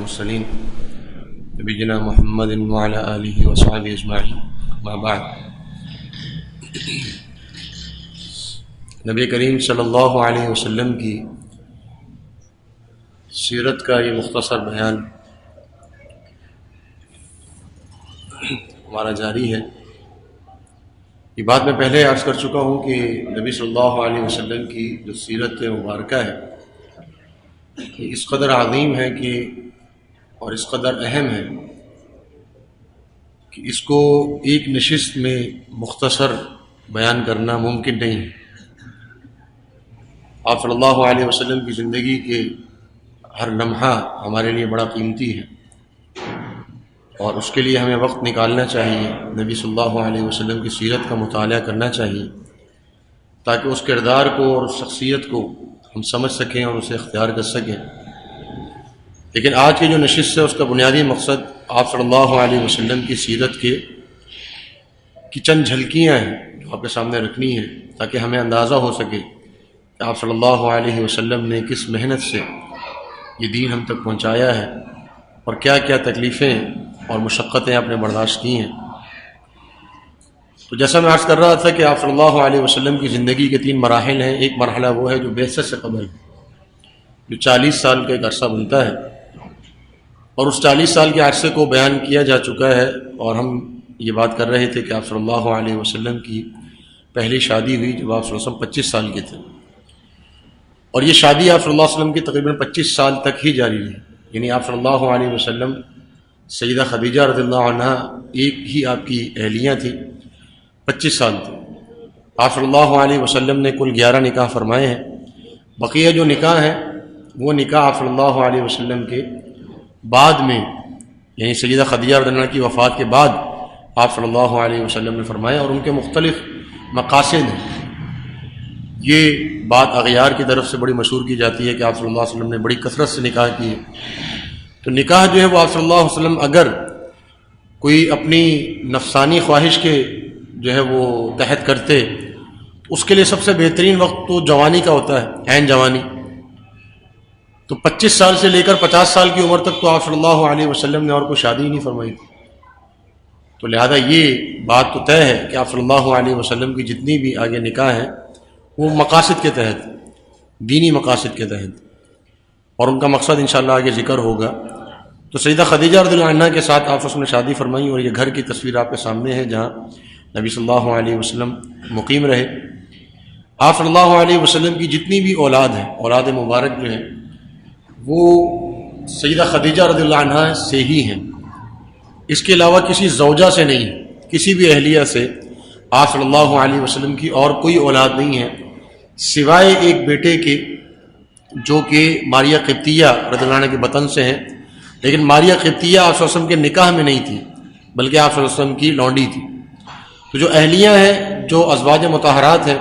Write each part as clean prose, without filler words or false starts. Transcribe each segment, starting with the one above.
المرسلين نبينا محمد وعلى آله وصحبه أجمعين ما بعد. نبی کریم صلی اللہ علیہ وسلم کی سیرت کا یہ مختصر بیان ہمارا جاری ہے. یہ بات میں پہلے عرض کر چکا ہوں کہ نبی صلی اللہ علیہ وسلم کی جو سیرت مبارکہ ہے یہ اس قدر عظیم ہے کہ اور اس قدر اہم ہے کہ اس کو ایک نشست میں مختصر بیان کرنا ممکن نہیں ہے. آپ صلی اللہ علیہ وسلم کی زندگی کے ہر لمحہ ہمارے لیے بڑا قیمتی ہے اور اس کے لیے ہمیں وقت نکالنا چاہیے. نبی صلی اللہ علیہ وسلم کی سیرت کا مطالعہ کرنا چاہیے تاکہ اس کردار کو اور اس شخصیت کو ہم سمجھ سکیں اور اسے اختیار کر سکیں. لیکن آج کی جو نشست ہے اس کا بنیادی مقصد آپ صلی اللہ علیہ وسلم کی سیرت کی چند جھلکیاں ہیں جو آپ کے سامنے رکھنی ہیں تاکہ ہمیں اندازہ ہو سکے کہ آپ صلی اللہ علیہ وسلم نے کس محنت سے یہ دین ہم تک پہنچایا ہے اور کیا کیا تکلیفیں اور مشقتیں آپ نے برداشت کی ہیں. تو جیسا میں عرض کر رہا تھا کہ آپ صلی اللہ علیہ وسلم کی زندگی کے 3 مراحل ہیں. ایک مرحلہ وہ ہے جو بعثت سے قبل جو 40 سال کا ایک عرصہ بنتا ہے اور اس 40 سال کے عرصے کو بیان کیا جا چکا ہے اور ہم یہ بات کر رہے تھے کہ آپ صلی اللہ علیہ وسلم کی پہلی شادی ہوئی جب آپ صلی اللہ علیہ وسلم 25 سال کے تھے اور یہ شادی آپ صلی اللہ علیہ وسلم کی تقریباً 25 سال تک ہی جاری رہی. یعنی آپ صلی اللہ علیہ وسلم سیدہ خدیجہ رضی اللہ عنہا ایک ہی آپ کی اہلیاں تھیں. 25 سال تھے. آپ صلی اللہ علیہ وسلم نے کل 11 نکاح فرمائے ہیں. بقیہ جو نکاح ہیں وہ نکاح آپ صلی اللہ علیہ وسلم کے بعد میں یعنی سیدہ خدیجہ رضی اللہ عنہا کی وفات کے بعد آپ صلی اللہ علیہ وسلم نے فرمائے اور ان کے مختلف مقاصد ہیں. یہ بات اغیار کی طرف سے بڑی مشہور کی جاتی ہے کہ آپ صلی اللہ علیہ وسلم نے بڑی کثرت سے نکاح کی ہے. تو نکاح جو ہے وہ آپ صلی اللہ علیہ وسلم اگر کوئی اپنی نفسانی خواہش کے جو ہے وہ تحت کرتے اس کے لیے سب سے بہترین وقت تو جوانی کا ہوتا ہے، عین جوانی. تو 25 سال سے لے کر 50 سال کی عمر تک تو آپ صلی اللہ علیہ وسلم نے اور کوئی شادی ہی نہیں فرمائی تھی. تو لہذا یہ بات تو طے ہے کہ آپ صلی اللہ علیہ وسلم کی جتنی بھی آگے نکاح ہیں وہ مقاصد کے تحت، دینی مقاصد کے تحت، اور ان کا مقصد انشاءاللہ آگے ذکر ہوگا. تو سیدہ خدیجہ رضی اللہ عنہا کے ساتھ آپ نے شادی فرمائی اور یہ گھر کی تصویر آپ کے سامنے ہے جہاں نبی صلی اللہ علیہ وسلم مقیم رہے. آپ صلی اللہ علیہ وسلم کی جتنی بھی اولاد ہیں، اولاد مبارک جو ہیں وہ سیدہ خدیجہ رضی اللہ عنہا سے ہی ہیں. اس کے علاوہ کسی زوجہ سے نہیں، کسی بھی اہلیہ سے آپ صلی اللہ علیہ وسلم کی اور کوئی اولاد نہیں ہے سوائے ایک بیٹے کے جو کہ ماریہ قبطیہ رضی اللہ عنہ کے بطن سے ہیں. لیکن ماریہ قبطیہ آپ صلی اللہ علیہ وسلم کے نکاح میں نہیں تھی بلکہ آپ صلی اللہ علیہ وسلم کی لونڈی تھی. تو جو اہلیاں ہیں، جو ازواج مطہرات ہیں،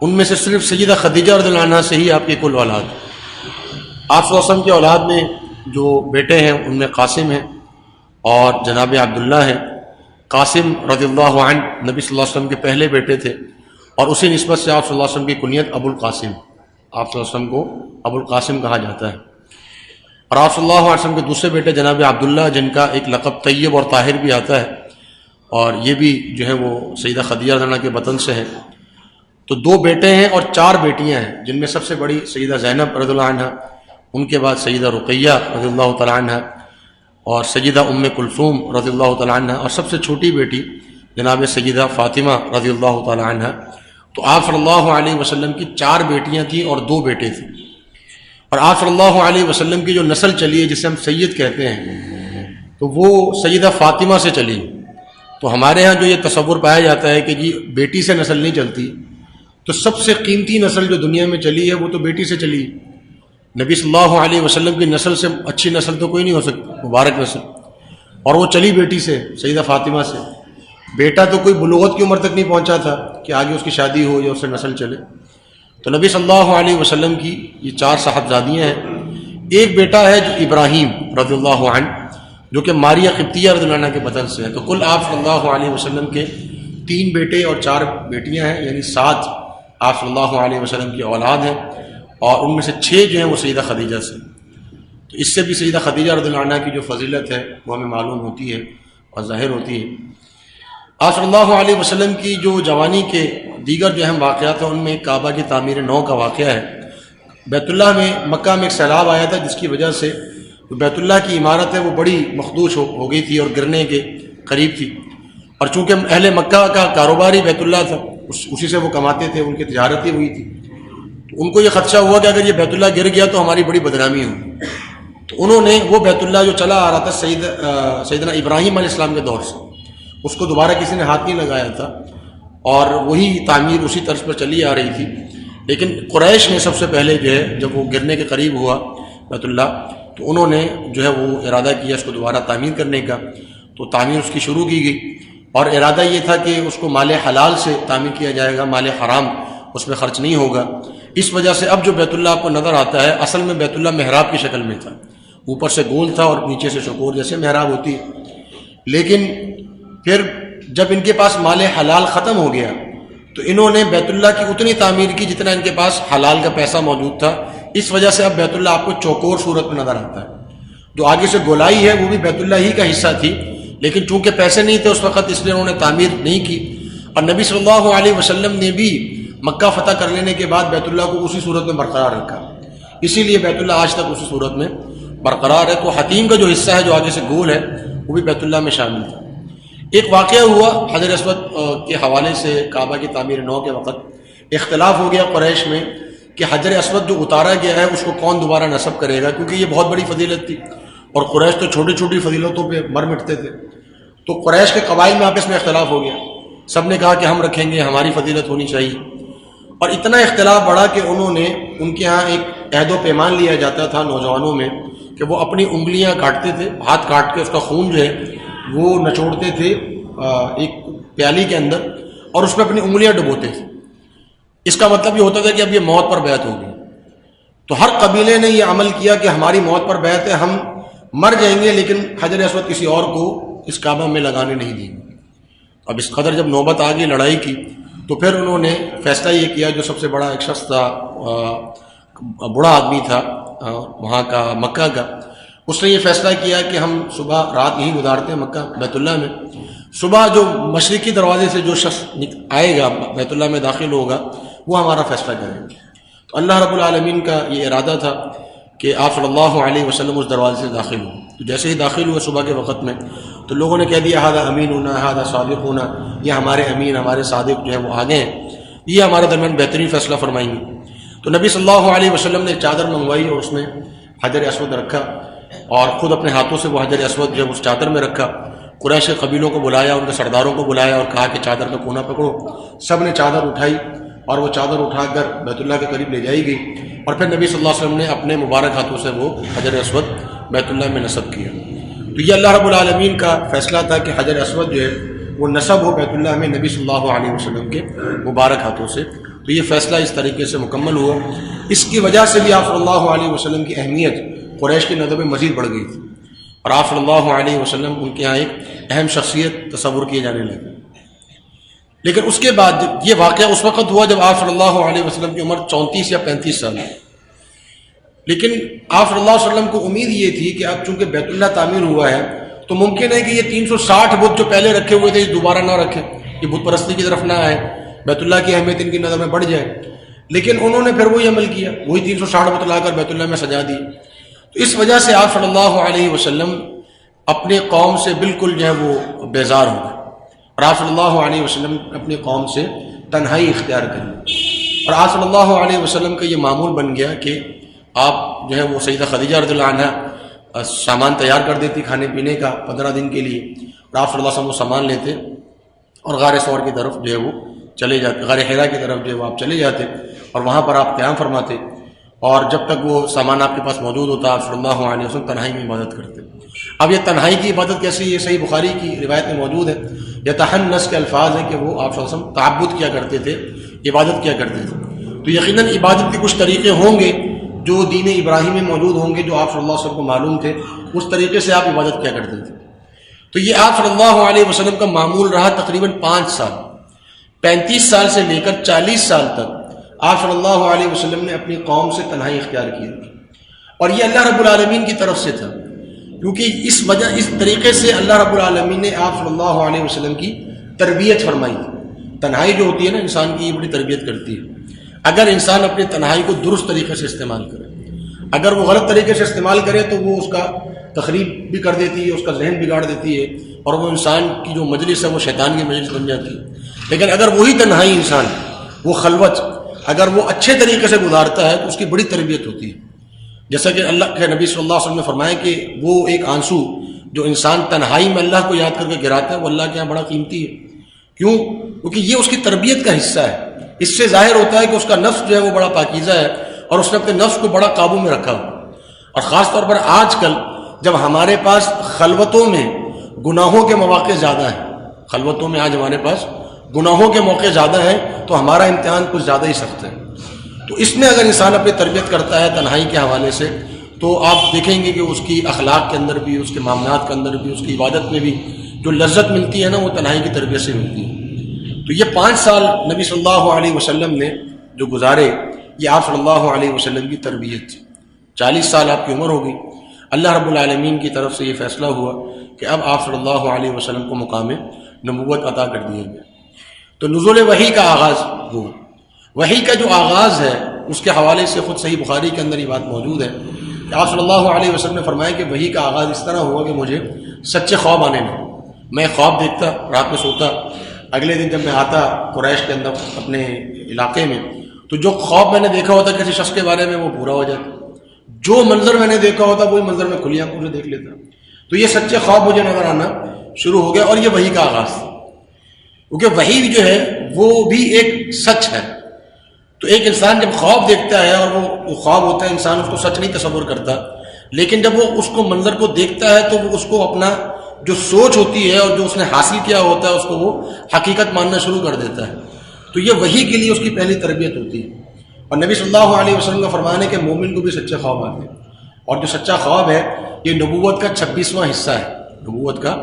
ان میں سے صرف سیدہ خدیجہ رضی اللہ عنہا سے ہی آپ کی کل اولاد. آپ صلی اللہ علیہ وسلم کی اولاد میں جو بیٹے ہیں ان میں قاسم ہیں اور جناب عبداللہ ہیں. قاسم رضی اللہ عنہ نبی صلی اللہ علیہ وسلم کے پہلے بیٹے تھے اور اسی نسبت سے آپ صلی اللہ علیہ وسلم کی کنیت ابو القاسم، آپ صلی اللہ علیہ وسلم کو ابو القاسم کہا جاتا ہے. اور آپ صلی اللہ علیہ وسلم کے دوسرے بیٹے جناب عبداللہ جن کا ایک لقب طیب اور طاہر بھی آتا ہے اور یہ بھی جو ہے وہ سیدہ خدیجہ رضی اللہ عنہا کے بطن سے ہیں. تو 2 بیٹے ہیں اور 4 بیٹیاں ہیں جن میں سب سے بڑی سیدہ زینب رضی اللہ عنہا، ان کے بعد سیدہ رقیہ رضی اللہ تعالیٰ عنہا اور سیدہ ام کلثوم رضی اللہ تعالیٰ عنہا اور سب سے چھوٹی بیٹی جناب سیدہ فاطمہ رضی اللہ تعالیٰ عنہا. تو آپ صلی اللہ علیہ وسلم کی 4 بیٹیاں تھیں اور 2 بیٹے تھے. اور آپ صلی اللہ علیہ وسلم کی جو نسل چلی ہے جسے ہم سید کہتے ہیں تو وہ سیدہ فاطمہ سے چلی. تو ہمارے ہاں جو یہ تصور پایا جاتا ہے کہ جی بیٹی سے نسل نہیں چلتی، تو سب سے قیمتی نسل جو دنیا میں چلی ہے وہ تو بیٹی سے چلی. نبی صلی اللہ علیہ وسلم کی نسل سے اچھی نسل تو کوئی نہیں ہو سکتی، مبارک نسل، اور وہ چلی بیٹی سے، سیدہ فاطمہ سے. بیٹا تو کوئی بلوغت کی عمر تک نہیں پہنچا تھا کہ آگے اس کی شادی ہو یا اس سے نسل چلے. تو نبی صلی اللہ علیہ وسلم کی یہ 4 صاحبزادیاں ہیں. ایک بیٹا ہے جو ابراہیم رضی اللہ عنہ جو کہ ماریہ قبطیہ رضی اللہ عنہ کے بطن سے ہے. تو کل آپ صلی اللہ علیہ وسلم کے 3 بیٹے اور 4 بیٹیاں ہیں، یعنی 7 آپ صلی اللہ علیہ وسلم کی اولاد ہیں اور ان میں سے 6 جو ہیں وہ سیدہ خدیجہ سے. تو اس سے بھی سیدہ خدیجہ رضی اللہ عنہا کی جو فضیلت ہے وہ ہمیں معلوم ہوتی ہے اور ظاہر ہوتی ہے۔ آپ صلی اللہ علیہ وسلم کی جو جوانی کے دیگر جو اہم واقعات ہیں ان میں کعبہ کی تعمیر نو کا واقعہ ہے۔ بیت اللہ میں مکہ میں ایک سیلاب آیا تھا جس کی وجہ سے بیت اللہ کی عمارت ہے وہ بڑی مخدوش ہو گئی تھی اور گرنے کے قریب تھی، اور چونکہ اہل مکہ کا کاروبار ہی بیت اللہ تھا، اسی سے وہ کماتے تھے، ان کی تجارت ہی ہوئی تھی، تو ان کو یہ خدشہ ہوا کہ اگر یہ بیت اللہ گر گیا تو ہماری بڑی بدنامی ہوگی۔ تو انہوں نے وہ بیت اللہ جو چلا آ رہا تھا سیدنا ابراہیم علیہ السلام کے دور سے، اس کو دوبارہ کسی نے ہاتھ نہیں لگایا تھا، اور وہی تعمیر اسی طرز پر چلی آ رہی تھی۔ لیکن قریش نے سب سے پہلے جو ہے جب وہ گرنے کے قریب ہوا بیت اللہ، تو انہوں نے جو ہے وہ ارادہ کیا اس کو دوبارہ تعمیر کرنے کا، تو تعمیر اس کی شروع کی گئی، اور ارادہ یہ تھا کہ اس کو مال حلال سے تعمیر کیا جائے گا، مال حرام اس میں خرچ نہیں ہوگا۔ اس وجہ سے اب جو بیت اللہ آپ کو نظر آتا ہے اصل میں بیت اللہ محراب کی شکل میں تھا، اوپر سے گول تھا اور نیچے سے چوکور جیسے محراب ہوتی ہے۔ لیکن پھر جب ان کے پاس مال حلال ختم ہو گیا تو انہوں نے بیت اللہ کی اتنی تعمیر کی جتنا ان کے پاس حلال کا پیسہ موجود تھا، اس وجہ سے اب بیت اللہ آپ کو چوکور صورت میں نظر آتا ہے۔ جو آگے سے گولائی ہے وہ بھی بیت اللہ ہی کا حصہ تھی، لیکن چونکہ پیسے نہیں تھے اس وقت اس لیے انہوں نے تعمیر نہیں کی، اور نبی صلی اللہ علیہ وسلم نے بھی مکہ فتح کر لینے کے بعد بیت اللہ کو اسی صورت میں برقرار رکھا، اسی لیے بیت اللہ آج تک اسی صورت میں برقرار ہے۔ تو حتیم کا جو حصہ ہے جو آگے سے گول ہے وہ بھی بیت اللہ میں شامل تھا۔ ایک واقعہ ہوا حجر اسود کے حوالے سے، کعبہ کی تعمیر نو کے وقت اختلاف ہو گیا قریش میں کہ حجر اسود جو اتارا گیا ہے اس کو کون دوبارہ نصب کرے گا، کیونکہ یہ بہت بڑی فضیلت تھی اور قریش تو چھوٹی چھوٹی فضیلتوں پہ مر مٹتے تھے۔ تو قریش کے قبائل میں آپس میں اختلاف ہو گیا، سب نے کہا کہ ہم رکھیں گے، ہماری فضیلت ہونی چاہیے، اور اتنا اختلاف بڑھا کہ انہوں نے ان کے ہاں ایک عہد و پیمان لیا جاتا تھا نوجوانوں میں کہ وہ اپنی انگلیاں کاٹتے تھے، ہاتھ کاٹ کے اس کا خون جو ہے وہ نچوڑتے تھے ایک پیالی کے اندر اور اس میں اپنی انگلیاں ڈبوتے تھے۔ اس کا مطلب یہ ہوتا تھا کہ اب یہ موت پر بیعت ہوگی۔ تو ہر قبیلے نے یہ عمل کیا کہ ہماری موت پر بیعت ہے، ہم مر جائیں گے لیکن حجر اسود کسی اور کو اس کعبہ میں لگانے نہیں دیں گے۔ اب اس قدر جب نوبت آ گئی لڑائی کی تو پھر انہوں نے فیصلہ یہ کیا، جو سب سے بڑا ایک شخص تھا، بڑا آدمی تھا وہاں کا مکہ کا، اس نے یہ فیصلہ کیا کہ ہم صبح رات یہیں گزارتے ہیں مکہ بیت اللہ میں، صبح جو مشرقی دروازے سے جو شخص آئے گا بیت اللہ میں داخل ہوگا وہ ہمارا فیصلہ کرے گا۔ تو اللہ رب العالمین کا یہ ارادہ تھا کہ آپ صلی اللہ علیہ وسلم اس دروازے سے داخل ہوں۔ تو جیسے ہی داخل ہوئے صبح کے وقت میں تو لوگوں نے کہہ دیا ہادہ امین ہونا، ہادہ صادق ہونا، یہ ہمارے امین ہمارے صادق جو ہے وہ آگے ہیں، یہ ہمارے درمیان بہترین فیصلہ فرمائیں گے۔ تو نبی صلی اللہ علیہ وسلم نے چادر منگوائی اور اس میں حجر اسود رکھا، اور خود اپنے ہاتھوں سے وہ حجر اسود جو اس چادر میں رکھا۔ قریش کے قبیلوں کو بلایا، ان کے سرداروں کو بلایا اور کہا کہ چادر کا کونا پکڑو۔ سب نے چادر اٹھائی اور وہ چادر اٹھا کر بیت اللہ کے قریب لے جائی گئی، اور پھر نبی صلی اللہ علیہ وسلم نے اپنے مبارک ہاتھوں سے وہ حجر اسود بیت اللہ میں نصب کیا۔ تو یہ اللہ رب العالمین کا فیصلہ تھا کہ حجر اسود جو ہے وہ نصب ہو بیت اللہ میں نبی صلی اللہ علیہ وسلم کے مبارک ہاتھوں سے۔ تو یہ فیصلہ اس طریقے سے مکمل ہوا۔ اس کی وجہ سے بھی آپ صلی اللہ علیہ وسلم کی اہمیت قریش کی نظر میں مزید بڑھ گئی تھی، اور آپ صلی اللہ علیہ وسلم ان کے یہاں ایک اہم شخصیت تصور کیے جانے لگے۔ لیکن اس کے بعد یہ واقعہ اس وقت ہوا جب آپ صلی اللہ علیہ وسلم کی عمر 34 یا 35 سال ہے، لیکن آپ صلی اللہ علیہ وسلم کو امید یہ تھی کہ اب چونکہ بیت اللہ تعمیر ہوا ہے تو ممکن ہے کہ یہ 360 بت جو پہلے رکھے ہوئے تھے یہ دوبارہ نہ رکھیں، یہ بت پرستی کی طرف نہ آئے، بیت اللہ کی اہمیت ان کی نظر میں بڑھ جائے۔ لیکن انہوں نے پھر وہی عمل کیا، وہی 360 بت لا کر بیت اللہ میں سجا دی۔ تو اس وجہ سے آپ صلی اللہ علیہ وسلم اپنے قوم سے بالکل جو ہے وہ بیزار ہو گئے، اور آپ صلی اللہ علیہ وسلم اپنی قوم سے تنہائی اختیار کر لی، اور آپ صلی اللہ علیہ وسلم کا یہ معمول بن گیا کہ آپ جو ہے وہ سیدہ خدیجہ رضی اللہ عنہا سامان تیار کر دیتی کھانے پینے کا 15 دن کے لیے، اور آپ صلی اللہ علیہ وسلم وہ سامان لیتے اور غار ثور کی طرف جو ہے وہ چلے جاتے، غار حرا کی طرف جو ہے وہ آپ چلے جاتے اور وہاں پر آپ قیام فرماتے، اور جب تک وہ سامان آپ کے پاس موجود ہوتا آپ صلی اللہ علیہ وسلم تنہائی میں عبادت کرتے۔ اب یہ تنہائی کی عبادت کیسی؟ یہ صحیح بخاری کی روایت میں موجود ہے، یتحنس کے الفاظ ہیں کہ وہ آپ صلی اللہ علیہ وسلم تعبد کیا کرتے تھے، عبادت کیا کرتے تھے۔ تو یقیناً عبادت کے کچھ طریقے ہوں گے جو دین ابراہیم میں موجود ہوں گے، جو آپ صلی اللہ علیہ وسلم کو معلوم تھے، اس طریقے سے آپ عبادت کیا کرتے تھے۔ تو یہ آپ صلی اللہ علیہ وسلم کا معمول رہا تقریباً 5 سال، 35 سال سے لے کر 40 سال تک آپ صلی اللہ علیہ وسلم نے اپنی قوم سے تنہائی اختیار کی، اور یہ اللہ رب العالمین کی طرف سے تھا، کیونکہ اس طریقے سے اللہ رب العالمین نے آپ صلی اللہ علیہ وسلم کی تربیت فرمائی. تنہائی جو ہوتی ہے نا انسان کی، یہ بڑی تربیت کرتی ہے. اگر انسان اپنی تنہائی کو درست طریقے سے استعمال کرے، اگر وہ غلط طریقے سے استعمال کرے تو وہ اس کا تخریب بھی کر دیتی ہے، اس کا ذہن بگاڑ دیتی ہے، اور وہ انسان کی جو مجلس ہے وہ شیطان کی مجلس بن جاتی ہے. لیکن اگر وہی تنہائی انسان، وہ خلوت، اگر وہ اچھے طریقے سے گزارتا ہے تو اس کی بڑی تربیت ہوتی ہے. جیسا کہ اللہ کے نبی صلی اللہ علیہ وسلم نے فرمایا کہ وہ ایک آنسو جو انسان تنہائی میں اللہ کو یاد کر کے گراتا ہے وہ اللہ کے یہاں بڑا قیمتی ہے. کیوں؟ کیونکہ یہ اس کی تربیت کا حصہ ہے. اس سے ظاہر ہوتا ہے کہ اس کا نفس جو ہے وہ بڑا پاکیزہ ہے اور اس نے اپنے نفس کو بڑا قابو میں رکھا ہوا. اور خاص طور پر آج کل جب ہمارے پاس خلوتوں میں گناہوں کے مواقع زیادہ ہیں، خلوتوں میں آج ہمارے پاس گناہوں کے موقع زیادہ ہیں، تو ہمارا امتحان کچھ زیادہ ہی سخت ہے. تو اس میں اگر انسان اپنی تربیت کرتا ہے تنہائی کے حوالے سے، تو آپ دیکھیں گے کہ اس کی اخلاق کے اندر بھی، اس کے معاملات کے اندر بھی، اس کی عبادت میں بھی جو لذت ملتی ہے نا، وہ تنہائی کی تربیت سے ملتی ہے. تو یہ 5 سال نبی صلی اللہ علیہ وسلم نے جو گزارے، یہ آپ صلی اللہ علیہ وسلم کی تربیت تھی. 40 سال آپ کی عمر ہوگی. اللہ رب العالمین کی طرف سے یہ فیصلہ ہوا کہ اب آپ صلی اللہ علیہ وسلم کو مقام نبوت عطا کر دیا گیا. تو نزول وحی کا آغاز ہوا. وحی کا جو آغاز ہے اس کے حوالے سے خود صحیح بخاری کے اندر یہ بات موجود ہے کہ آپ صلی اللہ علیہ وسلم نے فرمایا کہ وحی کا آغاز اس طرح ہوا کہ مجھے سچے خواب آنے لگے. میں خواب دیکھتا، رات میں سوتا، اگلے دن جب میں آتا قریش کے اندر اپنے علاقے میں، تو جو خواب میں نے دیکھا ہوتا کسی شخص کے بارے میں وہ پورا ہو جاتا. جو منظر میں نے دیکھا ہوتا وہی منظر میں کھلی آنکھوں سے دیکھ لیتا. تو یہ سچے خواب مجھے نظر آنا شروع ہو گیا، اور یہ وحی کا آغاز تھا. کیونکہ وحی جو ہے وہ بھی ایک سچ ہے. تو ایک انسان جب خواب دیکھتا ہے، اور وہ خواب ہوتا ہے، انسان اس کو سچ نہیں تصور کرتا، لیکن جب وہ اس کو منظر کو دیکھتا ہے تو وہ اس کو اپنا جو سوچ ہوتی ہے اور جو اس نے حاصل کیا ہوتا ہے اس کو وہ حقیقت ماننا شروع کر دیتا ہے. تو یہ وحی کے لیے اس کی پہلی تربیت ہوتی ہے. اور نبی صلی اللہ علیہ وسلم کا فرمان ہے کہ مومن کو بھی سچے خواب آتے ہیں، اور جو سچا خواب ہے یہ نبوت کا 26واں حصہ ہے. نبوت کا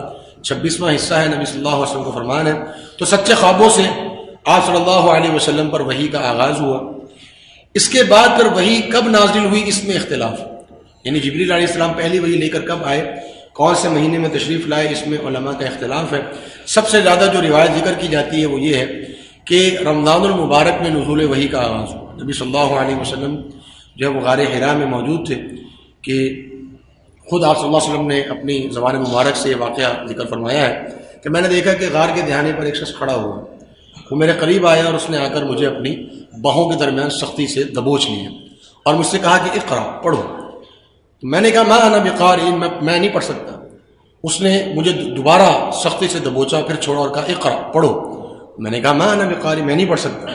26واں حصہ ہے، نبی صلی اللہ علیہ وسلم کا فرمان ہے. تو سچے خوابوں سے آپ صلی اللہ علیہ وسلم پر وحی کا آغاز ہوا. اس کے بعد پھر وحی کب نازل ہوئی اس میں اختلاف، یعنی جبریل علیہ السلام پہلی وحی لے کر کب آئے، کون سے مہینے میں تشریف لائے، اس میں علماء کا اختلاف ہے. سب سے زیادہ جو روایت ذکر کی جاتی ہے وہ یہ ہے کہ رمضان المبارک میں نزول وحی کا آغاز ہوا. نبی صلی اللہ علیہ وسلم جو ہے وہ غار حرا میں موجود تھے کہ خود آپ صلی اللہ علیہ وسلم نے اپنی زبان مبارک سے یہ واقعہ ذکر فرمایا ہے کہ میں نے دیکھا کہ غار کے دہانے پر ایک شخص کھڑا ہوا، وہ میرے قریب آیا اور اس نے آ کر مجھے اپنی باہوں کے درمیان سختی سے دبوچ لیا اور مجھ سے کہا کہ اقرا، پڑھو. تو میں نے کہا ما انا بقارئ، میں نہیں پڑھ سکتا. اس نے مجھے دوبارہ سختی سے دبوچا، پھر چھوڑا اور کہا اقرا، پڑھو. میں نے کہا ما انا بقارئ، میں نہیں پڑھ سکتا.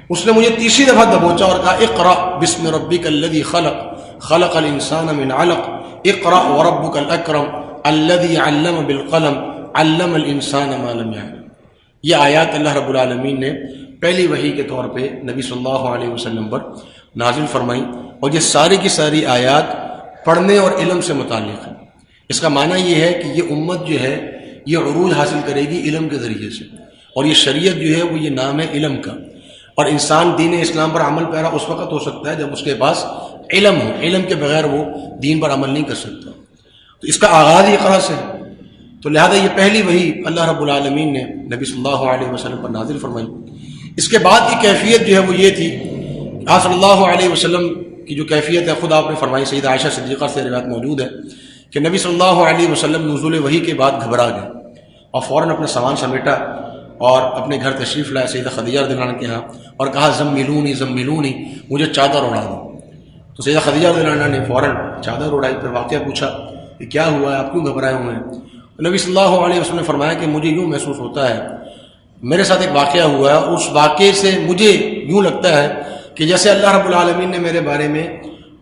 اس نے مجھے تیسری دفعہ دبوچا اور کہا اقرا بسم ربک الذی خلق خلق الانسان من علق اقرا وربک الاکرم الذی علم بالقلم علم الانسان ما لم يعلم. یہ آیات اللہ رب العالمین نے پہلی وحی کے طور پہ نبی صلی اللہ علیہ وسلم پر نازل فرمائی، اور یہ ساری کی ساری آیات پڑھنے اور علم سے متعلق ہے. اس کا معنی یہ ہے کہ یہ امت جو ہے یہ عروج حاصل کرے گی علم کے ذریعے سے، اور یہ شریعت جو ہے وہ یہ نام ہے علم کا. اور انسان دین اسلام پر عمل پیرا اس وقت ہو سکتا ہے جب اس کے پاس علم ہو. علم کے بغیر وہ دین پر عمل نہیں کر سکتا. تو اس کا آغاز ہی اقرا سے ہے. تو لہذا یہ پہلی وحی اللہ رب العالمین نے نبی صلی اللہ علیہ وسلم پر نازل فرمائی. اس کے بعد کی کیفیت جو ہے وہ یہ تھی، آپ صلی اللہ علیہ وسلم کی جو کیفیت ہے خود آپ نے فرمائی، سیدہ عائشہ صدیقہ سے روایت موجود ہے کہ نبی صلی اللہ علیہ وسلم نزول وحی کے بعد گھبرا گئے اور فوراً اپنا سامان سمیٹا اور اپنے گھر تشریف لائے سیدہ خدیجہ رضی اللہ عنہا کے ہاں اور کہا زملونی زملونی، مجھے چادر اڑا دو. تو سیدہ خدیجہ رضی اللہ عنہا نے فوراً چادر اڑائی. پھر واقعہ پوچھا کہ کیا ہوا ہے، آپ کیوں گھبرائے ہوئے ہیں؟ نبی صلی اللہ علیہ وسلم نے فرمایا کہ مجھے یوں محسوس ہوتا ہے، میرے ساتھ ایک واقعہ ہوا ہے، اس واقعے سے مجھے یوں لگتا ہے کہ جیسے اللہ رب العالمین نے میرے بارے میں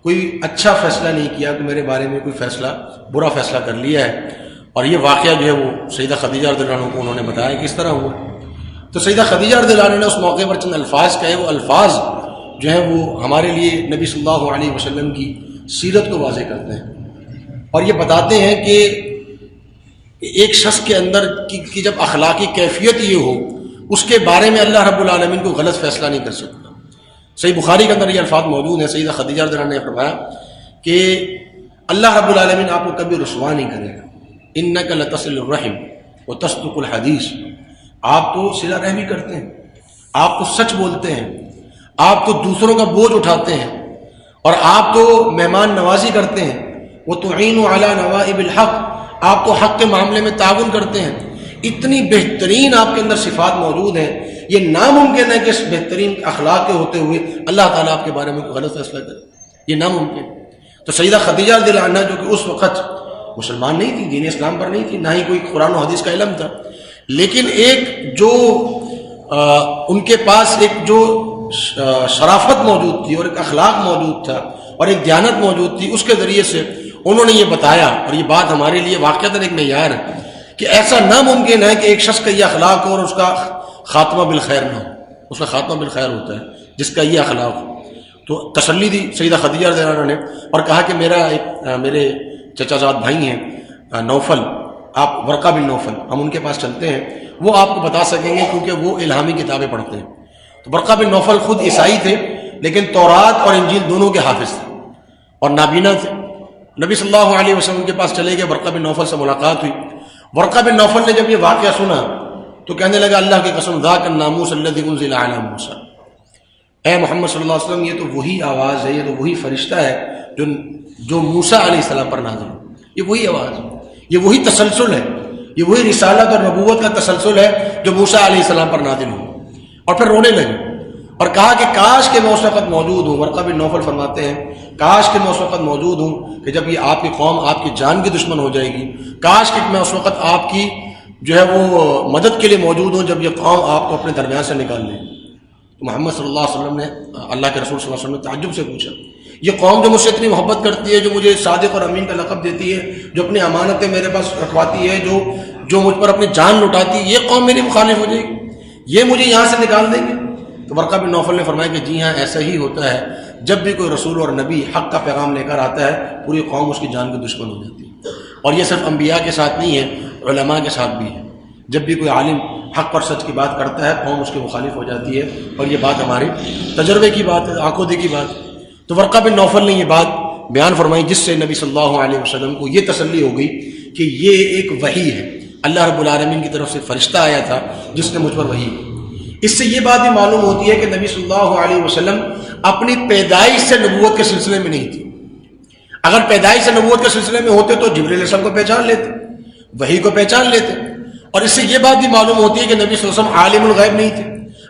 کوئی اچھا فیصلہ نہیں کیا، کہ میرے بارے میں کوئی فیصلہ برا فیصلہ کر لیا ہے. اور یہ واقعہ جو ہے وہ سیدہ خدیجہ رضی اللہ عنہ کو انہوں نے بتایا کہ اس طرح ہوا. تو سیدہ خدیجہ رضی اللہ عنہ نے اس موقع پر چند الفاظ کہے. وہ الفاظ جو ہیں وہ ہمارے لیے نبی صلی اللہ علیہ وسلم کی سیرت کو واضح کرتے ہیں اور یہ بتاتے ہیں کہ ایک شخص کے اندر کی جب اخلاقی کیفیت یہ ہو، اس کے بارے میں اللہ رب العالمین کو غلط فیصلہ نہیں کر سکتا. صحیح بخاری کے اندر یہ الفاظ موجود ہیں. سیدہ خدیجہ رضی اللہ عنہ نے فرمایا کہ اللہ رب العالمین آپ کو کبھی رسوا نہیں کرے گا. انک لتصل الرحم وتصدق الحدیث، آپ تو صلہ رحمی کرتے ہیں، آپ تو سچ بولتے ہیں، آپ تو دوسروں کا بوجھ اٹھاتے ہیں، اور آپ تو مہمان نوازی کرتے ہیں. وتعین علی نوائب الحق، آپ تو حق کے معاملے میں تعاون کرتے ہیں. اتنی بہترین آپ کے اندر صفات موجود ہیں، یہ ناممکن ہے کہ اس بہترین اخلاق کے ہوتے ہوئے اللہ تعالیٰ آپ کے بارے میں کوئی غلط فیصلہ کرے، یہ ناممکن. تو سیدہ خدیجہ رضی اللہ عنہا جو کہ اس وقت مسلمان نہیں تھی، دین اسلام پر نہیں تھی، نہ ہی کوئی قرآن و حدیث کا علم تھا، لیکن ایک جو ان کے پاس ایک جو شرافت موجود تھی اور ایک اخلاق موجود تھا اور ایک دیانت موجود تھی، اس کے ذریعے سے انہوں نے یہ بتایا. اور یہ بات ہمارے لیے واقعتاً ایک معیار ہے کہ ایسا ناممکن ہے کہ ایک شخص کا یہ اخلاق ہو اور اس کا خاتمہ بالخیر نہ ہو. اس کا خاتمہ بالخیر ہوتا ہے جس کا یہ اخلاق ہو. تو تسلی دی سیدہ خدیجہ رضی اللہ عنہا نے اور کہا کہ میرے چچا زاد بھائی ہیں نوفل، آپ ورقہ بن نوفل، ہم ان کے پاس چلتے ہیں، وہ آپ کو بتا سکیں گے کیونکہ وہ الہامی کتابیں پڑھتے ہیں. تو ورقہ بن نوفل خود عیسائی تھے لیکن تورات اور انجیل دونوں کے حافظ تھے اور نابینا تھے. نبی صلی اللہ علیہ وسلم کے پاس چلے گئے، ورقہ بن نوفل سے ملاقات ہوئی. ورقہ بن نوفل نے جب یہ واقعہ سنا تو کہنے لگا اللہ کی قسم ذاک الناموس الذی انزل علی موسیٰ، اے محمد صلی اللہ علیہ وسلم یہ تو وہی آواز ہے، یہ تو وہی فرشتہ ہے جو موسیٰ علیہ السلام پر نازل ہو. یہ وہی آواز ہے، یہ وہی تسلسل ہے، یہ وہی رسالت اور نبوت کا تسلسل ہے جو موسیٰ علیہ السلام پر نازل ہو. اور پھر رونے لگے اور کہا کہ کاش کہ میں اس وقت موجود ہوں. ورقہ بن نوفل فرماتے ہیں کاش کہ میں اس وقت موجود ہوں کہ جب یہ آپ کی قوم آپ کی جان کی دشمن ہو جائے گی، کاش کہ میں اس وقت آپ کی جو ہے وہ مدد کے لیے موجود ہوں جب یہ قوم آپ کو اپنے درمیان سے نکال لے. تو محمد صلی اللہ علیہ وسلم نے اللہ کے رسول صلی اللہ علیہ وسلم نے تعجب سے پوچھا، یہ قوم جو مجھ سے اتنی محبت کرتی ہے، جو مجھے صادق اور امین کا لقب دیتی ہے، جو اپنی امانتیں میرے پاس رکھواتی ہے، جو مجھ پر اپنی جان لٹاتی ہے، یہ قوم میری مخالف ہو جائے گی، یہ مجھے یہاں سے نکال دیں گے؟ تو ورقہ بن نوفل نے فرمایا کہ جی ہاں ایسا ہی ہوتا ہے، جب بھی کوئی رسول اور نبی حق کا پیغام لے کر آتا ہے پوری قوم اس کی جان کی دشمن ہو جاتی ہے. اور یہ صرف انبیاء کے ساتھ نہیں ہے، علماء کے ساتھ بھی ہے. جب بھی کوئی عالم حق اور سچ کی بات کرتا ہے قوم اس کے مخالف ہو جاتی ہے، اور یہ بات ہمارے تجربے کی بات ہے، آنکھوں دیکھی بات. تو ورقہ بن نوفل نے یہ بات بیان فرمائی جس سے نبی صلی اللہ علیہ وسلم کو یہ تسلی ہو گئی کہ یہ ایک وحی ہے، اللہ رب العالمین کی طرف سے فرشتہ آیا تھا جس نے مجھ پر وحی. اس سے یہ بات بھی معلوم ہوتی ہے کہ نبی صلی اللہ علیہ وسلم اپنی پیدائش سے نبوت کے سلسلے میں نہیں تھی. اگر پیدائش سے نبوت کے سلسلے میں ہوتے تو جبریل علیہ السلام کو پہچان لیتے، وحی کو پہچان لیتے. اور اس سے یہ بات بھی معلوم ہوتی ہے کہ نبی صلی اللہ علیہ وسلم عالم الغیب نہیں تھے.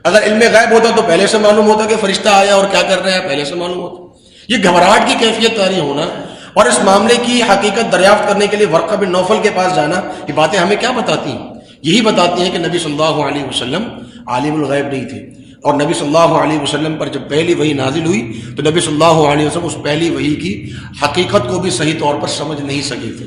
اگر علم غیب ہوتا تو پہلے سے معلوم ہوتا کہ فرشتہ آیا اور کیا کر رہا ہے، پہلے سے معلوم ہوتا. یہ گھبراہٹ کی کیفیت طاری ہونا اور اس معاملے کی حقیقت دریافت کرنے کے لیے ورقہ بن نوفل کے پاس جانا، یہ باتیں ہمیں کیا بتاتی ہیں؟ یہی بتاتی ہیں کہ نبی صلی اللہ علیہ وسلم عالم الغیب نہیں تھے. اور نبی صلی اللہ علیہ وسلم پر جب پہلی وحی نازل ہوئی تو نبی صلی اللہ علیہ وسلم اس پہلی وحی کی حقیقت کو بھی صحیح طور پر سمجھ نہیں سکے تھے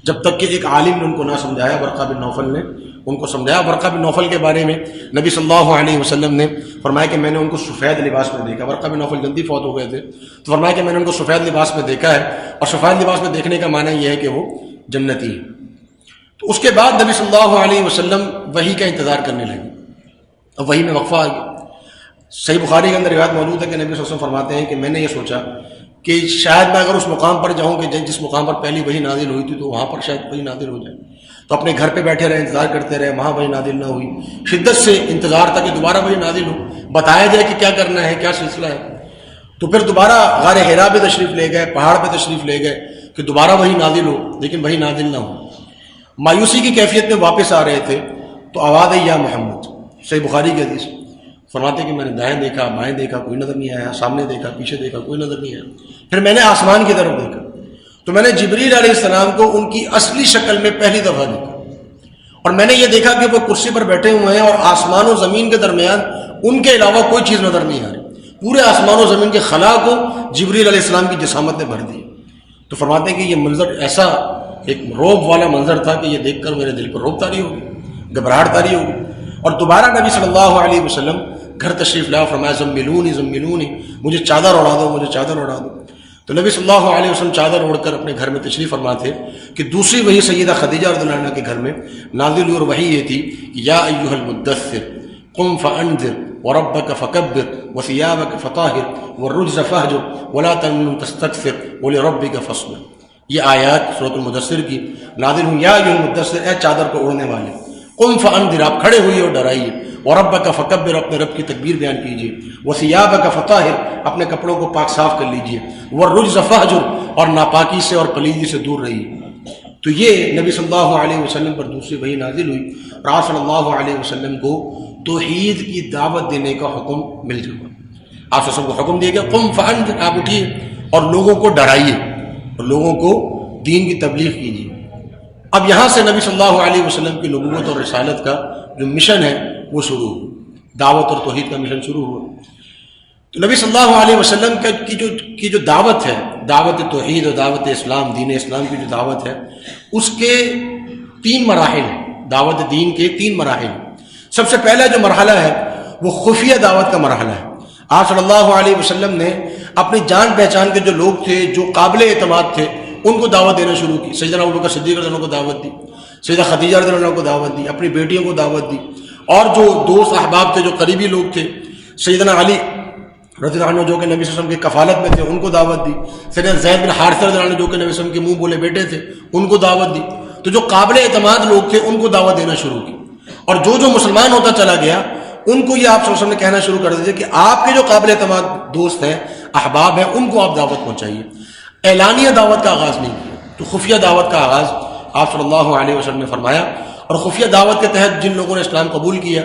جب تک کہ ایک عالم نے ان کو نہ سمجھایا. ورقہ بن نوفل نے ان کو سمجھایا. ورقہ بن نوفل کے بارے میں نبی صلی اللہ علیہ وسلم نے فرمایا کہ میں نے ان کو سفید لباس میں دیکھا. ورقہ بن نوفل جلدی فوت ہو گئے تھے تو فرمایا کہ میں نے ان کو سفید لباس میں دیکھا ہے، اور سفید لباس میں دیکھنے کا معنی یہ ہے کہ وہ جنتی ہے. تو اس کے بعد نبی صلی اللہ علیہ وسلم وحی کا انتظار کرنے لگے. اب وحی میں وقفہ آ گیا. صحیح بخاری کے اندر روایت موجود ہے کہ نبی صلی اللہ علیہ وسلم فرماتے ہیں کہ میں نے یہ سوچا کہ شاید میں اگر اس مقام پر جاؤں کہ جس مقام پر پہلی وحی نازل ہوئی تھی تو وہاں پر شاید وحی نازل ہو جائے. تو اپنے گھر پہ بیٹھے رہے، انتظار کرتے رہے، وہاں وحی نازل نہ ہوئی. شدت سے انتظار تھا کہ دوبارہ وحی نازل ہو، بتایا جائے کہ کیا کرنا ہے، کیا سلسلہ ہے. تو پھر دوبارہ غار حرا پہ تشریف لے گئے، پہاڑ پہ تشریف لے گئے کہ دوبارہ وحی نازل ہو، لیکن وحی نازل نہ ہو. مایوسی کی کیفیت میں واپس آ رہے تھے تو آواز آئی یا محمد. صحیح بخاری کی حدیث فرماتے کہ میں نے دائیں دیکھا، بائیں دیکھا، کوئی نظر نہیں آیا، سامنے دیکھا، پیچھے دیکھا، کوئی نظر نہیں آیا. پھر میں نے آسمان کی طرف دیکھا تو میں نے جبریل علیہ السلام کو ان کی اصلی شکل میں پہلی دفعہ دیکھا، اور میں نے یہ دیکھا کہ وہ کرسی پر بیٹھے ہوئے ہیں اور آسمان و زمین کے درمیان ان کے علاوہ کوئی چیز نظر نہیں آ رہی. پورے آسمان و زمین کے خلا کو جبریل علیہ السلام کی جسامت نے بھر دی. تو فرماتے ہیں کہ یہ منظر ایسا ایک روب والا منظر تھا کہ یہ دیکھ کر میرے دل پر روب طاری ہو گئی، گھبراہٹ طاری ہو گئی. اور دوبارہ نبی صلی اللہ علیہ وسلم گھر تشریف لایا، فرمایا زملونی زملونی، مجھے چادر اڑا دو، مجھے چادر اڑا دو. تو نبی صلی اللہ علیہ وسلم چادر اوڑھ کر اپنے گھر میں تشریف فرما تھے کہ دوسری وحی سیدہ خدیجہ رضی اللہ عنہا کے گھر میں نازل ہوئی، اور وحی یہ تھی کہ یا ایھا المدثر قم فانذر وربك فكبر وثيابك فطاهر والرجز فاهجر ولا تمنن تستكثر ولربك فاصبر. یہ آیات سورۃ المدثر کی نازل ہوئی. یا ایھا المدثر، اے چادر کو اوڑھنے والے، قم فانذر، آپ کھڑے ہوئیے اور ڈرائیے. وربک فکبر، اپنے رب کی تکبیر بیان کیجیے. وثیابک فطاہر، اپنے کپڑوں کو پاک صاف کر لیجیے. والرجز فاہجر، اور ناپاکی سے اور پلیدی سے دور رہیے. تو یہ نبی صلی اللہ علیہ وسلم پر دوسری وحی نازل ہوئی اور آپ صلی اللہ علیہ وسلم کو توحید کی دعوت دینے کا حکم مل چکا. آپ صلی اللہ علیہ وسلم کو حکم دیا گیا قم فانذر، آپ اٹھیے اور لوگوں کو ڈرائیے اور لوگوں کو دین کی تبلیغ کیجیے. اب یہاں سے نبی صلی اللہ علیہ وسلم کی نبوت اور رسالت کا جو مشن ہے وہ شروع ہوا. دعوت اور توحید کا مشن شروع ہوا. تو نبی صلی اللہ علیہ وسلم کی جو دعوت ہے، دعوت توحید اور دعوت اسلام، دین اسلام کی جو دعوت ہے، اس کے 3 مراحل ہیں. دعوت دین کے 3 مراحل. سب سے پہلا جو مرحلہ ہے وہ خفیہ دعوت کا مرحلہ ہے. آپ صلی اللہ علیہ وسلم نے اپنی جان پہچان کے جو لوگ تھے، جو قابل اعتماد تھے، ان کو دعوت دینا شروع کی. سیدنا ابوبکر صدیق رضی اللہ عنہ کو دعوت دی، سیدہ خدیجہ رضی اللہ عنہ کو دعوت دی، اپنی بیٹیوں کو دعوت دی، اور جو دوست احباب تھے، جو قریبی لوگ تھے، سیدنا علی رضی اللہ عنہ جو کہ نبی صلی اللہ علیہ وسلم کی کفالت میں تھے، ان کو دعوت دی. سیدنا زید بن حارثہ رضی اللہ عنہ جو کہ نبی صلی اللہ علیہ وسلم کے منہ بولے بیٹے تھے، ان کو دعوت دی. تو جو قابل اعتماد لوگ تھے ان کو دعوت دینا شروع کی. اور جو مسلمان ہوتا چلا گیا ان کو یہ آپ صلی اللہ علیہ وسلم نے کہنا شروع کر دیا کہ آپ کے جو قابل اعتماد دوست ہیں، احباب ہیں، ان کو آپ دعوت پہنچائیے. اعلانیہ دعوت کا آغاز نہیں کیا. تو خفیہ دعوت کا آغاز آپ صلی اللہ علیہ وسلم نے فرمایا. اور خفیہ دعوت کے تحت جن لوگوں نے اسلام قبول کیا،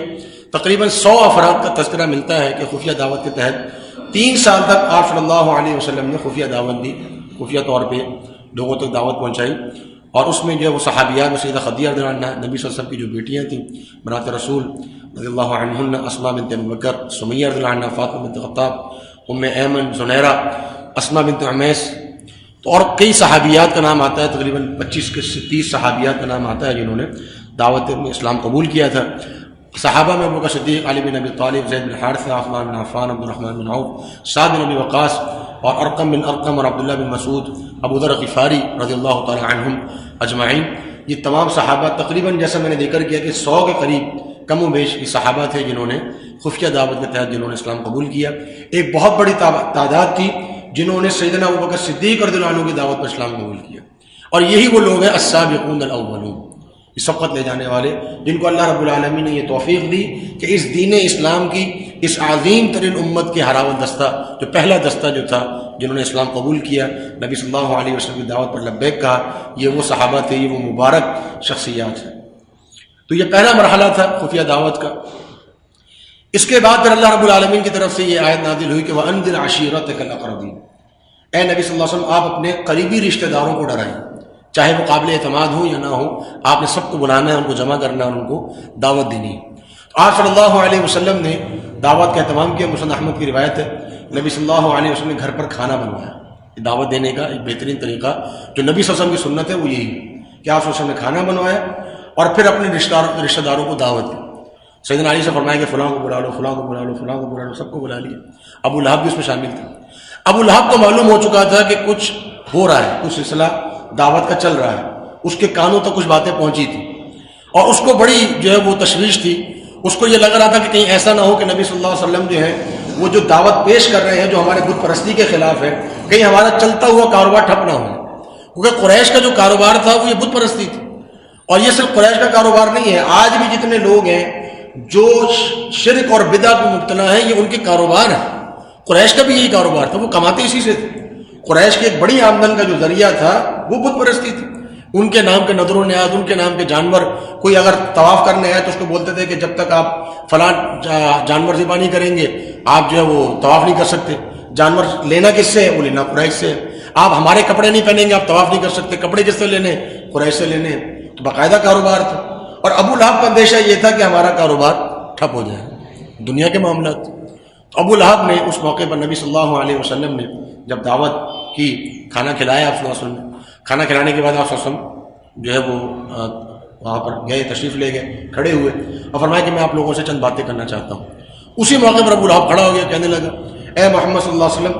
تقریباً 100 افراد کا تذکرہ ملتا ہے کہ خفیہ دعوت کے تحت 3 سال تک آپ صلی اللہ علیہ وسلم نے خفیہ دعوت دی، خفیہ طور پہ لوگوں تک دعوت پہنچائی. اور اس میں جو ہے وہ صحابیات میں سیدہ خدیجہ رضی اللہ عنہ، نبی صلی اللہ علیہ وسلم کی جو بیٹیاں تھیں بنات رسول رضی اللہ عنہن، اسماء بنت ابی بکر، سمیہ رضی اللہ عنہ، فاطمہ بنت خطاب، ام ایمن، زنیرہ، اسماء بنت عمیس. تو اور کئی صحابیات کا نام آتا ہے، تقریباً 25 سے 30 صحابیات کا نام آتا ہے جنہوں نے دعوت میں اسلام قبول کیا تھا. صحابہ میں ابوبکر صدیق، علی بن ابی طالب، زید بن حارثہ، عثمان بن عفان، عبد الرحمن بن عوف، سعد بن ابی وقاص، اور ارقم بن ارقم، اور عبداللہ بن مسعود، ابو ذر غفاری رضی اللہ تعالی عنہم اجمعین. یہ تمام صحابہ تقریباً جیسا میں نے ذکر کیا کہ 100 کے قریب کم و بیش یہ صحابہ تھے جنہوں نے خفیہ دعوت کے تحت جنہوں نے اسلام قبول کیا. ایک بہت بڑی تعداد تھی جنہوں نے سیدنا ابوبکر صدیق رضی اللہ عنہ کی دعوت پر اسلام قبول کیا. اور یہی وہ لوگ ہیں السابقون الاولون، سبقت لے جانے والے، جن کو اللہ رب العالمین نے یہ توفیق دی کہ اس دین اسلام کی اس عظیم ترین امت کے ہراول دستہ، جو پہلا دستہ جو تھا جنہوں نے اسلام قبول کیا، نبی صلی اللہ علیہ وسلم کی دعوت پر لبیک کہا، یہ وہ صحابہ تھے، یہ وہ مبارک شخصیات ہیں. تو یہ پہلا مرحلہ تھا خفیہ دعوت کا. اس کے بعد پھر اللہ رب العالمین کی طرف سے یہ آیت نازل ہوئی کہ وَأَنذِرْ عَشِيرَتَكَ الْأَقْرَبِينَ. اے نبی صلی اللہ علیہ وسلم، آپ اپنے قریبی رشتہ داروں کو ڈرائیں، چاہے وہ قابل اعتماد ہو یا نہ ہو، آپ نے سب کو بلانا ہے، ان کو جمع کرنا ہے اور ان کو دعوت دینی ہے. تو آپ صلی اللہ علیہ وسلم نے دعوت کا اہتمام کیا. مسند احمد کی روایت ہے، نبی صلی اللہ علیہ وسلم نے گھر پر کھانا بنوایا. دعوت دینے کا ایک بہترین طریقہ جو نبی صلی اللہ علیہ وسلم کی سنت ہے وہ یہی ہے کہ آپ صلی اللہ علیہ وسلم نے کھانا بنوایا اور پھر اپنے رشتہ داروں کو دعوت دی. سیدنا علی سے فرمایا کہ فلاں کو بلا لو، فلاں کو بلا لو، فلاں کو بلا لو، سب کو بلا لیا. ابو لہب بھی اس میں شامل تھے. ابو لہب کو معلوم ہو چکا تھا کہ کچھ ہو رہا ہے، کچھ سلسلہ دعوت کا چل رہا ہے. اس کے کانوں تک کچھ باتیں پہنچی تھی اور اس کو بڑی جو ہے وہ تشویش تھی. اس کو یہ لگ رہا تھا کہ کہیں ایسا نہ ہو کہ نبی صلی اللہ علیہ وسلم جو ہے وہ جو دعوت پیش کر رہے ہیں جو ہمارے بت پرستی کے خلاف ہے، کہیں ہمارا چلتا ہوا کاروبار ٹھپ نہ ہو. کیونکہ قریش کا جو کاروبار تھا وہ یہ بت پرستی تھی. اور یہ صرف قریش کا کاروبار نہیں ہے، آج بھی جتنے لوگ ہیں جو شرک اور بدعت میں مبتلا ہیں یہ ان کے کاروبار ہیں. قریش کا بھی یہی کاروبار تھا، وہ کماتے اسی سے تھے. قریش کی ایک بڑی آمدن کا جو ذریعہ تھا وہ بت پرستی تھی. ان کے نام کے نظر و نیاز، ان کے نام کے جانور، کوئی اگر طواف کرنے آئے تو اس کو بولتے تھے کہ جب تک آپ فلاں جانور ذبح نہیں کریں گے آپ جو ہے وہ طواف نہیں کر سکتے. جانور لینا کس سے ہے؟ وہ لینا قریش سے ہے. آپ ہمارے کپڑے نہیں پہنیں گے آپ طواف نہیں کر سکتے. کپڑے کس سے لینے؟ قریش سے لینے. تو باقاعدہ کاروبار تھا. اور ابو لہب کا اندیشہ یہ تھا کہ ہمارا کاروبار ٹھپ ہو جائے، دنیا کے معاملات. تو ابو لہب نے اس موقع پر نبی صلی اللہ علیہ وسلم نے جب دعوت کی، کھانا کھلایا آپ صلی اللہ علیہ وسلم نے. کھانا کھلانے کے بعد آپ صلی اللہ علیہ وسلم جو ہے وہ وہاں پر گئے، تشریف لے گئے، کھڑے ہوئے اور فرمایا کہ میں آپ لوگوں سے چند باتیں کرنا چاہتا ہوں. اسی موقع پر ابو لہب کھڑا ہو گیا، کہنے لگا اے محمد صلی اللہ علیہ وسلم،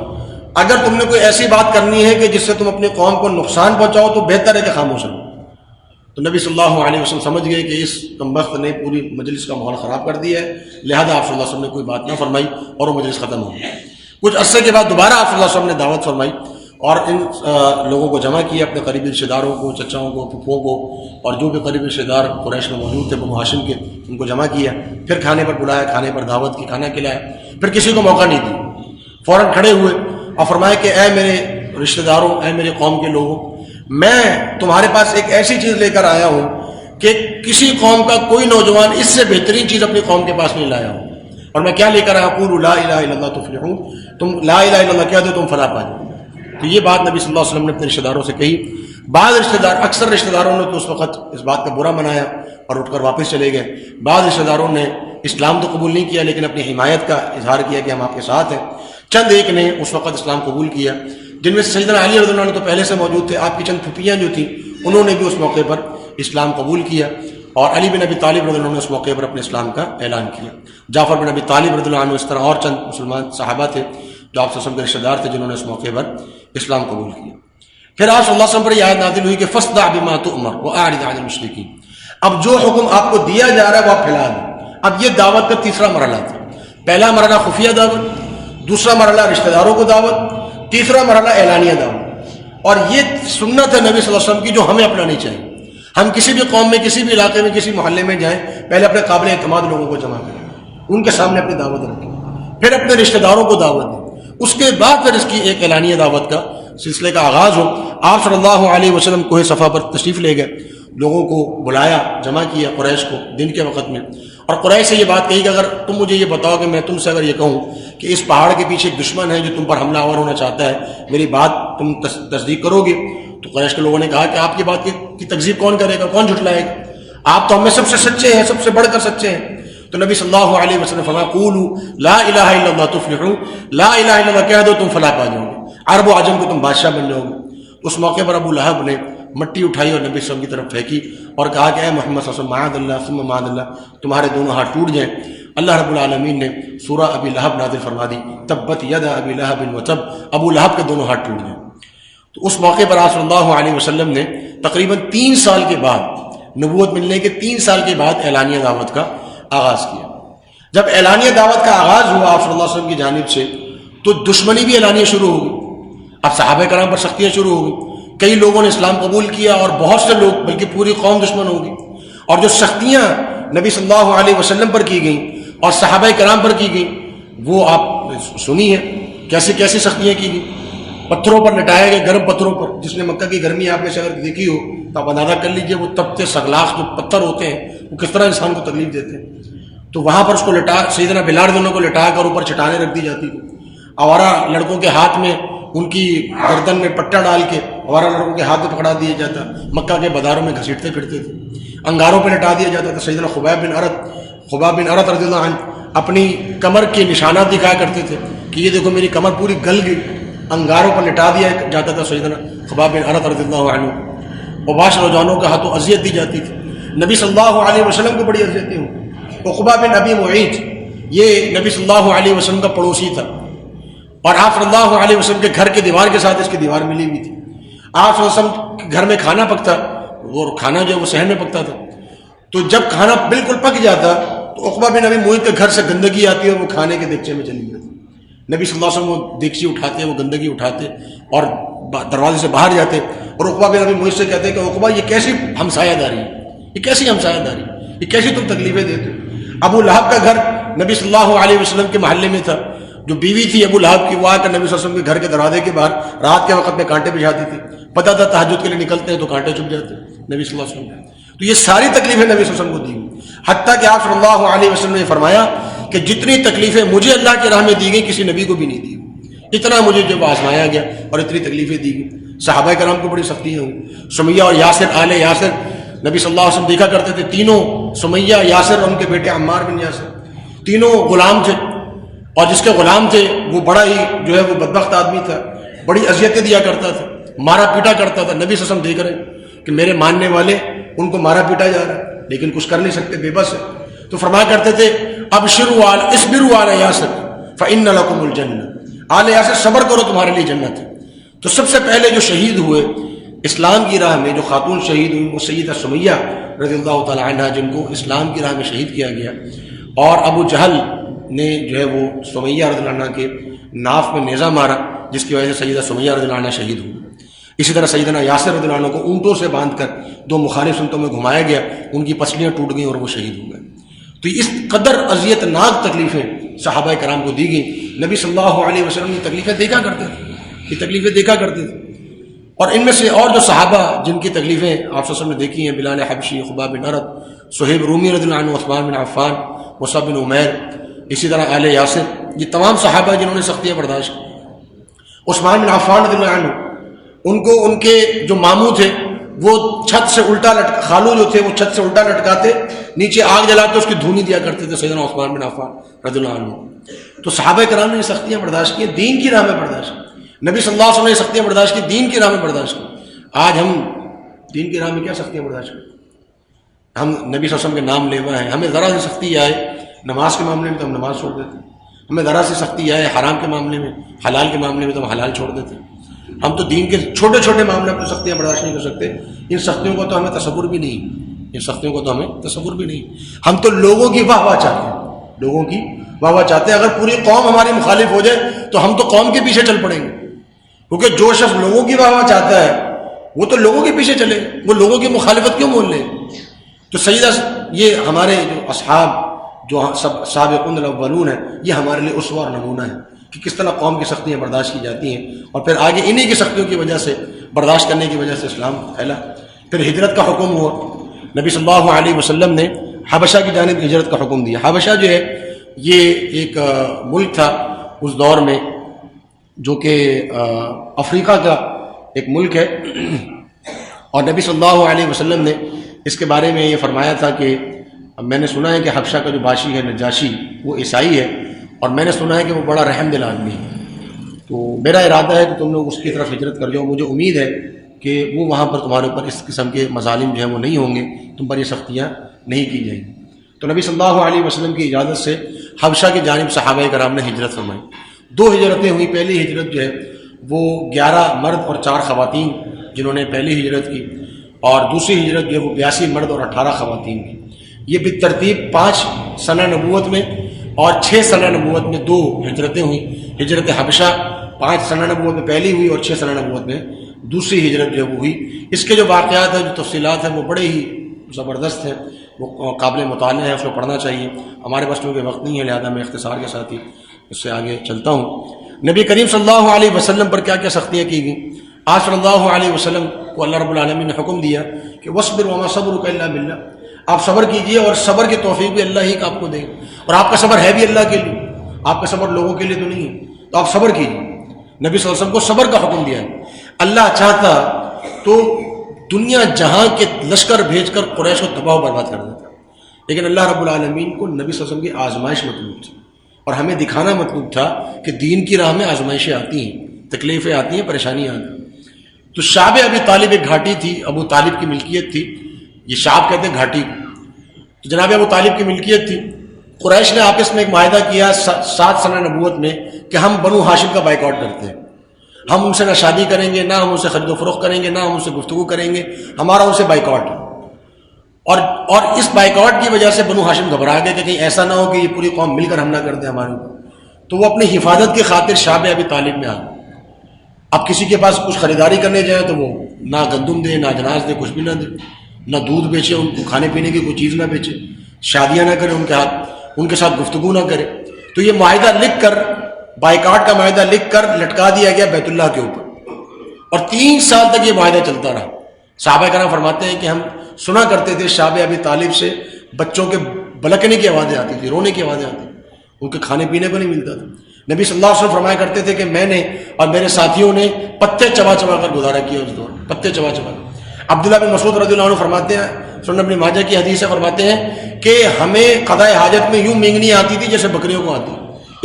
اگر تم نے کوئی ایسی بات کرنی ہے کہ جس سے تم اپنی قوم کو نقصان پہنچاؤ تو بہتر ہے کہ خاموش رہو. تو نبی صلی اللہ علیہ وسلم سمجھ گئے کہ اس کمبخت نے پوری مجلس کا ماحول خراب کر دیا ہے، لہذا آپ صلی اللہ علیہ وسلم نے کوئی بات نہ فرمائی اور وہ مجلس ختم ہو گئی۔ کچھ عرصے کے بعد دوبارہ آپ صلی اللہ علیہ وسلم نے دعوت فرمائی اور ان لوگوں کو جمع کیا، اپنے قریبی رشتہ داروں کو، چچاؤں کو، پھپھوؤں کو، اور جو بھی قریبی رشتہ دار قریش میں موجود تھے بنو ہاشم کے، ان کو جمع کیا، پھر کھانے پر بلایا، کھانے پر دعوت کی، کھانا کھلایا، پھر کسی کو موقع نہیں دی، فوراً کھڑے ہوئے اور فرمایا کہ اے میرے رشتہ داروں، اے میرے قوم کے لوگوں، میں تمہارے پاس ایک ایسی چیز لے کر آیا ہوں کہ کسی قوم کا کوئی نوجوان اس سے بہترین چیز اپنی قوم کے پاس نہیں لایا ہوں، اور میں کیا لے کر آیا؟ قولوا لا الہ الا اللہ تفلحون، تم لا الہ الا اللہ کہہ دو تم فلاح پا جاؤ۔ تو یہ بات نبی صلی اللہ علیہ وسلم نے اپنے رشتہ داروں سے کہی۔ بعض رشتہ دار، اکثر رشتہ داروں نے تو اس وقت اس بات کا برا منایا اور اٹھ کر واپس چلے گئے، بعض رشتہ داروں نے اسلام تو قبول نہیں کیا لیکن اپنی حمایت کا اظہار کیا کہ ہم آپ کے ساتھ ہیں، چند ایک نے اس وقت اسلام قبول کیا، جن میں سے سیدنا علی رضی اللہ عنہ تو پہلے سے موجود تھے، آپ کی چند پھوپھیاں جو تھیں انہوں نے بھی اس موقع پر اسلام قبول کیا، اور علی بن ابی طالب رضی اللہ عنہ نے اس موقع پر اپنے اسلام کا اعلان کیا، جعفر بن ابی طالب رضی اللہ عنہ، اس طرح اور چند مسلمان صحابہ تھے جو آپ صلی اللہ علیہ وسلم کے رشتہ دار تھے جنہوں نے اس موقع پر اسلام قبول کیا۔ پھر آپ صلی اللہ علیہ وسلم پر یہ آیت نازل ہوئی کہ فاصدع بما تؤمر واعرض عن المشرکین، اب جو حکم آپ کو دیا جا رہا ہے وہ آپ پھیلا دیں۔ اب یہ دعوت کا تیسرا مرحلہ تھا، پہلا مرحلہ خفیہ دعوت، دوسرا مرحلہ رشتہ داروں کو دعوت، تیسرا مرحلہ اعلانیہ دعوت، اور یہ سنت ہے نبی صلی اللہ علیہ وسلم کی جو ہمیں اپنانی چاہیے۔ ہم کسی بھی قوم میں، کسی بھی علاقے میں، کسی محلے میں جائیں، پہلے اپنے قابل اعتماد لوگوں کو جمع کریں، ان کے سامنے اپنی دعوت رکھیں، پھر اپنے رشتہ داروں کو دعوت دیں، اس کے بعد پھر اس کی ایک اعلانیہ دعوت کا سلسلے کا آغاز ہو۔ آپ صلی اللہ علیہ وسلم کوہ صفا پر تشریف لے گئے، لوگوں کو بلایا، جمع کیا قریش کو دن کے وقت میں، اور قریش سے یہ بات کہی کہ اگر تم مجھے یہ بتاؤ کہ میں تم سے اگر یہ کہوں کہ اس پہاڑ کے پیچھے ایک دشمن ہے جو تم پر حملہ آور ہونا چاہتا ہے، میری بات تم تصدیق کرو گے؟ تو قریش کے لوگوں نے کہا کہ آپ کی بات کی تکذیب کون کرے گا، کون جھٹلائے گا، آپ تو ہم میں سب سے سچے ہیں، سب سے بڑھ کر سچے ہیں۔ تو نبی صلی اللہ علیہ وسلم فرمایا قولوا لا الہ الا اللہ تفلحوا، لا الہ الا اللہ کہہ دو تم فلاح پا جاؤ گے، عرب و عجم کو تم بادشاہ بن جاؤ گے۔ اس موقع پر ابو لہب نے مٹی اٹھائی اور نبی صلی اللہ علیہ وسلم کی طرف پھینکی اور کہا کہ اے محمد صلی اللہ علیہ وسلم معاذ اللہ ثم معاذ اللہ، تمہارے دونوں ہاتھ ٹوٹ جائیں۔ اللہ رب العالمین نے سورہ ابی لہب نازل فرما دی، تبت یدا ابی لہب وتب، ابو لہب کے دونوں ہاتھ ٹوٹ جائیں۔ تو اس موقع پر آپ صلی اللہ علیہ وسلم نے تقریباً 3 سال کے بعد، نبوت ملنے کے 3 سال کے بعد اعلانیہ دعوت کا آغاز کیا۔ جب اعلانیہ دعوت کا آغاز ہوا آپ صلی اللہ علیہ وسلم کی جانب سے، تو دشمنی بھی اعلانیہ شروع ہو گئی، اب صحابہ کرام پر سختیاں شروع ہو گئی، کئی لوگوں نے اسلام قبول کیا اور بہت سے لوگ بلکہ پوری قوم دشمن ہو گئی، اور جو سختیاں نبی صلی اللہ علیہ وسلم پر کی گئیں اور صحابہ کرام پر کی گئیں وہ آپ سنی ہے، کیسی کیسی سختیاں کی گئیں۔ پتھروں پر لٹائے گئے، گرم پتھروں پر، جس نے مکہ کی گرمی آپ نے سے اگر دیکھی ہو تو آپ اندازہ کر لیجئے وہ تپتے سگلاخ جو پتھر ہوتے ہیں وہ کس طرح انسان کو تکلیف دیتے ہیں۔ تو وہاں پر اس کو لٹا، سیدنا بلال دونوں کو لٹا کر اوپر چٹانیں رکھ دی جاتی تھی، آوارہ لڑکوں کے ہاتھ میں ان کی گردن میں پٹا ڈال کے آوارہ لڑکوں کے ہاتھ میں پکڑا دیا جاتا، مکہ کے بازاروں میں گھسیٹتے پھرتے تھے، انگاروں پہ لٹا دیا جاتا تھا۔ سیدنا خباب بن ارت رضی اللہ عنہ اپنی کمر کے نشانات دکھایا کرتے تھے کہ یہ دیکھو میری کمر پوری گل گئی، انگاروں پر لٹا دیا جاتا تھا سیدنا خباب بن ارت رضی اللہ عنہ، اور باش نوجوانوں کا ہاتھوں اذیت دی جاتی تھی۔ نبی صلی اللہ علیہ وسلم کو بڑی اذیتیں ہوں۔ عقبہ بن ابی معیط یہ نبی صلی اللہ علیہ وسلم کا پڑوسی تھا، اور آپ صلی اللہ علیہ وسلم کے گھر کے دیوار کے ساتھ اس کی دیوار ملی ہوئی تھی۔ آپ صلی اللہ علیہ وسلم کے گھر میں کھانا پکتا، وہ کھانا جو ہے وہ صحن میں پکتا تھا، تو جب کھانا بالکل پک جاتا تو عقبہ بن ابی معیط کے گھر سے گندگی آتی اور وہ کھانے کے دیگچے میں چلی جاتی۔ نبی صلی اللہ علیہ وسلم وہ دیگچی اٹھاتے، وہ گندگی اٹھاتے اور دروازے سے باہر جاتے، اور عقبہ بن ابی معیط سے کہتے کہ عقبہ یہ کیسی ہمسایہ داری ہے، یہ کیسی ہمسایہ داری، یہ کیسی تم تکلیفیں دیتے ہو۔ ابو لہب کا گھر نبی صلی اللہ علیہ وسلم کے محلے میں تھا، جو بیوی تھی ابو لہب کی وہ آ کر نبی صلی اللہ علیہ وسلم کے گھر کے دروازے کے باہر رات کے وقت میں کانٹے بچھاتی تھی، پتہ تھا تہجد کے لیے نکلتے ہیں تو کانٹے چھپ جاتے نبی صلی اللہ علیہ وسلم۔ تو یہ ساری تکلیفیں نبی صلی اللہ علیہ وسلم کو دی ہوئی، حتیٰ کہ آپ صلی اللہ علیہ وسلم نے فرمایا کہ جتنی تکلیفیں مجھے اللہ کی راہ میں دی گئی کسی نبی کو بھی نہیں دی، اتنا مجھے جب آزمایا گیا اور اتنی تکلیفیں دی گئی۔ صحابہ کرام کو بڑی سختیاں ہوئی، سمیہ اور یاسر، آل یاسر، نبی صلی اللہ علیہ وسلم دیکھا کرتے تھے، تینوں سمیہ، یاسر اور ان کے بیٹے عمار بن یاسر، تینوں غلام تھے، اور جس کے غلام تھے وہ بڑا ہی جو ہے وہ بدبخت آدمی تھا، بڑی اذیتیں دیا کرتا تھا، مارا پیٹا کرتا تھا۔ نبی صلی اللہ علیہ وسلم دیکھ رہے ہیں کہ میرے ماننے والے ان کو مارا پیٹا جا رہا ہے لیکن کچھ کر نہیں سکتے، بے بس ہے، تو فرمایا کرتے تھے ابشروا اصبروا علی یاسر فإن لکم الجنہ، آل یاسر صبر کرو تمہارے لیے جنت ہے۔ تو سب سے پہلے جو شہید ہوئے اسلام کی راہ میں جو خاتون شہید ہوئی وہ سیدہ سمیہ رضی اللہ تعالی عنہ، جن کو اسلام کی راہ میں شہید کیا گیا، اور ابو جہل نے جو ہے وہ سمیہ رضی اللہ عنہ کے ناف میں نیزہ مارا، جس کی وجہ سے سیدہ سمیہ رضی اللہ عنہ شہید ہوئی۔ اسی طرح سیدنا یاسر رضی اللہ عنہ کو اونٹوں سے باندھ کر دو مخالف سمتوں میں گھمایا گیا، ان کی پسلیاں ٹوٹ گئیں اور وہ شہید ہو گئے۔ تو اس قدر اذیت ناک تکلیفیں صحابہ کرام کو دی گئیں۔ نبی صلی اللہ علیہ وسلم یہ تکلیفیں دیکھا کرتے تھے، یہ تکلیفیں دیکھا کرتے تھے۔ اور ان میں سے اور جو صحابہ جن کی تکلیفیں آپ صلی اللہ علیہ وسلم نے دیکھی ہیں، بلال حبشی، خباب بن ارد، صہیب رومی رضی اللہ عنہ، عثمان بن عفان، مصعب بن عمیر، اسی طرح آل یاسر، یہ تمام صحابہ جنہوں نے سختیاں برداشت کی۔ عثمان بن عفان رضی اللہ عنہ، ان کو ان کے جو ماموں تھے وہ چھت سے الٹا خالو جو تھے وہ چھت سے الٹا لٹکاتے، نیچے آگ جلاتے، اس کی دھونی دیا کرتے تھے سیدنا عثمان بن عفان رضی اللہ عنہ۔ تو صحابہ کرام نے یہ سختیاں برداشت کی، دین کی راہ میں برداشت کی۔ نبی صلی اللہ علیہ وسلم نے یہ سختیاں برداشت کی، دین کی راہ میں برداشت کی۔ آج ہم دین کی راہ میں کیا سختیاں برداشت کرتے ہیں؟ ہم نبی صلی اللہ علیہ وسلم کے نام لیوا ہیں، ہمیں ذرا سی سختی آئے نماز کے معاملے میں تو ہم نماز چھوڑ دیتے ہیں، ہمیں ذرا سی سختی آئے حرام کے معاملے میں، حلال کے معاملے میں تو ہم حلال چھوڑ دیتے ہیں۔ ہم تو دین کے چھوٹے چھوٹے معاملے میں سختیاں برداشت نہیں کر سکتے۔ ان سختیوں کو تو ہمیں تصور بھی نہیں، ان سختیوں کو تو ہمیں تصور بھی نہیں۔ ہم تو لوگوں کی واہ واہ چاہتے ہیں، لوگوں کی واہ واہ چاہتے ہیں۔ اگر پوری قوم ہماری مخالف ہو جائے تو ہم تو قوم کے پیچھے چل پڑیں گے، کیونکہ جو شخص لوگوں کی واہ واہ چاہتا ہے وہ تو لوگوں کے پیچھے چلے، وہ لوگوں کی مخالفت کیوں مول لے؟ تو سیدہ یہ ہمارے جو اصحاب جو سابقون الاولون ہیں، یہ ہمارے لیے اسوہ اور نمونہ ہے کہ کس طرح قوم کی سختیاں برداشت کی جاتی ہیں، اور پھر آگے انہی کی سختیوں کی وجہ سے، برداشت کرنے کی وجہ سے اسلام پھیلا۔ پھر ہجرت کا حکم ہوا، نبی صلی اللہ علیہ وسلم نے حبشہ کی جانب ہجرت کا حکم دیا۔ حبشہ جو ہے یہ ایک ملک تھا اس دور میں جو کہ افریقہ کا ایک ملک ہے، اور نبی صلی اللہ علیہ وسلم نے اس کے بارے میں یہ فرمایا تھا کہ میں نے سنا ہے کہ حبشہ کا جو بادشاہ ہے نجاشی وہ عیسائی ہے، اور میں نے سنا ہے کہ وہ بڑا رحم دل آدمی ہے، تو میرا ارادہ ہے کہ تم لوگ اس کی طرف ہجرت کر جاؤ، مجھے امید ہے کہ وہ وہاں پر تمہارے اوپر اس قسم کے مظالم جو ہیں وہ نہیں ہوں گے، تم پر یہ سختیاں نہیں کی جائیں گی۔ تو نبی صلی اللہ علیہ وسلم کی اجازت سے حبشہ کی جانب صحابہ کرام نے ہجرت فرمائی۔ 2 ہجرتیں ہوئیں۔ پہلی ہجرت جو ہے وہ 11 مرد اور 4 خواتین جنہوں نے پہلی ہجرت کی، اور دوسری ہجرت جو ہے وہ 82 مرد اور 18 خواتین کی۔ یہ بالترتیب 5 سنہ نبوت میں اور 6 سنہ نبوت میں 2 ہجرتیں ہوئیں۔ ہجرت حبشہ 5 سنہ نبوت میں پہلی ہوئی اور 6 سنہ نبوت میں دوسری ہجرت جو ہے وہ ہوئی۔ اس کے جو واقعات ہیں، جو تفصیلات ہیں، وہ بڑے ہی زبردست ہیں، وہ قابل مطالعہ ہے، اس کو پڑھنا چاہیے۔ ہمارے پاس چونکہ وقت نہیں ہے لہذا میں اختصار کے ساتھ ہی اس سے آگے چلتا ہوں۔ نبی کریم صلی اللہ علیہ وسلم پر کیا کیا سختیاں کی گئیں؟ آج صلی اللہ علیہ وسلم کو اللہ رب العالمین نے حکم دیا کہ وَاصْبِرْ وَمَا صَبْرُكَ إِلَّا بِاللَّهِ، آپ صبر کیجئے اور صبر کی توفیق بھی اللہ ہی کا آپ کو دے گا، اور آپ کا صبر ہے بھی اللہ کے لیے، آپ کا صبر لوگوں کے لیے تو نہیں ہے، تو آپ صبر کیجئے۔ نبی صلی اللہ علیہ وسلم کو صبر کا حکم دیا ہے۔ اللہ چاہتا تو دنیا جہاں کے لشکر بھیج کر قریش کو تباہ و برباد کر دیتا، لیکن اللہ رب العالمین کو نبی صلی اللہ علیہ وسلم کی آزمائش مطلوب تھی، اور ہمیں دکھانا مطلوب تھا کہ دین کی راہ میں آزمائشیں آتی ہیں، تکلیفیں آتی ہیں، پریشانیاں آتی ہیں۔ تو شعب ابی طالب ایک گھاٹی تھی، ابو طالب کی ملکیت تھی، یہ شعب کہتے ہیں گھاٹی کو، تو جناب ابو طالب کی ملکیت تھی۔ قریش نے آپس میں ایک معاہدہ کیا 7 سنہ نبوت میں کہ ہم بنو ہاشم کا بائیکاٹ کرتے ہیں، ہم ان سے نہ شادی کریں گے، نہ ہم ان سے خرید و فروخت کریں گے، نہ ہم ان سے گفتگو کریں گے، ہمارا ان سے بائیکاٹ ہے۔ اور اس بائیکاٹ کی وجہ سے بنو ہاشم گھبرا گئے کہ کہیں ایسا نہ ہو کہ یہ پوری قوم مل کر حملہ کر دے ہمارے اوپر، تو وہ اپنی حفاظت کی خاطر شعب ابی طالب میں آ گئے۔ اب کسی کے پاس کچھ خریداری کرنے جائیں تو وہ نہ گندم دے، نہ اجناس دے، کچھ بھی نہ دے، نہ دودھ بیچے، ان کو کھانے پینے کی کوئی چیز نہ بیچے، شادیاں نہ کرے ان کے ساتھ گفتگو نہ کرے۔ تو یہ معاہدہ لکھ کر، بائیکاٹ کا معاہدہ لکھ کر لٹکا دیا گیا بیت اللہ کے اوپر، اور 3 سال تک یہ معاہدہ چلتا رہا۔ صحابہ کرام فرماتے ہیں کہ ہم سنا کرتے تھے شعب ابی طالب سے بچوں کے بلکنے کی آوازیں آتی تھی، رونے کی آوازیں آتی تھی، ان کے کھانے پینے کو نہیں ملتا تھا۔ نبی صلی اللہ علیہ وسلم فرمایا کرتے تھے کہ میں نے اور میرے ساتھیوں نے پتے چبا چبا کر گزارا کیا اس دور، پتے چبا چبا کر۔ عبداللہ بن مسعود رضی اللہ عنہ فرماتے ہیں، سنن ابن ماجہ کی حدیث سے فرماتے ہیں کہ ہمیں قضاء حاجت میں یوں مینگنی آتی تھی جیسے بکریوں کو آتی،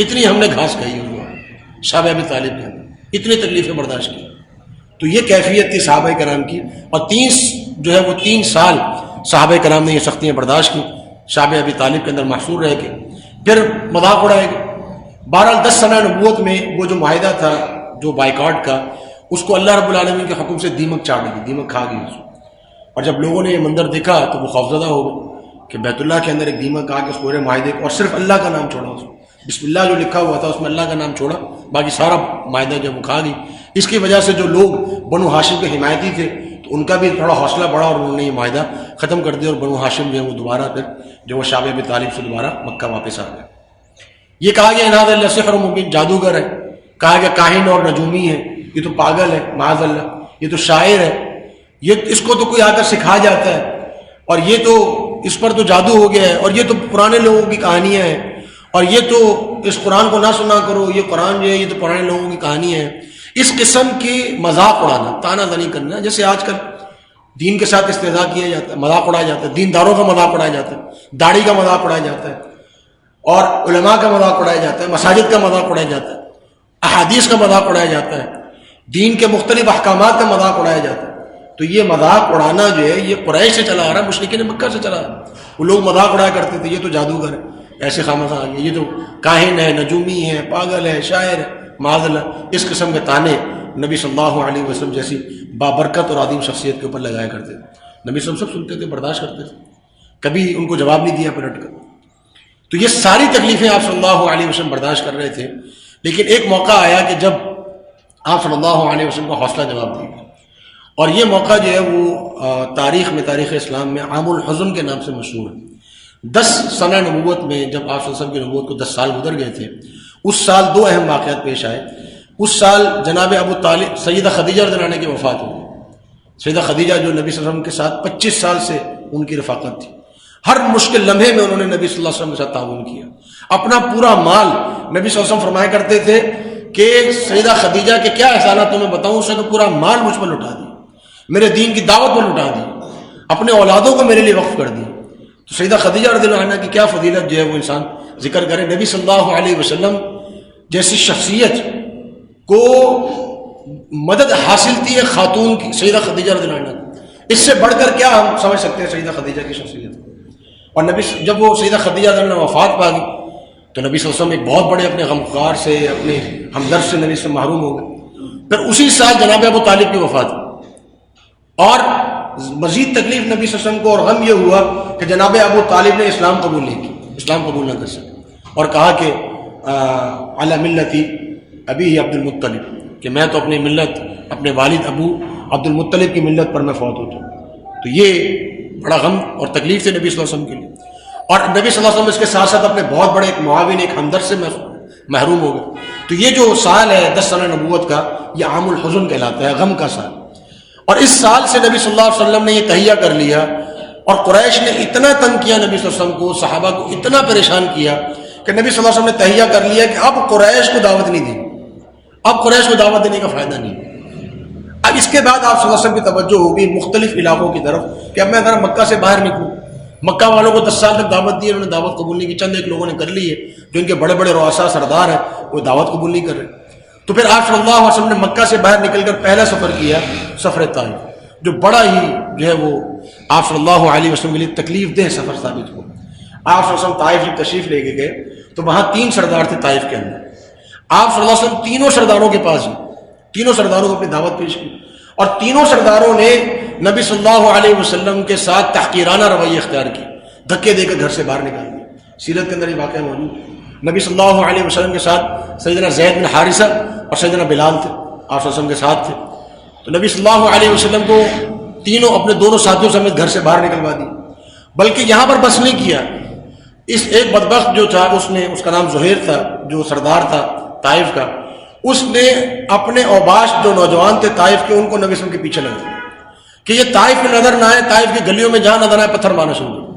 اتنی ہم نے گھاس کھائی اس دور شعب ابی طالب نے، اتنی تکلیفیں برداشت کی۔ تو یہ کیفیت تھی صحابہ کرام کی، اور 3 سال صحابہ کرام نے یہ سختیاں برداشت کی، شعب ابی طالب کے اندر محصور رہ کے، پھر مذاق اڑائے گئے۔ بہرحال 10 سنہ نبوت میں وہ جو معاہدہ تھا جو بائیکاٹ کا، اس کو اللہ رب العالمین کے حکم سے دیمک چاٹ گئی، دیمک کھا گئی اس کو۔ اور جب لوگوں نے یہ منظر دیکھا تو وہ خوفزدہ ہو گئے کہ بیت اللہ کے اندر ایک دیمک آ کے اس پورے معاہدے کو، اور صرف اللہ کا نام چھوڑا، اس کو بسم اللہ جو لکھا ہوا تھا اس میں اللہ کا نام چھوڑا، باقی سارا معاہدہ جو وہ کھا گئی۔ اس کی وجہ سے جو لوگ بنو ہاشم کے حمایتی تھے تو ان کا بھی تھوڑا حوصلہ بڑھا اور انہوں نے یہ معاہدہ ختم کر دیا، اور بنو ہاشم جو ہے وہ دوبارہ پھر جو وہ شعب ابی طالب سے دوبارہ مکہ واپس آ گئے۔ یہ کہا گیا ان ھذا الا سحر مبین، جادوگر ہے، کہا گیا کاہن اور نجومی ہے، یہ تو پاگل ہے، معاذ اللہ، یہ تو شاعر ہے، یہ اس کو تو کوئی آ کر سکھا جاتا ہے، اور یہ تو اس پر تو جادو ہو گیا ہے، اور یہ تو پرانے لوگوں کی کہانیاں ہیں، اور یہ تو اس قرآن کو نہ سنا کرو، یہ قرآن جو ہے یہ تو پرانے لوگوں کی کہانیاں ہیں۔ اس قسم کی مذاق اڑانا، تانا زنی کرنا، جیسے آج کل دین کے ساتھ استہزاء کیا جاتا ہے، مذاق اڑایا جاتا ہے، دینداروں کا مذاق اڑایا جاتا ہے، داڑھی کا مذاق اڑایا جاتا ہے، اور علماء کا مذاق اڑایا جاتا ہے، مساجد کا مذاق اڑایا جاتا ہے، احادیث کا مذاق اڑایا جاتا ہے، دین کے مختلف احکامات کا مذاق اڑایا جاتا ہے۔ تو یہ مذاق اڑانا جو ہے یہ قریش سے چلا آ رہا ہے، مشرکین مکہ سے چلا آ رہا ہے۔ وہ لوگ مذاق اڑایا کرتے تھے، یہ تو جادوگر ہے، ایسے خامخواہ آ گئے، یہ تو کاہن ہے، نجومی ہے، پاگل ہے، شاعر ہے، معاذ اللہ۔ اس قسم کے تانے نبی صلی اللہ علیہ وسلم جیسی بابرکت اور عظیم شخصیت کے اوپر لگایا کرتے تھے۔ نبی صلی اللہ علیہ وسلم سب سنتے تھے، برداشت کرتے تھے، کبھی ان کو جواب نہیں دیا پلٹ کر۔ تو یہ ساری تکلیفیں آپ صلی اللہ علیہ وسلم برداشت کر رہے تھے، لیکن ایک موقع آیا کہ جب آپ صلی اللہ علیہ وسلم کو حوصلہ جواب دیا، اور یہ موقع جو ہے وہ تاریخ میں، تاریخ اسلام میں عام الحزن کے نام سے مشہور ہے۔ 10 سنہ نبوت میں جب آپ صلی اللہ علیہ وسلم کی نبوت کو 10 سال گزر گئے تھے، اس سال 2 اہم واقعات پیش آئے۔ اس سال جناب ابو طالب، سیدہ خدیجہ رضی اللہ عنہ کی وفات ہوئی۔ سیدہ خدیجہ جو نبی صلی اللہ علیہ وسلم کے ساتھ 25 سال سے ان کی رفاقت تھی، ہر مشکل لمحے میں انہوں نے نبی صلی اللہ علیہ وسلم کے ساتھ تعاون کیا، اپنا پورا مال نبی صلی اللہ علیہ وسلم فرمایا کرتے تھے کہ سیدہ خدیجہ کے کیا احسانات تمہیں بتاؤں، اس نے تو پورا مال مجھ پر لٹا دیا، میرے دین کی دعوت پر لٹا دی، اپنے اولادوں کو میرے لیے وقف کر دی۔ تو سیدہ خدیجہ رضی اللہ عنہ کی کیا فضیلت جو ہے وہ انسان ذکر کرے۔ نبی صلی اللہ علیہ وسلم جیسی شخصیت کو مدد حاصل تھی ایک خاتون کی، سیدہ خدیجہ رضی اللہ عنہ، اس سے بڑھ کر کیا ہم سمجھ سکتے ہیں سیدہ خدیجہ کی شخصیت۔ اور نبی جب وہ سیدہ خدیجہ رضی اللہ عنہ وفات پا گئی تو نبی صلی اللہ علیہ وسلم ایک بہت بڑے اپنے غمخوار سے، اپنے ہمدرد سے نبی سے محروم ہو گئے۔ پھر اسی سال جناب ابو طالب کی وفات ہوئی، اور مزید تکلیف نبی صلی اللہ علیہ وسلم کو اور غم یہ ہوا کہ جناب ابو طالب نے اسلام قبول نہیں کی، اسلام قبول نہ کر سکے، اور کہا کہ علی ملتی ابی عبد المطلب، کہ میں تو اپنی ملت، اپنے والد ابو عبد المطلب کی ملت پر میں فوت ہوتا ہوں۔ تو یہ بڑا غم اور تکلیف تھے نبی صلی اللہ علیہ وسلم کے لیے، اور نبی صلی اللہ علیہ وسلم اس کے ساتھ ساتھ اپنے بہت بڑے ایک معاون، ایک ہمدرد سے محروم ہو گئے۔ تو یہ جو سال ہے 10 سنہ نبوت کا، یہ عام الحزن کہلاتا ہے، غم کا سال۔ اور اس سال سے نبی صلی اللہ علیہ وسلم نے یہ تہیہ کر لیا، اور قریش نے اتنا تنگ کیا نبی صلی اللہ علیہ وسلم کو، صحابہ کو اتنا پریشان کیا کہ نبی صلی اللہ علیہ وسلم نے تہیہ کر لیا کہ اب قریش کو دعوت نہیں دیں، اب قریش کو دعوت دینے کا فائدہ نہیں۔ اب اس کے بعد آپ صلی اللہ علیہ وسلم کی توجہ ہوگی مختلف علاقوں کی طرف کہ اب میں ذرا مکہ سے باہر نکلوں۔ مکہ والوں کو 10 سال تک دعوت دی، انہوں نے دعوت قبول نہیں کی، چند ایک لوگوں نے کر لی ہے، جو ان کے بڑے بڑے رؤساء سردار ہیں وہ دعوت قبول نہیں کر رہے۔ تو پھر آپ صلی اللہ علیہ وسلم نے مکہ سے باہر نکل کر پہلا سفر کیا، سفر طائف، جو بڑا ہی جو ہے وہ آپ صلی اللہ علیہ وسلم کے لیے تکلیف دہ سفر ثابت ہوا۔ آپ صلی اللہ علیہ وسلم طائف جب تشریف لے کے گئے تو وہاں 3 سردار تھے طائف کے اندر۔ آپ صلی اللہ علیہ وسلم تینوں سرداروں کے پاس گئے، تینوں سرداروں کو اپنی دعوت پیش کی، اور تینوں سرداروں نے نبی صلی اللہ علیہ وسلم کے ساتھ تحقیرانہ رویہ اختیار کی، دھکے دے کر گھر سے باہر نکال دیا۔ سیرت کے اندر یہ واقعہ موجود ہے۔ نبی صلی اللہ علیہ وسلم کے ساتھ سیدنا زید بن حارثہ اور سیدنا بلال تھے، آپ صلی اللہ علیہ وسلم کے ساتھ تھے۔ تو نبی صلی اللہ علیہ وسلم کو تینوں اپنے دونوں ساتھیوں سمیت گھر سے باہر نکلوا دی، بلکہ یہاں پر بس نہیں کیا۔ اس ایک بدبخت جو تھا، اس کا نام زہیر تھا، جو سردار تھا طائف کا، اس نے اپنے اوباش جو نوجوان تھے طائف کے، ان کو نبی صلی اللہ علیہ وسلم کے پیچھے لگا دیا کہ یہ طائف میں نظر نہ آئے، طائف کی گلیوں میں جہاں نظر آئے پتھر مارنا شروع کر۔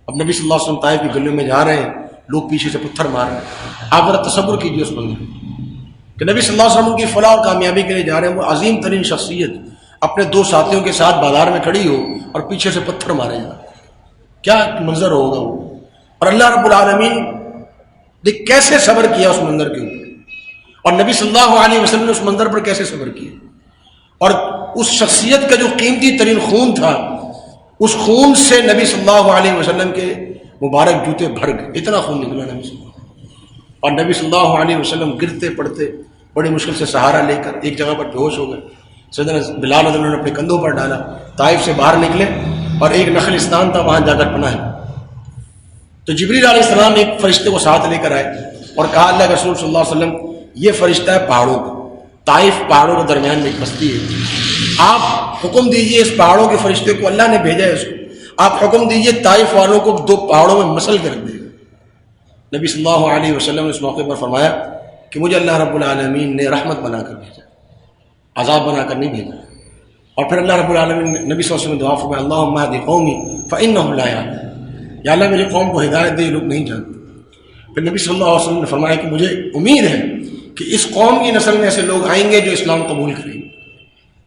اب نبی صلی اللہ علیہ وسلم طائف کی گلیوں میں جا رہے ہیں، لوگ پیچھے سے پتھر مار رہے ہیں۔ آپ ذرا تصور کیجیے اس منظر کہ نبی صلی اللہ علیہ وسلم کی فلاح اور کامیابی کے لیے جا رہے ہیں، وہ عظیم ترین شخصیت اپنے 2 ساتھیوں کے ساتھ بازار میں کھڑی ہو اور پیچھے سے پتھر مارے جا، کیا منظر ہوگا وہ۔ اور اللہ رب العالمین نے کیسے صبر کیا اس منظر کے اوپر، اور نبی صلی اللہ علیہ وسلم نے اس منظر پر کیسے صبر کیا، اور اس شخصیت کا جو قیمتی ترین خون تھا، اس خون سے نبی صلی اللہ علیہ وسلم کے مبارک جوتے بھر گئے، اتنا خون نکلا نبی صلی اللہ علیہ وسلم، اور نبی صلی اللہ علیہ وسلم گرتے پڑتے بڑی مشکل سے سہارا لے کر ایک جگہ پر بے ہوش ہو گئے. سیدنا بلال رضی اللہ عنہ نے اپنے کندھوں پر ڈالا, طائف سے باہر نکلے اور ایک نخلستان تھا, وہاں جا کر پناہ لی. تو جبریل علیہ السلام ایک فرشتے کو ساتھ لے کر آئے اور کہا اللہ کے رسول صلی اللہ علیہ وسلم یہ فرشتہ ہے پہاڑوں کا, طائف پہاڑوں کے درمیان میں ایک بستی ہے, آپ حکم دیجئے اس پہاڑوں کے فرشتے کو, اللہ نے بھیجا ہے اس کو, آپ حکم دیجئے طائف والوں کو 2 پہاڑوں میں مسل کے رکھ دے گا. نبی صلی اللہ علیہ وسلم نے اس موقع پر فرمایا کہ مجھے اللہ رب العالمین نے رحمت بنا کر بھیجا, عذاب بنا کر نہیں بھیجا. اور پھر اللہ رب العالمین نے نبی صلی اللہ علیہ وسلم دعا فرمایا اللہم اہد قومی فانہم لا یعلمون, یا اللہ میری قوم کو ہدایت دے, یہ لوگ نہیں جانتے. پھر نبی صلی اللہ علیہ وسلم نے فرمایا کہ مجھے امید ہے کہ اس قوم کی نسل میں ایسے لوگ آئیں گے جو اسلام قبول کریں گے.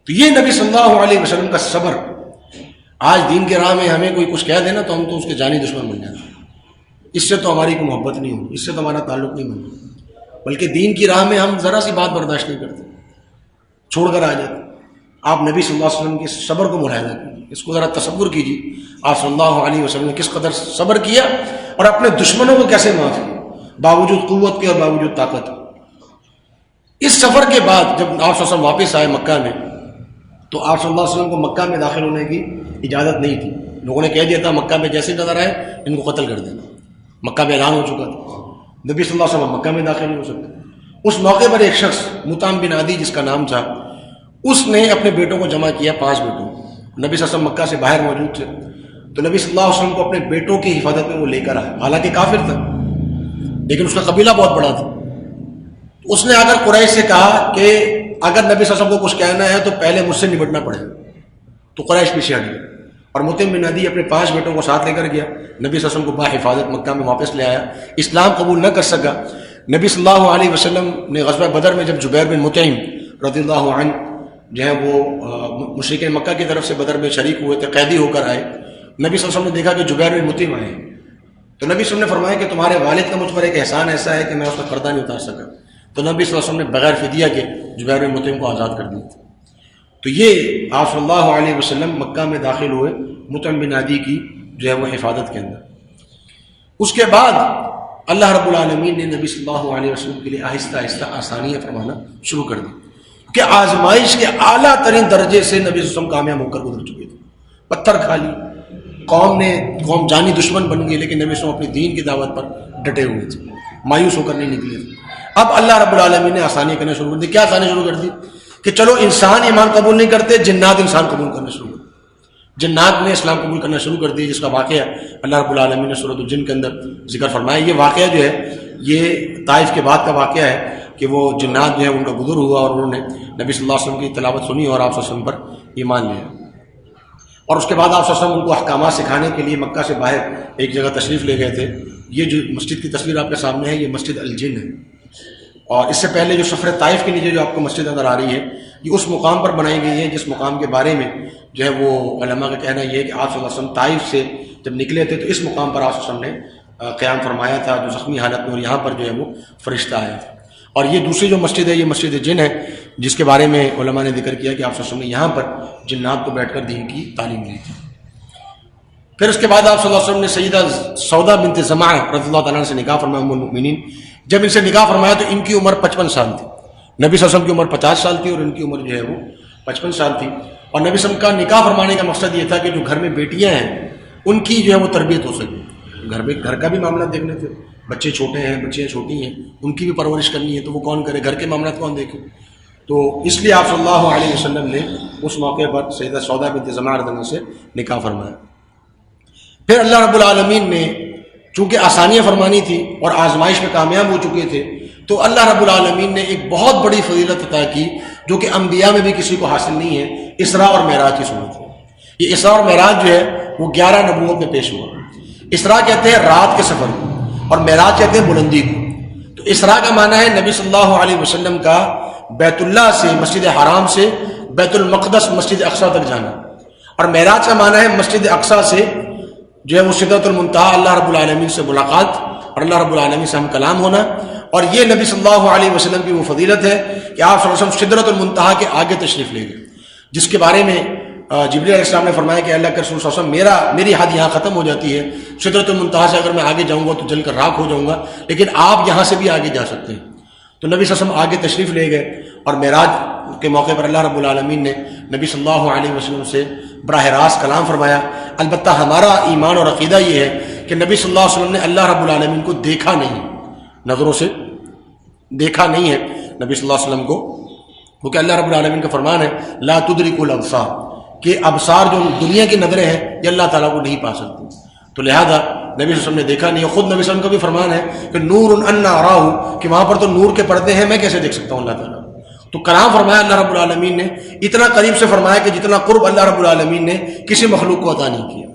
تو یہ نبی صلی اللہ علیہ وسلم کا صبر. آج دین کے راہ میں ہمیں کوئی کچھ کہہ دینا تو ہم تو اس کے جانی دشمن بن جاتے ہیں, اس سے تو ہماری کوئی محبت نہیں ہوگی, اس سے تو ہمارا تعلق نہیں بنتا, بلکہ دین کی راہ میں ہم ذرا سی بات برداشت نہیں کرتے, چھوڑ کر آ جاتے. آپ نبی صلی اللہ علیہ وسلم کے صبر کو ملاحظہ کیجیے, اس کو ذرا تصور کیجیے, آپ صلی اللہ علیہ وسلم نے کس قدر صبر کیا اور اپنے دشمنوں کو کیسے معاف کیا باوجود قوت کے اور باوجود طاقت کے. اس سفر کے بعد جب آپ صلی اللہ علیہ وسلم واپس آئے مکہ میں, تو آپ صلی اللہ علیہ وسلم کو مکہ میں داخل ہونے کی اجازت نہیں تھی. لوگوں نے کہہ دیا تھا مکہ میں جیسے نظر آئے ان کو قتل کر دینا, مکہ میں اعلان ہو چکا تھا, نبی صلی اللہ علیہ وسلم مکہ میں داخل نہیں ہو سکتے. اس موقع پر ایک شخص مطعم بن عدی جس کا نام تھا, اس نے اپنے بیٹوں کو جمع کیا, 5 بیٹوں. نبی صلی اللہ علیہ وسلم مکہ سے باہر موجود تھے, تو نبی صلی اللہ علیہ وسلم کو اپنے بیٹوں کی حفاظت میں وہ لے کر آیا. حالانکہ کافر تھا لیکن اس کا قبیلہ بہت بڑا تھا. اس نے آ کر قریش سے کہا کہ اگر نبی صلی اللہ علیہ وسلم کو کچھ کہنا ہے تو پہلے مجھ سے نبٹنا پڑے گا. تو قریش پیچھے ہٹ گیا اور مطعم بن عدی اپنے 5 بیٹوں کو ساتھ لے کر گیا. نبی صلی اللہ علیہ وسلم کو بحفاظت مکہ میں واپس لے آیا. اسلام قبول نہ کر سکا. نبی صلی اللہ علیہ وسلم نے غزوہ بدر میں جب جبیر بن مطعم رضی اللہ عنہ جو ہے وہ مشرکین مکہ کی طرف سے بدر میں شریک ہوئے تھے, قیدی ہو کر آئے, نبی صلی اللہ علیہ وسلم نے دیکھا کہ جبیر بن مطعم آئے, تو نبی صلی اللہ علیہ وسلم نے فرمایا کہ تمہارے والد کا مجھ پر ایک احسان ایسا ہے کہ میں اس کا پردہ نہیں اتار سکا. تو نبی صلی اللہ علیہ وسلم نے بغیر فدیہ کے جبیر بن مطعم کو آزاد کر دیا تھا. تو یہ آپ صلی اللہ علیہ وسلم مکہ میں داخل ہوئے مطعم بن عدی کی جو ہے وہ حفاظت کے اندر. اس کے بعد اللہ رب العالمین نے نبی صلی اللہ علیہ وسلم کے لیے آہستہ آہستہ آسانیاں فرمانا شروع کر دی کہ آزمائش کے اعلیٰ ترین درجے سے نبی صلی اللہ علیہ وسلم کامیاب ہو کر گزر چکے تھے. پتھر کھا لی, قوم جانی دشمن بن گئی, لیکن نبی صلی اللہ علیہ وسلم اپنی دین کی دعوت پر ڈٹے ہوئے تھے, مایوس ہو کر نہیں نکلے تھے. اب اللہ رب العالمین نے آسانی کرنا شروع کر دی. کیا آسانی شروع کر دی کہ چلو انسان ایمان قبول نہیں کرتے, جنات انسان قبول کرنا شروع کر دی. جنات نے اسلام قبول کرنا شروع کر دی, جس کا واقعہ اللہ رب العالمین نے سورۃ الجن کے اندر ذکر فرمایا. یہ واقعہ جو ہے یہ طائف کے بعد کا واقعہ ہے کہ وہ جنات جو ہے ان کا گزر ہوا اور انہوں نے نبی صلی اللہ علیہ وسلم کی تلاوت سنی اور آپ صلی اللہ علیہ وسلم پر ایمان لیا. اور اس کے بعد آپ صلی اللہ علیہ وسلم ان کو احکامات سکھانے کے لیے مکہ سے باہر ایک جگہ تشریف لے گئے تھے. یہ جو مسجد کی تصویر آپ کے سامنے ہے یہ مسجد الجن ہے, اور اس سے پہلے جو سفر طائف کے نیچے جو آپ کو مسجد نظر آ رہی ہے یہ اس مقام پر بنائی گئی ہے جس مقام کے بارے میں جو ہے وہ علماء کا کہنا یہ ہے کہ آپ صلی اللہ علیہ وسلم طائف سے جب نکلے تھے تو اس مقام پر آپ صلی اللہ علیہ وسلم نے قیام فرمایا تھا جو زخمی حالت میں, اور یہاں پر جو ہے وہ فرشتہ آیا تھا. اور یہ دوسری جو مسجد ہے یہ مسجد جن ہے جس کے بارے میں علماء نے ذکر کیا کہ آپ صلی اللہ علیہ وسلم نے یہاں پر جنات کو بیٹھ کر دین کی تعلیم دی تھی. پھر اس کے بعد آپ صلی اللہ علیہ وسلم نے سیدہ سودا بنت زمعہ رضی اللہ تعالیٰ عنہ سے نکاح فرمایا, ام المؤمنین. جب ان سے نکاح فرمایا تو ان کی عمر 55 سال تھی. نبی صلی اللہ علیہ وسلم کی عمر 50 سال تھی اور ان کی عمر جو ہے وہ 55 سال تھی. اور نبی صلی اللہ علیہ وسلم کا نکاح فرمانے کا مقصد یہ تھا کہ جو گھر میں بیٹیاں ہیں ان کی جو ہے وہ تربیت ہو سکے. گھر کا بھی معاملات دیکھنے تھے, بچے چھوٹے ہیں, بچیاں چھوٹی ہیں, ان کی بھی پرورش کرنی ہے, تو وہ کون کرے, گھر کے معاملات کون دیکھے. تو اس لیے آپ صلی اللہ علیہ وسلم نے اس موقع پر سیدہ سودا بنت زمعہ رضی اللہ عنہا سے نکاح فرمایا. پھر اللہ رب العالمین نے چونکہ آسانیاں فرمانی تھی اور آزمائش میں کامیاب ہو چکے تھے تو اللہ رب العالمین نے ایک بہت بڑی فضیلت عطا کی جو کہ انبیاء میں بھی کسی کو حاصل نہیں ہے, اسراء اور معراج کی صورت ہے. یہ اسراء اور معراج جو ہے وہ 11 نبوت میں پیش ہوا. اسراء کہتے ہیں رات کے سفر کو اور معراج کہتے ہیں بلندی کو. تو اسراء کا معنی ہے نبی صلی اللہ علیہ وسلم کا بیت اللہ سے مسجد حرام سے بیت المقدس مسجد اقصی تک جانا, اور معراج کا معنی ہے مسجد اقصی سے جو ہے وہ سدرۃ المنتہا اللہ رب العالمین سے ملاقات اور اللہ رب العالمین سے ہم کلام ہونا. اور یہ نبی صلی اللہ علیہ وسلم کی وہ فضیلت ہے کہ آپ صلی اللہ علیہ وسلم سدرۃ المنتہا کے آگے تشریف لے گئے, جس کے بارے میں جبریل علیہ السلام نے فرمایا کہ اللہ کے رسول صلی اللہ علیہ وسلم میری حد یہاں ختم ہو جاتی ہے, سدرۃ المنتہا سے اگر میں آگے جاؤں گا تو جل کر راکھ ہو جاؤں گا, لیکن آپ یہاں سے بھی آگے جا سکتے ہیں. تو نبی صلی اللہ علیہ وسلم آگے تشریف لے گئے اور معراج کے موقع پر اللہ رب العالمین نے نبی صلی اللہ علیہ وسلم سے براہ راست کلام فرمایا۔ البتہ ہمارا ایمان اور عقیدہ یہ ہے کہ نبی صلی اللہ علیہ وسلم نے اللہ رب العالمین کو دیکھا نہیں، نظروں سے دیکھا نہیں ہے نبی صلی اللہ علیہ وسلم کو، کیونکہ اللہ رب العالمین کا فرمان ہے لا تدرک الابصار، کہ ابصار جو دنیا کی نظریں ہیں یہ اللہ تعالیٰ کو نہیں پا سکتی، تو لہذا نبی صلی اللہ علیہ وسلم نے دیکھا نہیں۔ خود نبی صلی اللہ علیہ وسلم کا بھی فرمان ہے کہ نور انا اراہ، کہ وہاں پر تو نور کے پردے ہیں، میں کیسے دیکھ سکتا ہوں اللہ تعالیٰ۔ تو کلام فرمایا اللہ رب العالمین نے، اتنا قریب سے فرمایا کہ جتنا قرب اللہ رب العالمین نے کسی مخلوق کو عطا نہیں کیا۔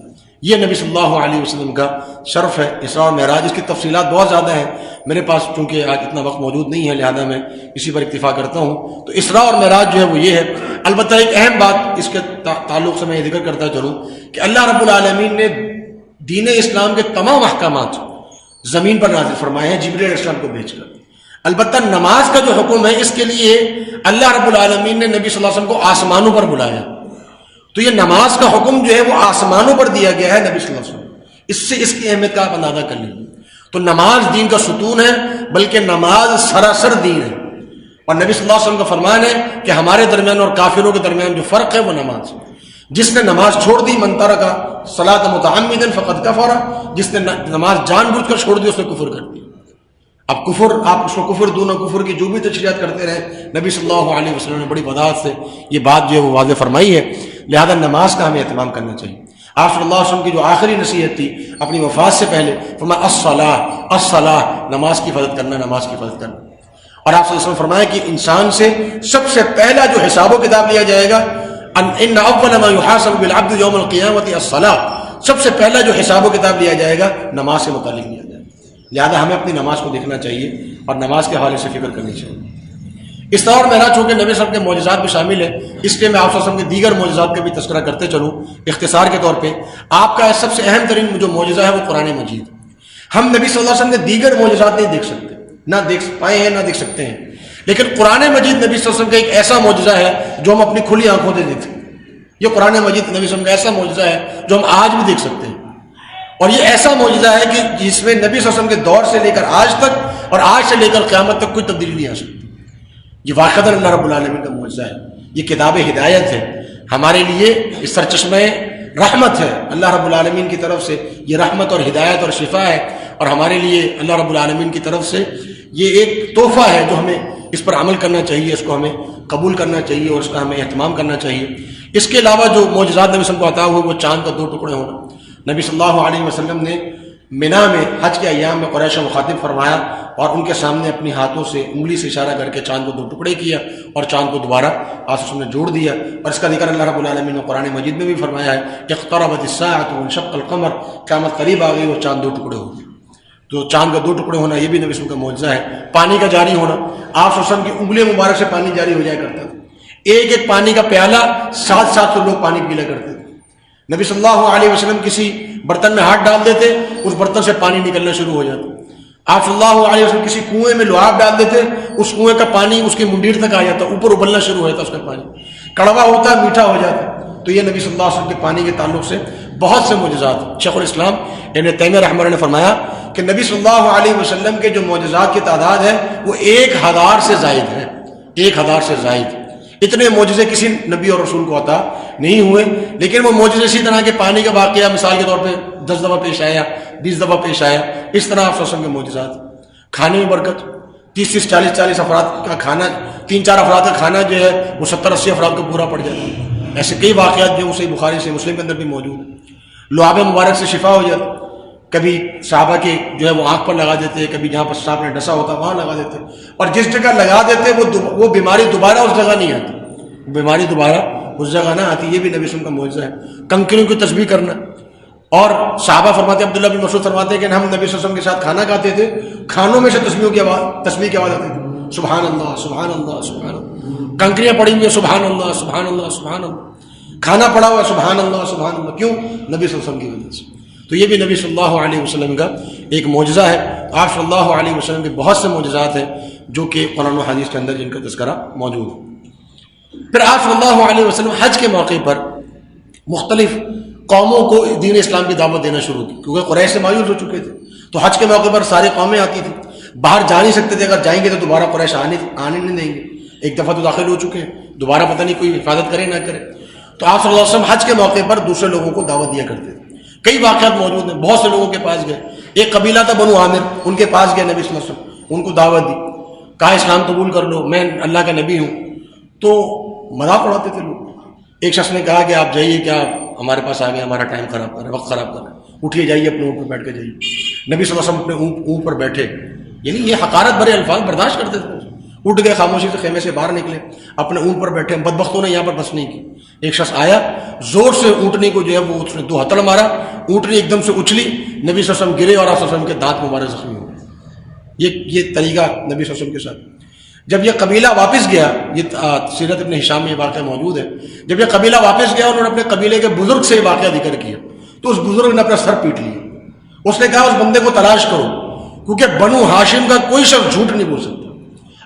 یہ نبی صلی اللہ علیہ وسلم کا شرف ہے اسراء اور معراج۔ اس کی تفصیلات بہت زیادہ ہیں، میرے پاس چونکہ آج اتنا وقت موجود نہیں ہے لہذا میں اسی پر اکتفا کرتا ہوں۔ تو اسراء اور معراج جو ہے وہ یہ ہے۔ البتہ ایک اہم بات اس کے تعلق سے میں یہ ذکر کرتا چلوں کہ اللہ رب العالمین نے دین اسلام کے تمام احکامات زمین پر نازل فرمائے ہیں جبریل علیہ السلام کو بھیج کر۔ البتہ نماز کا جو حکم ہے اس کے لیے اللہ رب العالمین نے نبی صلی اللہ علیہ وسلم کو آسمانوں پر بلایا، تو یہ نماز کا حکم جو ہے وہ آسمانوں پر دیا گیا ہے نبی صلی اللہ علیہ وسلم، اس سے اس کی اہمیت کا آپ اندازہ کر لیجیے۔ تو نماز دین کا ستون ہے، بلکہ نماز سراسر دین ہے، اور نبی صلی اللہ علیہ وسلم کا فرمان ہے کہ ہمارے درمیان اور کافروں کے درمیان جو فرق ہے وہ نماز ہے۔ جس نے نماز چھوڑ دی من ترک صلاۃ متعمدا فقد کفر، جس نے نماز جان بوجھ کر چھوڑ دی اس نے کفر کر دیا۔ اب کفر، آپ اس کو کفر دون کفر کی جو بھی تشریحات کرتے رہے، نبی صلی اللہ علیہ وسلم نے بڑی وضاحت سے یہ بات جو ہے وہ واضح فرمائی ہے، لہذا نماز کا ہمیں اہتمام کرنا چاہیے۔ آپ صلی اللہ علیہ وسلم کی جو آخری نصیحت تھی اپنی وفات سے پہلے، فرمایا الصلاۃ الصلاۃ، نماز کی حفاظت کرنا، نماز کی حفاظت کرنا۔ اور آپ صلی اللہ علیہ وسلم فرمایا کہ انسان سے سب سے پہلا جو حساب و کتاب لیا جائے گا، ان اول ما يحاسب بالعبد یوم القیامۃ الصلاۃ، سب سے پہلا جو حساب و کتاب لیا جائے گا نماز سے متعلق لیا جائے گا۔ لہذا ہمیں اپنی نماز کو دیکھنا چاہیے اور نماز کے حوالے سے فکر کرنی چاہیے۔ اس طور میرا چونکہ نبی صلی اللہ علیہ وسلم کے معجزات بھی شامل ہے، اس لیے میں آپ صلی اللہ علیہ وسلم کے دیگر معجزات کا بھی تذکرہ کرتے چلوں اختصار کے طور پہ۔ آپ کا سب سے اہم ترین جو معجزہ ہے وہ قرآن مجید۔ ہم نبی صلی اللہ علیہ وسلم کے دیگر معجزات نہیں دیکھ سکتے، نہ دیکھ پائے ہیں نہ دیکھ سکتے ہیں، لیکن قرآن مجید نبی صلی اللہ علیہ وسلم کا ایک ایسا معجزہ ہے جو ہم اپنی کھلی آنکھوں سے دیکھتے ہیں۔ یہ قرآن مجید نبی صلی اللہ علیہ وسلم کا ایسا معجزہ ہے جو ہم آج بھی دیکھ سکتے ہیں، اور یہ ایسا معجزہ ہے کہ جس میں نبی صلی اللہ علیہ وسلم کے دور سے لے کر آج تک اور آج سے لے کر قیامت تک کوئی تبدیلی نہیں آ سکتی۔ یہ واقعہ اللہ رب العالمین کا معجزہ ہے، یہ کتاب ہدایت ہے ہمارے لیے، یہ سرچشمہ رحمت ہے اللہ رب العالمین کی طرف سے، یہ رحمت اور ہدایت اور شفا ہے، اور ہمارے لیے اللہ رب العالمین کی طرف سے یہ ایک تحفہ ہے جو ہمیں اس پر عمل کرنا چاہیے، اس کو ہمیں قبول کرنا چاہیے اور اس کا ہمیں اہتمام کرنا چاہیے۔ اس کے علاوہ جو معجزات نبی صلی اللہ علیہ وسلم کو عطا ہوئے وہ چاند کا 2 ٹکڑے ہونا۔ نبی صلی اللہ علیہ وسلم نے منا میں حج کے ایام میں قریش مخاطب فرمایا اور ان کے سامنے اپنی ہاتھوں سے انگلی سے اشارہ کر کے چاند کو 2 ٹکڑے کیا اور چاند کو دوبارہ آسمان نے جوڑ دیا، اور اس کا ذکر اللہ رب العالمین نے قرآن مجید میں بھی فرمایا ہے کہ اقتربت الساعۃ وانشق القمر، قیامت قریب آ گئی اور چاند 2 ٹکڑے ہو گئے۔ تو چاند کا 2 ٹکڑے ہونا یہ بھی نبی صلی اللہ علیہ وسلم کا معجزہ ہے۔ پانی کا جاری ہونا، آپ صلی اللہ علیہ وسلم کی انگلیوں مبارک سے پانی جاری ہو جایا کرتا تھا، ایک ایک پانی کا پیالہ 700 لوگ پانی پیا کرتے تھے۔ نبی صلی اللہ علیہ وسلم کسی برتن میں ہاتھ ڈال دیتے، اس برتن سے پانی نکلنا شروع ہو جاتا۔ آپ صلی اللہ علیہ وسلم کسی کنویں میں لعاب ڈال دیتے، اس کنویں کا پانی اس کی منڈیر تک آ جاتا، اوپر ابلنا شروع ہو جاتا، اس کا پانی کڑوا ہوتا، میٹھا ہو جاتا۔ تو یہ نبی صلی اللہ علیہ وسلم کے پانی کے تعلق سے بہت سے معجزات۔ شیخ الاسلام ابن تیمیہ رحمہ اللہ نے فرمایا کہ نبی صلی اللہ علیہ وسلم کے جو معجزات کی تعداد ہے وہ 1000 سے زائد ہے، 1000 سے زائد۔ اتنے معجزے کسی نبی اور رسول کو عطا نہیں ہوئے، لیکن وہ معجزے اسی طرح کے پانی کا واقعہ مثال کے طور پہ 10 دفعہ پیش آیا، 20 دفعہ پیش آیا، اس طرح آپ صلی اللہ علیہ وسلم کے معجزات۔ کھانے میں برکت، 30 40 افراد کا کھانا، 3-4 افراد کا کھانا جو ہے وہ 70-80 افراد کو پورا پڑ جاتا ہے۔ ایسے کئی واقعات جو صحیح بخاری سے مسلم کے اندر بھی موجود ہیں۔ لعاب مبارک سے شفا ہو جاتا، کبھی صحابہ کے جو ہے وہ آنکھ پر لگا دیتے، کبھی جہاں پر سانپ نے ڈسا ہوتا وہاں لگا دیتے، اور جس جگہ لگا دیتے وہ بیماری دوبارہ اس جگہ نہیں آتی، بیماری دوبارہ اس جگہ نہ آتی۔ یہ بھی نبی صلی اللہ علیہ وسلم کا معجزہ ہے۔ کنکریوں کی تسبیح کرنا، اور صحابہ فرماتے ہیں، عبداللہ بن مسعود فرماتے ہیں کہ ہم نبی صلی اللہ علیہ وسلم کے ساتھ کھانا کھاتے تھے، کھانوں میں سے تسبیح کی آواز آتی تھی، سبحان اللہ سبحان اللہ سبحان اللہ۔ کنکریاں پڑی ہوئی ہیں، سبحان اللہ سبحان اللہ سبحان اللہ۔ کھانا پڑا ہوا سبحان اللہ سبحان اللہ، کیوں؟ نبی صلی اللہ علیہ وسلم کی وجہ سے۔ تو یہ بھی نبی صلی اللہ علیہ وسلم کا ایک معجزہ ہے۔ آپ صلی اللہ علیہ وسلم کے بہت سے معجزات ہیں جو کہ قرآن و حدیث کے اندر جن کا تذکرہ موجود ہے۔ پھر آپ صلی اللہ علیہ وسلم حج کے موقع پر مختلف قوموں کو دین اسلام کی دعوت دینا شروع کی، کیونکہ قریش سے مایوس ہو چکے تھے، تو حج کے موقع پر ساری قومیں آتی تھیں۔ باہر جا نہیں سکتے تھے، اگر جائیں گے تو دوبارہ قریش آنے نہیں دیں گے، ایک دفعہ تو داخل ہو چکے ہیں، دوبارہ پتہ نہیں کوئی حفاظت کرے نہ کرے۔ تو آپ صلی اللہ علیہ وسلم حج کے موقع پر دوسرے لوگوں کو دعوت دیا کرتے تھے۔ کئی واقعات موجود ہیں، بہت سے لوگوں کے پاس گئے، ایک قبیلہ تھا بنو عامر، ان کے پاس گئے نبی صلی اللہ علیہ وسلم، ان کو دعوت دی، کہا اسلام قبول کر لو، میں اللہ کا نبی ہوں۔ تو مذاق اڑاتے تھے لوگ۔ ایک شخص نے کہا کہ آپ جائیے، کیا ہمارے پاس آ گئے، ہمارا ٹائم خراب کر رہے ہیں، وقت خراب کر رہے ہیں، اٹھیے جائیے اپنے اونٹ پر بیٹھ کے جائیے۔ نبی صلی اللہ علیہ وسلم اپنے اونٹ پر بیٹھے، یعنی یہ حقارت بھرے الفاظ برداشت کرتے تھے۔ اٹھ گئے، خاموشی سے خیمے سے باہر نکلے، اپنے اونٹ پر بیٹھے۔ بدبختوں نے یہاں پر بس نہیں کی۔ ایک شخص آیا، زور سے اونٹنی کو جو ہے وہ اس نے 2 ہتھڑ مارا، اونٹنی ایک دم سے اچھلی، نبی صلی اللہ علیہ وسلم گرے اور آپ صلی اللہ علیہ وسلم کے دانت مبارک زخمی ہوئے۔ یہ طریقہ نبی صلی اللہ علیہ وسلم کے ساتھ۔ جب یہ قبیلہ واپس گیا، یہ سیرت ابن ہشام میں یہ واقعہ موجود ہے، جب یہ قبیلہ واپس گیا، انہوں نے اپنے قبیلے کے بزرگ سے یہ واقعہ ذکر کیا، تو اس بزرگ نے اپنا سر پیٹ لیا۔ اس نے کہا اس بندے کو تلاش کرو، کیونکہ بنو ہاشم کا کوئی شخص جھوٹ نہیں بول سکتا۔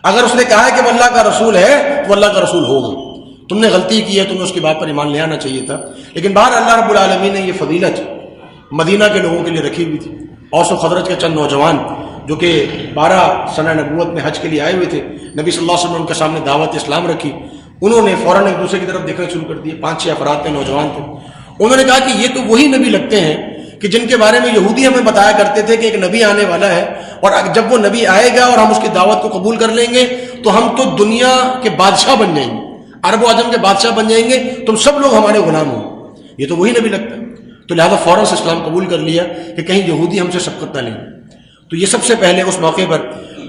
اگر اس نے کہا ہے کہ وہ اللہ کا رسول ہے تو اللہ کا رسول ہوگا۔ تم نے غلطی کی ہے، تمہیں اس کی بات پر ایمان لے آنا چاہیے تھا۔ لیکن بہر اللہ رب العالمین نے یہ فضیلت مدینہ کے لوگوں کے لیے رکھی ہوئی تھی۔ اوس و خزرج کے چند نوجوان جو کہ 12 سنہ نبوت میں حج کے لیے آئے ہوئے تھے، نبی صلی اللہ علیہ وسلم نے ان کے سامنے دعوت اسلام رکھی، انہوں نے فوراً ایک دوسرے کی طرف دیکھنا شروع کر دیے۔ 5-6 افراد تھے، نوجوان تھے۔ انہوں نے کہا کہ یہ تو وہی نبی لگتے ہیں کہ جن کے بارے میں یہودی ہمیں بتایا کرتے تھے کہ ایک نبی آنے والا ہے، اور جب وہ نبی آئے گا اور ہم اس کی دعوت کو قبول کر لیں گے تو ہم تو دنیا کے بادشاہ بن جائیں گے، عرب و عجم کے بادشاہ بن جائیں گے، تم سب لوگ ہمارے غلام ہوں۔ یہ تو وہی نبی لگتا ہے۔ تو لہذا فوراً سے اسلام قبول کر لیا کہ کہیں یہودی ہم سے سبقت نہ لیں۔ تو یہ سب سے پہلے اس موقع پر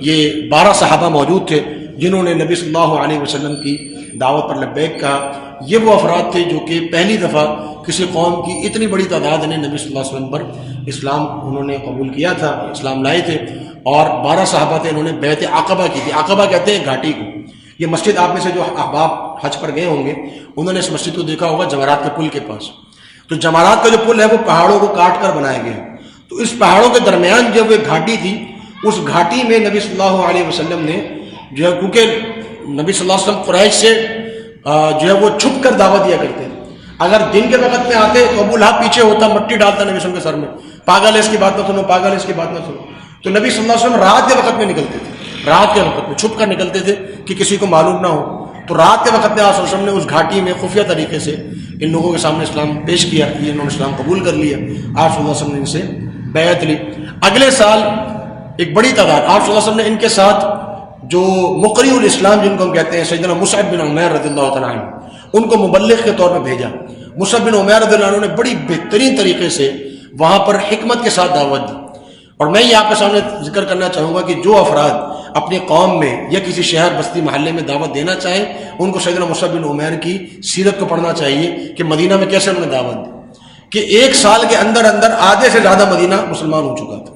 یہ 12 صحابہ موجود تھے جنہوں نے نبی صلی اللہ علیہ وسلم کی دعوت پر لبیک کہا۔ یہ وہ افراد تھے جو کہ پہلی دفعہ کسی قوم کی اتنی بڑی تعداد نے نبی صلی اللہ علیہ وسلم پر اسلام انہوں نے قبول کیا تھا، اسلام لائے تھے، اور 12 صحابہ تھے، انہوں نے بیعت عقبہ کی تھی۔ عقبہ کہتے ہیں گھاٹی کو۔ یہ مسجد آپ میں سے جو احباب حج پر گئے ہوں گے انہوں نے اس مسجد کو دیکھا ہوگا جمرات کے پل کے پاس۔ تو جمرات کا جو پل ہے وہ پہاڑوں کو کاٹ کر بنایا گیا ہے۔ تو اس پہاڑوں کے درمیان جو ایک گھاٹی تھی، اس گھاٹی میں نبی صلی اللہ علیہ وسلم نے جو ہے، کیونکہ نبی صلی اللہ علیہ وسلم قریش سے جو ہے وہ چھپ کر دعوت دیا کرتے تھے۔ اگر دن کے وقت میں آتے تو ابو لہب پیچھے ہوتا، مٹی ڈالتا نبی صلی اللہ علیہ وسلم کے سر میں، پاگل ہے اس کی بات نہ سنو، پاگل ہے اس کی بات نہ سنو۔ تو نبی صلی اللہ علیہ وسلم رات کے وقت میں نکلتے تھے، رات کے وقت میں چھپ کر نکلتے تھے کہ کسی کو معلوم نہ ہو۔ تو رات کے وقت میں آپ صلی اللہ علیہ وسلم نے اس گھاٹی میں خفیہ طریقے سے ان لوگوں کے سامنے اسلام پیش کیا، یہ انہوں نے اسلام قبول کر لیا۔ آپ صلی اللہ علیہ وسلم نے ان سے بیعت لی۔ اگلے سال ایک بڑی تعداد آپ صلی اللہ علیہ وسلم نے ان کے ساتھ جو مقری الاسلام جن کو ہم کہتے ہیں سیدنا مصعب بن عمیر رضی اللہ تعالیٰ عنہ، ان کو مبلغ کے طور پر بھیجا۔ مصعب بن عمیر رضی اللہ عنہ نے بڑی بہترین طریقے سے وہاں پر حکمت کے ساتھ دعوت دی۔ اور میں یہ آپ کے سامنے ذکر کرنا چاہوں گا کہ جو افراد اپنی قوم میں یا کسی شہر بستی محلے میں دعوت دینا چاہیں ان کو سیدنا مصعب بن عمیر کی سیرت کو پڑھنا چاہیے کہ مدینہ میں کیسے انہوں نے دعوت دی، کہ 1 سال کے اندر اندر آدھے سے زیادہ مدینہ مسلمان ہو چکا تھا۔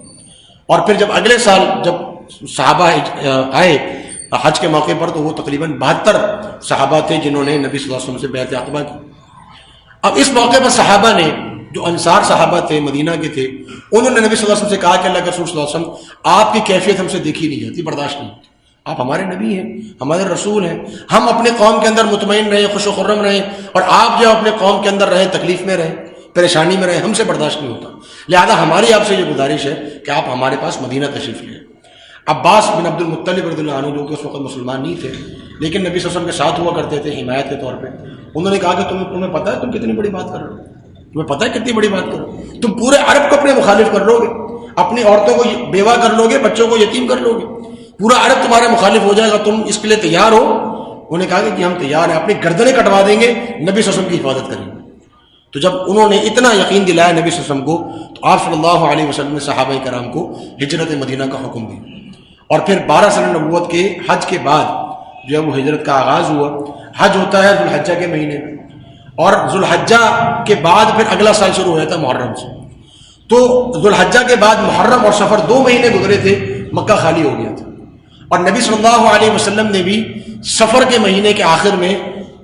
اور پھر جب اگلے سال جب صحابہ آئے حج کے موقع پر تو وہ تقریباً 72 صحابہ تھے جنہوں نے نبی صلی اللہ علیہ وسلم سے بیعت عقبہ کی۔ اب اس موقع پر صحابہ نے جو انصار صحابہ تھے مدینہ کے تھے، انہوں نے نبی صلی اللہ علیہ وسلم سے کہا کہ اللہ کے رسول صلی اللہ علیہ وسلم آپ کی کیفیت ہم سے دیکھی نہیں جاتی، برداشت نہیں ہوتی، آپ ہمارے نبی ہیں، ہمارے رسول ہیں، ہم اپنے قوم کے اندر مطمئن رہیں، خوش و خرم رہیں، اور آپ جو اپنے قوم کے اندر رہیں تکلیف میں رہیں، پریشانی میں رہیں، ہم سے برداشت نہیں ہوتا۔ لہذا ہماری آپ سے یہ گزارش ہے کہ آپ ہمارے پاس مدینہ تشریف لیں۔ عباس بن عبد المطلب رضی اللہ عنہ جو کہ اس وقت مسلمان نہیں تھے لیکن نبی صلی اللہ علیہ وسلم کے ساتھ ہوا کرتے تھے حمایت کے طور پہ، انہوں نے کہا کہ تمہیں پتہ ہے تم کتنی بڑی بات کر رہے ہو، تمہیں پتہ ہے کتنی بڑی بات کر رہے ہو، تم پورے عرب کو اپنے مخالف کر لو گے، اپنی عورتوں کو بیوہ کر لو گے، بچوں کو یتیم کر لو گے، پورا عرب تمہارا مخالف ہو جائے گا، تم اس کے لیے تیار ہو؟ انہوں نے کہا کہ ہم تیار ہیں، اپنی گردنیں کٹوا دیں گے، نبی صلی اللہ علیہ وسلم کی حفاظت کریں گے۔ تو جب انہوں نے اتنا یقین دلایا نبی صلی اللہ علیہ وسلم کو تو آپ صلی اللہ علیہ وسلم نے صحابہ کرام کو ہجرت مدینہ کا حکم دیا، اور پھر 12 سنہ نبوت کے حج کے بعد جو ہے وہ ہجرت کا آغاز ہوا۔ حج ہوتا ہے ذوالحجہ کے مہینے میں، اور ذوالحجہ کے بعد پھر اگلا سال شروع ہوا تھا محرم سے۔ تو ذوالحجہ کے بعد محرم اور سفر 2 مہینے گزرے تھے، مکہ خالی ہو گیا تھا، اور نبی صلی اللہ علیہ وسلم نے بھی سفر کے مہینے کے آخر میں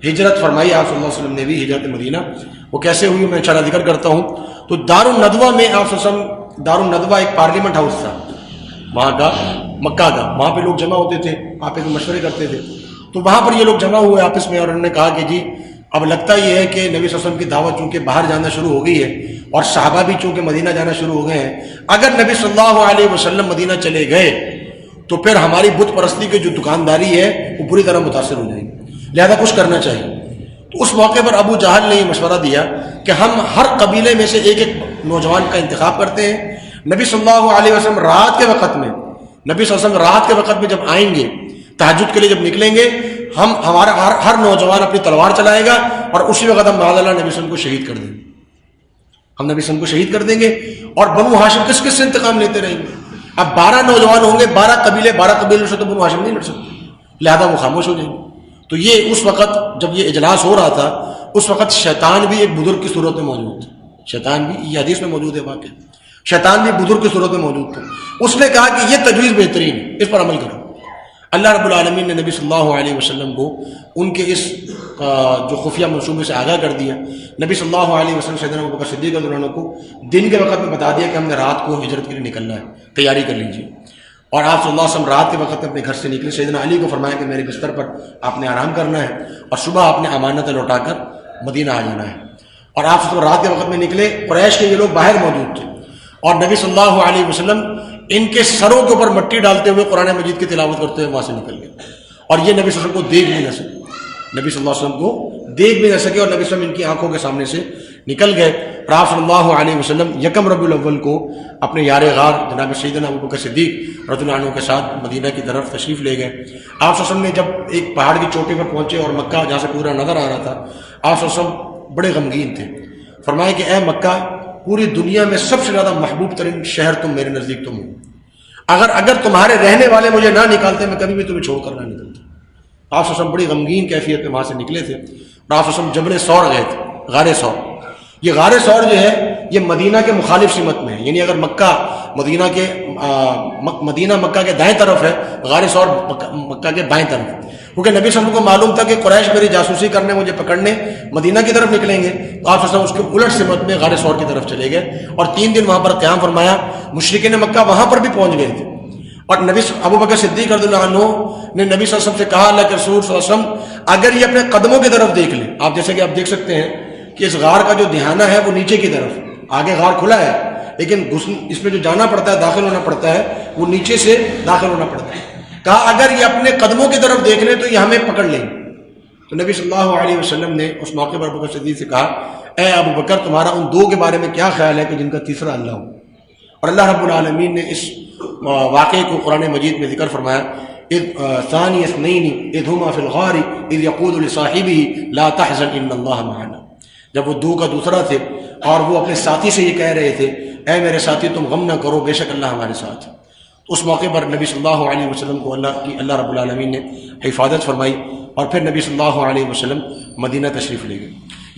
ہجرت فرمائی۔ آپ صلی اللہ علیہ وسلم نے بھی ہجرت مدینہ وہ کیسے ہوئی میں انشاءاللہ ذکر کرتا ہوں۔ تو دار الندوہ میں آپ صلی اللہ علیہ وسلم، دار الندوہ ایک پارلیمنٹ ہاؤس تھا وہاں کا، مکہ کا، وہاں پہ لوگ جمع ہوتے تھے، آپس میں مشورے کرتے تھے۔ تو وہاں پر یہ لوگ جمع ہوئے آپس میں، اور انہوں نے کہا کہ جی اب لگتا یہ ہے کہ نبی صلی اللہ علیہ وسلم کی دعوت چونکہ باہر جانا شروع ہو گئی ہے اور صحابہ بھی چونکہ مدینہ جانا شروع ہو گئے ہیں، اگر نبی صلی اللہ علیہ وسلم مدینہ چلے گئے تو پھر ہماری بت پرستی کی جو دکانداری ہے وہ بری طرح متاثر ہو جائے گی، لہذا کچھ کرنا چاہیے۔ تو اس موقع پر ابو جہل نے یہ مشورہ دیا کہ ہم ہر قبیلے میں سے ایک ایک نوجوان کا انتخاب کرتے ہیں، نبی صلی اللہ علیہ وسلم رات کے وقت میں رات کے وقت میں جب آئیں گے، تہجد کے لیے جب نکلیں گے، ہمارا ہر نوجوان اپنی تلوار چلائے گا اور اسی وقت ہم معاذ اللہ نبی صلی اللہ علیہ وسلم کو شہید کر دیں گے، ہم نبی صلی اللہ علیہ وسلم کو شہید کر دیں گے، اور بنو ہاشم کس کس سے انتقام لیتے رہیں گے؟ اب 12 نوجوان ہوں گے، 12 قبیلے سے تو بنو ہاشم نہیں لڑ سکتے، لہذا وہ خاموش ہو جائیں گے۔ تو یہ اس وقت جب یہ اجلاس ہو رہا تھا، اس وقت شیطان بھی ایک بزرگ کی صورت میں موجود تھا، شیطان بھی، یہ حدیث میں موجود ہے واقعہ، شیطان بھی بزرگ کی صورت میں موجود تھا۔ اس نے کہا کہ یہ تجویز بہترین ہے، اس پر عمل کرو۔ اللہ رب العالمین نے نبی صلی اللہ علیہ وسلم کو ان کے اس جو خفیہ منصوبے سے آگاہ کر دیا۔ نبی صلی اللہ علیہ وسلم سیدنا ابوبکر صدیق رضی اللہ عنہ کو دن کے وقت میں بتا دیا کہ ہم نے رات کو ہجرت کے لیے نکلنا ہے، تیاری کر لیجیے، اور آپ صلی اللہ علیہ وسلم رات کے وقت میں اپنے گھر سے نکلے۔ سیدنا علی کو فرمایا کہ میرے بستر پر آپ نے آرام کرنا ہے اور صبح آپ نے امانتیں لوٹا کر مدینہ آ جانا ہے، اور آپ صلی اللہ رات کے وقت میں نکلے۔ قریش کے یہ لوگ باہر موجود تھے، اور نبی صلی اللہ علیہ وسلم ان کے سروں کے اوپر مٹی ڈالتے ہوئے قرآن مجید کی تلاوت کرتے ہوئے وہاں سے نکل گئے، اور یہ نبی صلی اللہ علیہ وسلم کو دیکھ بھی نہ سکے، نبی صلی اللہ علیہ وسلم کو دیکھ بھی نہ سکے، اور نبی صلی اللہ علیہ وسلم ان کی آنکھوں کے سامنے سے نکل گئے۔ اور آپ صلی اللہ علیہ وسلم یکم ربیع الاول کو اپنے یار غار جناب سیدنا ابوبکر صدیق رضی اللہ عنہ کے ساتھ مدینہ کی طرف تشریف لے گئے۔ آپ صلی اللہ علیہ وسلم نے جب ایک پہاڑ کی چوٹی پر پہنچے اور مکہ جہاں سے پورا نظر آ رہا تھا، آپ صلی اللہ علیہ وسلم بڑے غمگین تھے۔ فرمایا کہ اے مکہ، پوری دنیا میں سب سے زیادہ محبوب ترین شہر تم میرے نزدیک تم ہو، اگر تمہارے رہنے والے مجھے نہ نکالتے میں کبھی بھی تمہیں چھوڑ کر نہ نکلتا۔ آپ صلی اللہ علیہ وسلم بڑی غمگین کیفیت میں وہاں سے نکلے تھے، اور آپ صلی اللہ علیہ وسلم جبل ثور گئے تھے، غار ثور۔ یہ غار ثور جو ہے یہ مدینہ کے مخالف سمت میں ہے، یعنی اگر مدینہ مکہ کے دائیں طرف ہے، غار ثور مکہ کے بائیں طرف ہے، کیونکہ نبی صلی اللہ علیہ وسلم کو معلوم تھا کہ قریش میری جاسوسی کرنے، مجھے پکڑنے مدینہ کی طرف نکلیں گے، تو آپ صلی اللہ علیہ وسلم اس کے الٹ سمت میں غار ثور کی طرف چلے گئے، اور 3 دن وہاں پر قیام فرمایا۔ مشرکین مکہ وہاں پر بھی پہنچ گئے تھے، اور نبی ابوبکر صدیق رضی اللہ عنہ نے نبی صلی اللہ علیہ وسلم سے کہا، اللہ کے رسول صلی اللہ علیہ وسلم اگر یہ اپنے قدموں کی طرف دیکھ لیں، آپ جیسے کہ آپ دیکھ سکتے ہیں کہ اس غار کا جو دہانہ ہے وہ نیچے کی طرف، آگے غار کھلا ہے لیکن اس میں جو جانا پڑتا ہے، داخل ہونا پڑتا ہے، وہ نیچے سے داخل ہونا پڑتا ہے۔ کہا اگر یہ اپنے قدموں کی طرف دیکھ لیں تو یہ ہمیں پکڑ لیں۔ تو نبی صلی اللہ علیہ وسلم نے اس موقع پر ابوبکر صدیق سے کہا، اے ابوبکر، تمہارا ان 2 کے بارے میں کیا خیال ہے کہ جن کا تیسرا اللہ ہو؟ اور اللہ رب العالمین نے اس واقعے کو قرآن مجید میں ذکر فرمایا، ثانی اثنین اذ ہما فی الغار اذ یقول لصاحبہ لا تحزن ان اللہ معنا۔ جب وہ 2 کا دوسرا تھے اور وہ اپنے ساتھی سے یہ کہہ رہے تھے، اے میرے ساتھی تم غم نہ کرو، بے شک اللہ ہمارے ساتھ ہے۔ اس موقع پر نبی صلی اللہ علیہ وسلم کو اللہ رب العالمین نے حفاظت فرمائی، اور پھر نبی صلی اللہ علیہ وسلم مدینہ تشریف لے گئے۔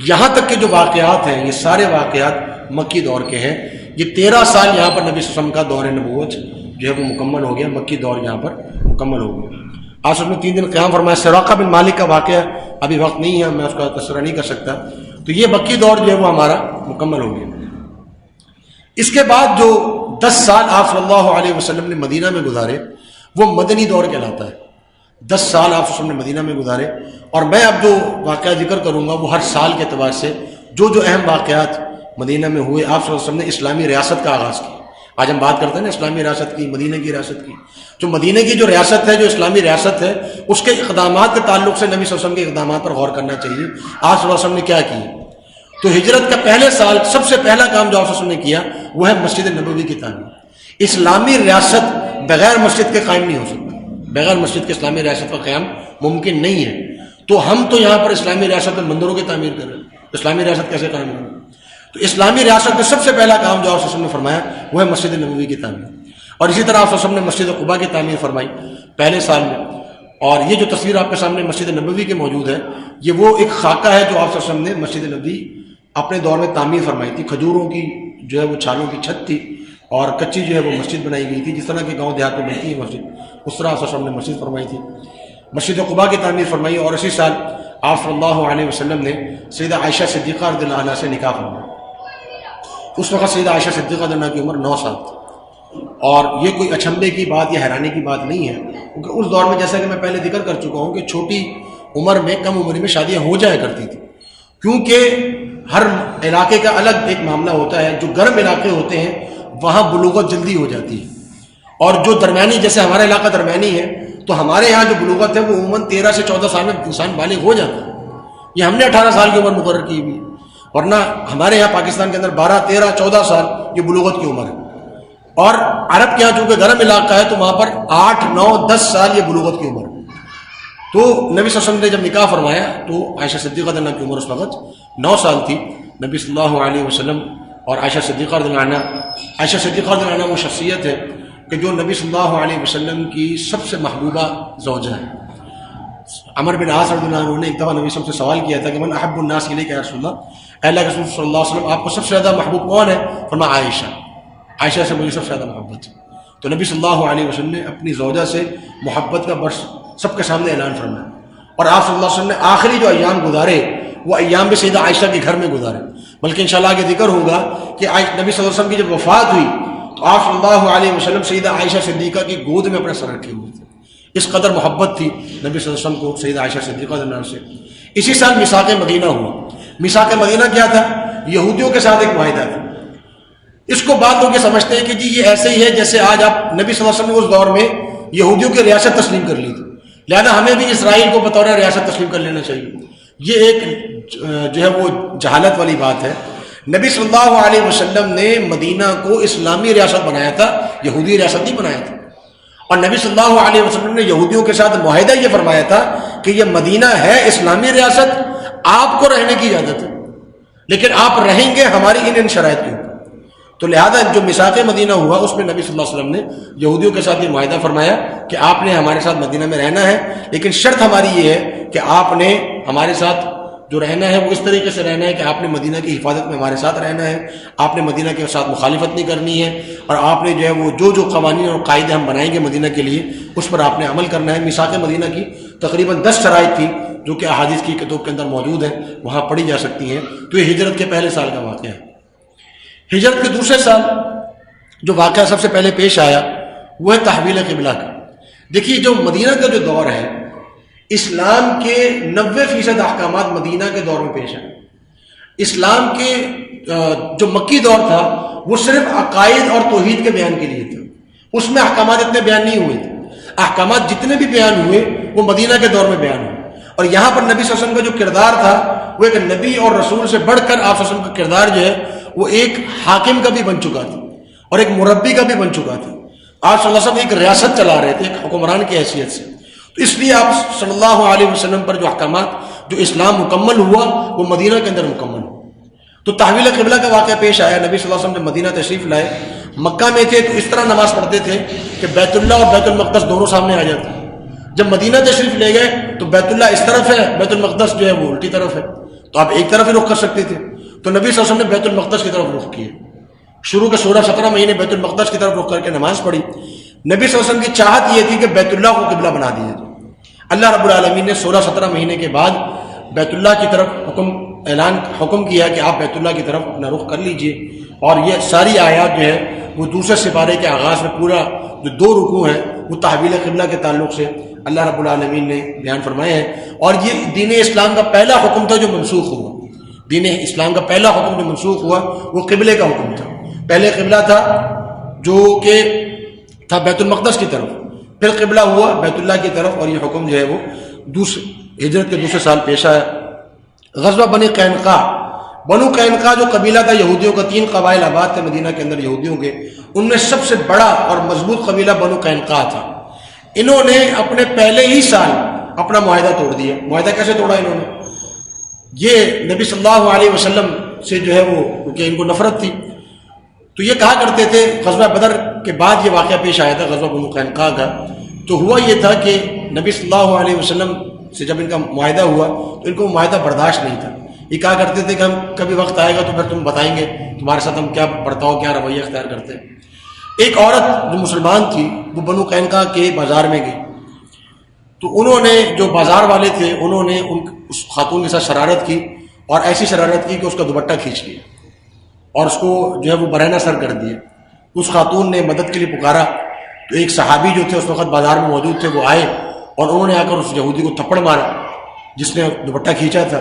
یہاں تک کہ جو واقعات ہیں یہ سارے واقعات مکی دور کے ہیں۔ یہ 13 سال یہاں پر نبی صلی اللہ علیہ وسلم کا دور نبوت جو ہے وہ مکمل ہو گیا، مکی دور یہاں پر مکمل ہو گیا۔ آپ نے 3 دن قیام فرمایا۔ سراقہ بن مالک کا واقعہ ابھی وقت نہیں ہے، میں اس کا تذکرہ نہیں کر سکتا۔ تو یہ مکی دور جو ہے وہ ہمارا مکمل ہو گیا۔ اس کے بعد جو 10 سال آپ صلی اللہ علیہ وسلم نے مدینہ میں گزارے وہ مدنی دور کہلاتا ہے۔ 10 سال آپ صلی اللہ علیہ وسلم نے مدینہ میں گزارے، اور میں اب جو واقعہ ذکر کروں گا وہ ہر سال کے اعتبار سے جو اہم واقعات مدینہ میں ہوئے۔ آپ صلی اللہ علیہ وسلم نے اسلامی ریاست کا آغاز کیا۔ آج ہم بات کرتے ہیں نا اسلامی ریاست کی، مدینہ کی ریاست کی۔ جو مدینہ کی جو ریاست ہے، جو اسلامی ریاست ہے، اس کے اقدامات کے تعلق سے نبی صلی اللہ علیہ وسلم کے اقدامات پر غور کرنا چاہیے۔ آپ صلی اللہ علیہ وسلم نے کیا کیا؟ تو ہجرت کا پہلے سال سب سے پہلا کام جو آپ صلی اللہ علیہ وسلم نے کیا وہ ہے مسجد نبوی کی تعمیر۔ اسلامی ریاست بغیر مسجد کے قائم نہیں ہو سکتی، بغیر مسجد کے اسلامی ریاست کا قیام ممکن نہیں ہے۔ تو ہم تو یہاں پر اسلامی ریاست میں مندروں کی تعمیر کر رہے ہیں، اسلامی ریاست کیسے قائم ہوگی؟ تو اسلامی ریاست میں سب سے پہلا کام جو آپ صلی اللہ علیہ وسلم نے فرمایا وہ ہے مسجد نبوی کی تعمیر، اور اسی طرح آپ صلی اللہ علیہ وسلم نے مسجد قباء کی تعمیر فرمائی پہلے سال میں۔ اور یہ جو تصویر آپ کے سامنے مسجد نبوی کی موجود ہے، یہ وہ ایک خاکہ ہے جو آپ صلی اللہ علیہ وسلم نے مسجد نبوی اپنے دور میں تعمیر فرمائی تھی۔ کھجوروں کی جو ہے وہ چھالوں کی چھت تھی، اور کچی جو ہے وہ مسجد بنائی گئی تھی، جس طرح کے گاؤں دیہات میں بنتی ہے مسجد، اس طرح آپ صلی اللہ علیہ وسلم نے مسجد فرمائی تھی، مسجد قباء کی تعمیر فرمائی۔ اور اسی سال آپ صلی اللہ علیہ وسلم نے سیدہ عائشہ صدیقہ رضی اللہ عنہا سے نکاح فرمایا۔ اس وقت سیدہ عائشہ صدیقہ رضی اللہ عنہا کی عمر 9 سال تھی، اور یہ کوئی اچنبے کی بات یا حیرانی کی بات نہیں ہے، کیونکہ اس دور میں جیسا کہ میں پہلے ذکر کر چکا ہوں کہ چھوٹی عمر میں، کم عمر میں شادیاں ہو جایا کرتی تھی، کیونکہ ہر علاقے کا الگ ایک معاملہ ہوتا ہے۔ جو گرم علاقے ہوتے ہیں وہاں بلوغت جلدی ہو جاتی ہے، اور جو درمیانی، جیسے ہمارا علاقہ درمیانی ہے، تو ہمارے یہاں جو بلوغت ہے وہ عموماً 13 سے 14 سال میں انسان بالغ ہو جاتا ہے. یہ ہم نے 18 سال کی عمر مقرر کی ہوئی، ورنہ ہمارے یہاں پاکستان کے اندر 12 13 14 سال یہ بلوغت کی عمر ہے. اور عرب کے یہاں چونکہ گرم علاقہ ہے تو وہاں پر 8 9 10 سال یہ بلوغت کی عمر. تو نبی صلی اللہ علیہ وسلم نے جب نکاح فرمایا تو عائشہ صدیقہ رضی اللہ عنہا کی عمر اس وقت 9 سال تھی. نبی صلی اللہ علیہ وسلم اور عائشہ صدیقہ رضی اللہ عنہا، عائشہ صدیقہ رضی اللہ عنہا وہ شخصیت ہے کہ جو نبی صلی اللہ علیہ وسلم کی سب سے محبوبہ زوجہ ہے. عمر بن عاص رضی اللہ عنہ نے ایک دفعہ نبی صلی اللہ علیہ وسلم سے سوال کیا تھا کہ من احب الناس الیک یا رسول اللہ، اے اللہ کے رسول صلی اللہ علیہ وسلم آپ کو سب سے زیادہ محبوب کون ہے؟ فرمایا عائشہ، عائشہ سے مجھے سب سے زیادہ محبت ہے. تو نبی صلی اللہ علیہ وسلم نے اپنی زوجہ سے محبت کا برس سب کے سامنے اعلان فرمایا. اور آپ صلی اللہ علیہ وسلم نے آخری جو ایام گزارے وہ ایام بھی سیدہ عائشہ کے گھر میں گزارے. بلکہ انشاءاللہ آگے ذکر ہوگا کہ نبی صلی اللہ علیہ وسلم کی جب وفات ہوئی تو آپ صلی اللہ علیہ وسلم سیدہ عائشہ صدیقہ کی گود میں اپنا سر رکھے ہوئے تھے. اس قدر محبت تھی نبی صلی اللہ علیہ وسلم کو سیدہ عائشہ صدیقہ کے نام سے. اسی سال میثاق مدینہ ہوا. میثاق مدینہ کیا تھا؟ یہودیوں کے ساتھ ایک معاہدہ تھا. اس کو بعض لوگ یہ سمجھتے ہیں کہ جی یہ ایسے ہی ہے جیسے آج آپ، نبی صلی اللہ علیہ وسلم نے اس دور میں یہودیوں کی ریاست تسلیم کر لی تھی، لہذا ہمیں بھی اسرائیل کو بطور ریاست تسلیم کر لینا چاہیے. یہ ایک جو ہے وہ جہالت والی بات ہے. نبی صلی اللہ علیہ وسلم نے مدینہ کو اسلامی ریاست بنایا تھا، یہودی ریاست نہیں بنایا تھا. اور نبی صلی اللہ علیہ وسلم نے یہودیوں کے ساتھ معاہدہ یہ فرمایا تھا کہ یہ مدینہ ہے اسلامی ریاست، آپ کو رہنے کی اجازت ہے لیکن آپ رہیں گے ہماری ان شرائط کے اوپر. تو لہذا جو میثاق مدینہ ہوا اس میں نبی صلی اللہ علیہ وسلم نے یہودیوں کے ساتھ یہ معاہدہ فرمایا کہ آپ نے ہمارے ساتھ مدینہ میں رہنا ہے، لیکن شرط ہماری یہ ہے کہ آپ نے ہمارے ساتھ جو رہنا ہے وہ اس طریقے سے رہنا ہے کہ آپ نے مدینہ کی حفاظت میں ہمارے ساتھ رہنا ہے، آپ نے مدینہ کے ساتھ مخالفت نہیں کرنی ہے، اور آپ نے جو ہے وہ جو قوانین اور قاعدے ہم بنائیں گے مدینہ کے لیے اس پر آپ نے عمل کرنا ہے. میثاق مدینہ کی تقریباً 10 شرائط تھی جو کہ احادیث کی کتب کے اندر موجود ہیں، وہاں پڑھی جا سکتی ہیں. تو یہ ہجرت کے پہلے سال کا واقعہ ہے. ہجرت کے دوسرے سال جو واقعہ سب سے پہلے پیش آیا وہ ہے تحویل قبلہ کا. دیکھیے جو مدینہ کا جو دور ہے، اسلام کے 90% احکامات مدینہ کے دور میں پیش آئے. اسلام کے جو مکی دور تھا وہ صرف عقائد اور توحید کے بیان کے لیے تھا، اس میں احکامات اتنے بیان نہیں ہوئے تھے. احکامات جتنے بھی بیان ہوئے وہ مدینہ کے دور میں بیان ہوئے. اور یہاں پر نبی صلی اللہ علیہ وسلم کا جو کردار تھا وہ ایک نبی اور رسول سے بڑھ کر آپ صلی اللہ علیہ وسلم کا کردار جو ہے وہ ایک حاکم کا بھی بن چکا تھا اور ایک مربی کا بھی بن چکا تھا. آپ صلی اللہ علیہ وسلم ایک ریاست چلا رہے تھے، ایک حکمران کی حیثیت سے. تو اس لیے آپ صلی اللہ علیہ وسلم پر جو احکامات، جو اسلام مکمل ہوا وہ مدینہ کے اندر مکمل ہوا. تو تحویل قبلہ کا واقعہ پیش آیا. نبی صلی اللہ علیہ وسلم جب مدینہ تشریف لائے، مکہ میں تھے تو اس طرح نماز پڑھتے تھے کہ بیت اللہ اور بیت المقدس دونوں سامنے آ جاتے. جب مدینہ تشریف لے گئے تو بیت اللہ اس طرف ہے، بیت المقدس جو ہے وہ الٹی طرف ہے، تو آپ ایک طرف ہی رخ کر سکتے تھے. تو نبی صلی اللہ علیہ وسلم نے بیت المقدس کی طرف رخ کیے. شروع کے 16-17 مہینے بیت المقدس کی طرف رخ کر کے نماز پڑھی. نبی صلی اللہ علیہ وسلم کی چاہت یہ تھی کہ بیت اللہ کو قبلہ بنا دیا جائے. اللہ رب العالمین نے 16-17 مہینے کے بعد بیت اللہ کی طرف حکم کیا کہ آپ بیت اللہ کی طرف اپنا رخ کر لیجئے. اور یہ ساری آیات جو ہے وہ دوسرے سپارے کے آغاز میں پورا جو 2 رکوع ہیں وہ تحویل قبلہ کے تعلق سے اللہ رب العالمین نے بیان فرمائے ہیں. اور یہ دین اسلام کا پہلا حکم تھا جو منسوخ ہوا. دین اسلام کا پہلا حکم جو منسوخ ہوا وہ قبلے کا حکم تھا. پہلے قبلہ تھا جو کہ تھا بیت المقدس کی طرف، پھر قبلہ ہوا بیت اللہ کی طرف. اور یہ حکم جو ہے وہ ہجرت کے دوسرے سال پیش آیا. غزوہ بنی قینقاع. بنو قینقاع جو قبیلہ تھا یہودیوں کا، 3 قبائل آباد تھے مدینہ کے اندر یہودیوں کے، ان میں سب سے بڑا اور مضبوط قبیلہ بنو قینقاع تھا. انہوں نے اپنے پہلے ہی سال اپنا معاہدہ توڑ دیا. معاہدہ کیسے توڑا انہوں نے؟ یہ نبی صلی اللہ علیہ وسلم سے جو ہے وہ کیونکہ ان کو نفرت تھی تو یہ کہا کرتے تھے. غزوہ بدر کے بعد یہ واقعہ پیش آیا تھا غزوہ بنو قینقاع کا. تو ہوا یہ تھا کہ نبی صلی اللہ علیہ وسلم سے جب ان کا معاہدہ ہوا تو ان کو معاہدہ برداشت نہیں تھا. یہ کہا کرتے تھے کہ ہم کبھی وقت آئے گا تو پھر تم بتائیں گے تمہارے ساتھ ہم کیا برتاؤ، کیا رویہ اختیار کرتے ہیں. ایک عورت جو مسلمان تھی وہ بنو قینقاع کے بازار میں گئی تو انہوں نے، جو بازار والے تھے انہوں نے اس خاتون کے ساتھ شرارت کی، اور ایسی شرارت کی کہ اس کا دوپٹہ کھینچ لیا اور اس کو جو ہے وہ برہنہ سر کر دیا. اس خاتون نے مدد کے لیے پکارا تو ایک صحابی جو تھے اس وقت بازار میں موجود تھے وہ آئے اور انہوں نے آ کر اس یہودی کو تھپڑ مارا جس نے دوپٹہ کھینچا تھا.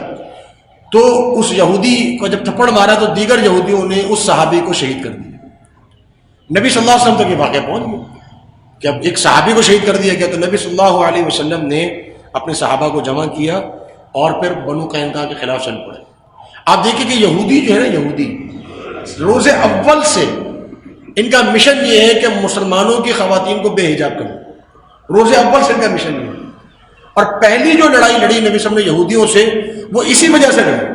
تو اس یہودی کو جب تھپڑ مارا تو دیگر یہودیوں نے اس صحابی کو شہید کر دیا. نبی صلی اللہ علیہ وسلم تک یہ واقعہ پہنچ گیا. کہ اب ایک صحابی کو شہید کر دیا گیا، تو نبی صلی اللہ علیہ وسلم نے اپنے صحابہ کو جمع کیا اور پھر بنو قینقاع کے خلاف چل پڑے۔ آپ دیکھیں کہ یہودی جو ہے نا، یہودی روز اول سے ان کا مشن یہ ہے کہ مسلمانوں کی خواتین کو بے حجاب کریں، روز اول سے ان کا مشن یہ ہے۔ اور پہلی جو لڑائی لڑی نبی صلی اللہ علیہ وسلم نے یہودیوں سے، وہ اسی وجہ سے لڑی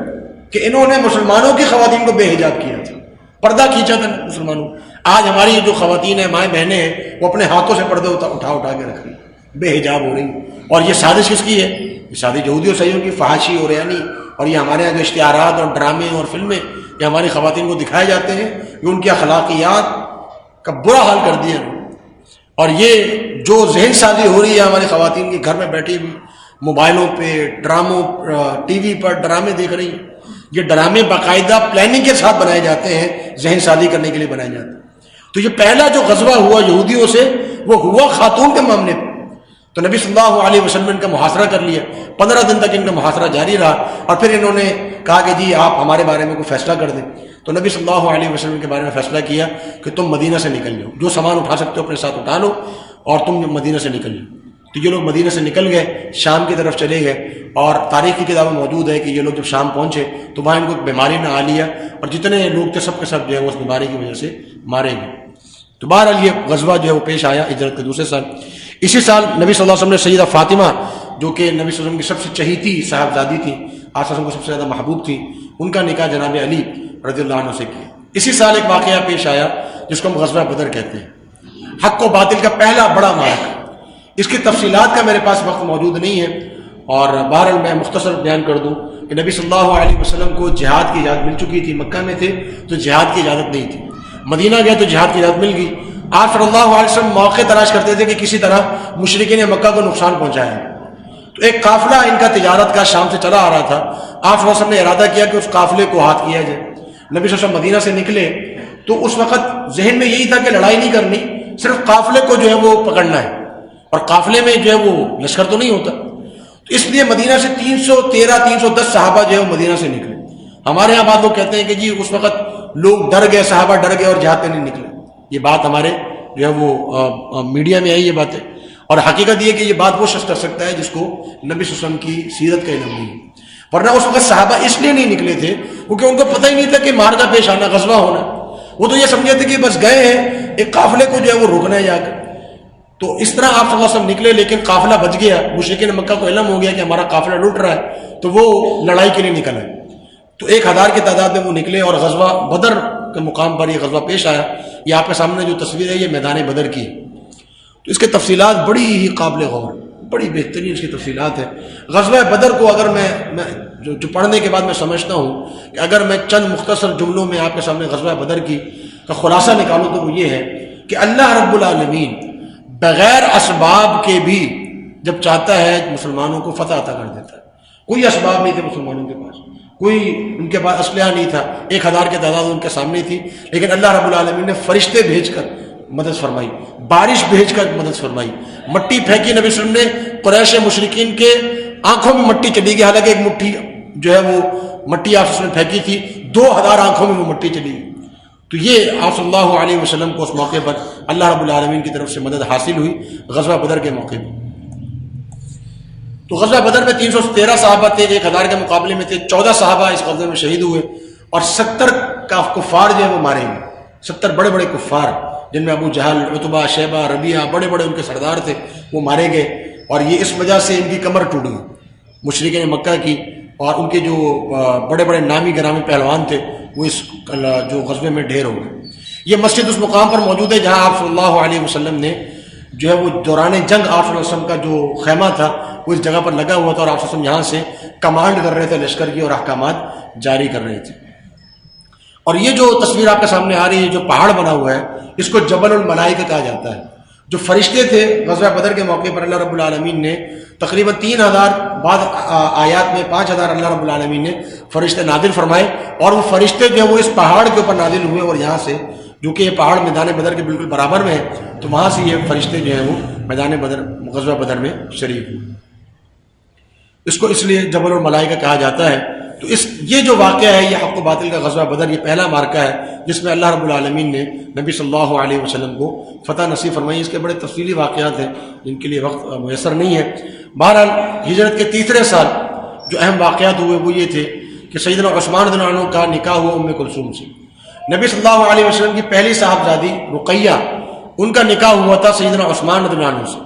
کہ انہوں نے مسلمانوں کی خواتین کو بے حجاب کیا تھا، پردہ کھینچا تھا مسلمانوں۔ آج ہماری جو خواتین ہیں، مائیں بہنیں ہیں، وہ اپنے ہاتھوں سے پردے اٹھا کے رکھ رہی ہیں، بے حجاب ہو رہی۔ اور یہ سازش کس کی ہے؟ یہ سازش یہودیوں سیوں کی، فحاشی اور یعنی، اور یہ ہمارے یہاں جو اشتہارات اور ڈرامے اور فلمیں یہ ہماری خواتین کو دکھائے جاتے ہیں، یہ ان کی اخلاقیات کا برا حال کر دیا۔ اور یہ جو ذہن سازی ہو رہی ہے ہماری خواتین کی، گھر میں بیٹھی ہوئی موبائلوں پہ ڈراموں، ٹی وی پر ڈرامے دیکھ رہی ہیں، یہ ڈرامے باقاعدہ پلاننگ کے ساتھ بنائے جاتے ہیں، ذہن سازی کرنے کے لیے بنائے جاتے ہیں۔ تو یہ پہلا جو غزوہ ہوا یہودیوں سے، وہ ہوا خاتون کے معاملے پہ۔ تو نبی صلی اللہ علیہ وسلم نے ان کا محاصرہ کر لیا، 15 دن تک ان کا محاصرہ جاری رہا، اور پھر انہوں نے کہا کہ جی آپ ہمارے بارے میں کوئی فیصلہ کر دیں۔ تو نبی صلی اللہ علیہ وسلم کے بارے میں فیصلہ کیا کہ تم مدینہ سے نکل جاؤ، جو سامان اٹھا سکتے ہو اپنے ساتھ اٹھا لو اور تم مدینہ سے نکل جاؤ۔ تو یہ لوگ مدینہ سے نکل گئے، شام کی طرف چلے گئے، اور تاریخ کی کتابیں موجود ہے کہ یہ لوگ جب شام پہنچے تو وہاں ان کو ایک بیماری نے آ لیا، اور جتنے لوگ تھے سب کے سب جو ہے وہ اس بیماری کی وجہ سے مارے گئے۔ تو بہرحال یہ غزوہ جو ہے وہ پیش آیا ہجرت کے دوسرے سال۔ اسی سال نبی صلی اللہ علیہ وسلم نے سیدہ فاطمہ، جو کہ نبی صلی اللہ علیہ وسلم کی سب سے چہیتی صاحبزادی تھی، آپ صلی اللہ علیہ وسلم کو سب سے زیادہ محبوب تھی، ان کا نکاح جناب علی رضی اللہ عنہ سے کیا۔ اسی سال ایک واقعہ پیش آیا جس کو ہم غزوہ بدر کہتے ہیں، حق و باطل کا پہلا بڑا معرکہ۔ اس کی تفصیلات کا میرے پاس وقت موجود نہیں ہے، اور بہرحال میں مختصر بیان کر دوں کہ نبی صلی اللہ علیہ وسلم کو جہاد کی اجازت مل چکی تھی، مکہ میں تھے تو جہاد کی اجازت نہیں تھی، مدینہ گئے تو جہاد کی اجازت مل گئی۔ آپ صلی اللہ علیہ وسلم موقع تلاش کرتے تھے کہ کسی طرح مشرکین مکہ کو نقصان پہنچایا ہے۔ تو ایک قافلہ ان کا تجارت کا شام سے چلا آ رہا تھا، آپ صلی اللہ علیہ وسلم نے ارادہ کیا کہ اس قافلے کو ہاتھ کیا جائے۔ نبی صلی اللہ علیہ وسلم مدینہ سے نکلے تو اس وقت ذہن میں یہی تھا کہ لڑائی نہیں کرنی، صرف قافلے کو جو ہے وہ پکڑنا ہے، اور قافلے میں جو ہے وہ لشکر تو نہیں ہوتا۔ تو اس لیے مدینہ سے 310 صحابہ جو ہے وہ مدینہ سے نکلے۔ ہمارے یہاں بعض لوگ کہتے ہیں کہ جی اس وقت لوگ ڈر گئے، صحابہ ڈر گئے اور جہاد پہ نہیں نکلے۔ یہ بات ہمارے جو ہے وہ میڈیا میں آئی یہ باتیں، اور حقیقت یہ کہ یہ بات وہ شخص کر سکتا ہے جس کو نبی صلی اللہ علیہ وسلم کی سیرت کا علم نہیں ہے، ورنہ اس وقت صحابہ اس لیے نہیں نکلے تھے کیونکہ ان کو پتہ ہی نہیں تھا کہ مارکا پیش آنا، غزوہ ہونا۔ وہ تو یہ سمجھے تھے کہ بس گئے ہیں ایک قافلے کو جو ہے وہ روکنا ہے جا کر۔ تو اس طرح آپ صلی اللہ علیہ وسلم نکلے، لیکن قافلہ بچ گیا، مشرکین مکہ کو علم ہو گیا کہ ہمارا قافلہ لٹ رہا ہے، تو وہ لڑائی کے لیے نکل آئے۔ تو 1000 کی تعداد میں وہ نکلے، اور غزوہ بدر کے مقام پر یہ غزوہ پیش آیا۔ یہ آپ کے سامنے جو تصویر ہے یہ میدان بدر کی ہے۔ تو اس کی تفصیلات بڑی ہی قابل غور، بڑی بہترین اس کی تفصیلات ہیں۔ غزوہ بدر کو اگر میں جو پڑھنے کے بعد میں سمجھتا ہوں کہ اگر میں چند مختصر جملوں میں آپ کے سامنے غزوہ بدر کی کا خلاصہ نکالوں تو وہ یہ ہے کہ اللہ رب العالمین بغیر اسباب کے بھی جب چاہتا ہے مسلمانوں کو فتح عطا کر دیتا ہے۔ کوئی اسباب نہیں تھے مسلمانوں کے پاس، کوئی ان کے پاس اسلحہ نہیں تھا، 1000 کی تعداد ان کے سامنے تھی، لیکن اللہ رب العالمین نے فرشتے بھیج کر مدد فرمائی، بارش بھیج کر مدد فرمائی، مٹی پھینکی نبی صلی اللہ علیہ وسلم نے، قریش مشرکین کے آنکھوں میں مٹی چلی گئی، حالانکہ ایک مٹھی جو ہے وہ مٹی آپ نے پھینکی تھی، 2000 آنکھوں میں وہ مٹی چلی گئی۔ تو یہ آپ صلی اللہ علیہ وسلم کو اس موقع پر اللہ رب العالمین کی طرف سے مدد حاصل ہوئی غزوہ بدر کے موقع پر۔ تو غزوہ بدر میں 313 صحابہ تھے، 1000 کے مقابلے میں تھے، 14 صحابہ اس غزوے میں شہید ہوئے، اور 70 کفار جو ہے وہ مارے گئے، 70 بڑے بڑے کفار جن میں ابو جہل، عتبہ، شیبہ، ربیعہ، بڑے بڑے ان کے سردار تھے، وہ مارے گئے، اور یہ اس وجہ سے ان کی کمر ٹوٹ گئی مشرکین مکہ کی، اور ان کے جو بڑے بڑے نامی گرامی پہلوان تھے وہ اس جو غزوے میں ڈھیر ہو گئے۔ یہ مسجد اس مقام پر موجود ہے جہاں آپ صلی اللہ علیہ وسلم نے جو ہے وہ دوران جنگ آپ صلی اللہ علیہ وسلم کا جو خیمہ تھا وہ اس جگہ پر لگا ہوا تھا، اور آپ صلی اللہ علیہ وسلم یہاں سے کمانڈ کر رہے تھے لشکر کی، اور احکامات جاری کر رہے تھے۔ اور یہ جو تصویر آپ کے سامنے آ رہی ہے، جو پہاڑ بنا ہوا ہے، اس کو جبل الملائکہ کہا جاتا ہے۔ جو فرشتے تھے غزوہ بدر کے موقع پر اللہ رب العالمین نے تقریباً 3000، بعض آیات میں 5000 اللہ رب العالمین نے فرشتے نازل فرمائے، اور وہ فرشتے جو ہے وہ اس پہاڑ کے اوپر نازل ہوئے، اور یہاں سے جو کہ یہ پہاڑ میدان بدر کے بالکل برابر میں ہے، تو وہاں سے یہ فرشتے جو ہیں وہ میدان بدر غزوہ بدر میں شریک ہوئے۔ اس کو اس لیے جبل الملائکہ کہا جاتا ہے۔ تو یہ جو واقعہ ہے یہ حق و باطل کا غزوہ بدر، یہ پہلا مارکہ ہے جس میں اللہ رب العالمین نے نبی صلی اللہ علیہ وسلم کو فتح نصیب فرمائی. اس کے بڑے تفصیلی واقعات ہیں جن کے لیے وقت میسر نہیں ہے. بہرحال ہجرت کے تیسرے سال جو اہم واقعات ہوئے وہ یہ تھے کہ سیدنا عثمان رضی اللہ عنہ کا نکاح ہوا ام کلثوم سے. نبی صلی اللہ علیہ وسلم کی پہلی صاحبزادی رقیہ، ان کا نکاح ہوا تھا سیدنا عثمان رضی اللہ عنہ سے،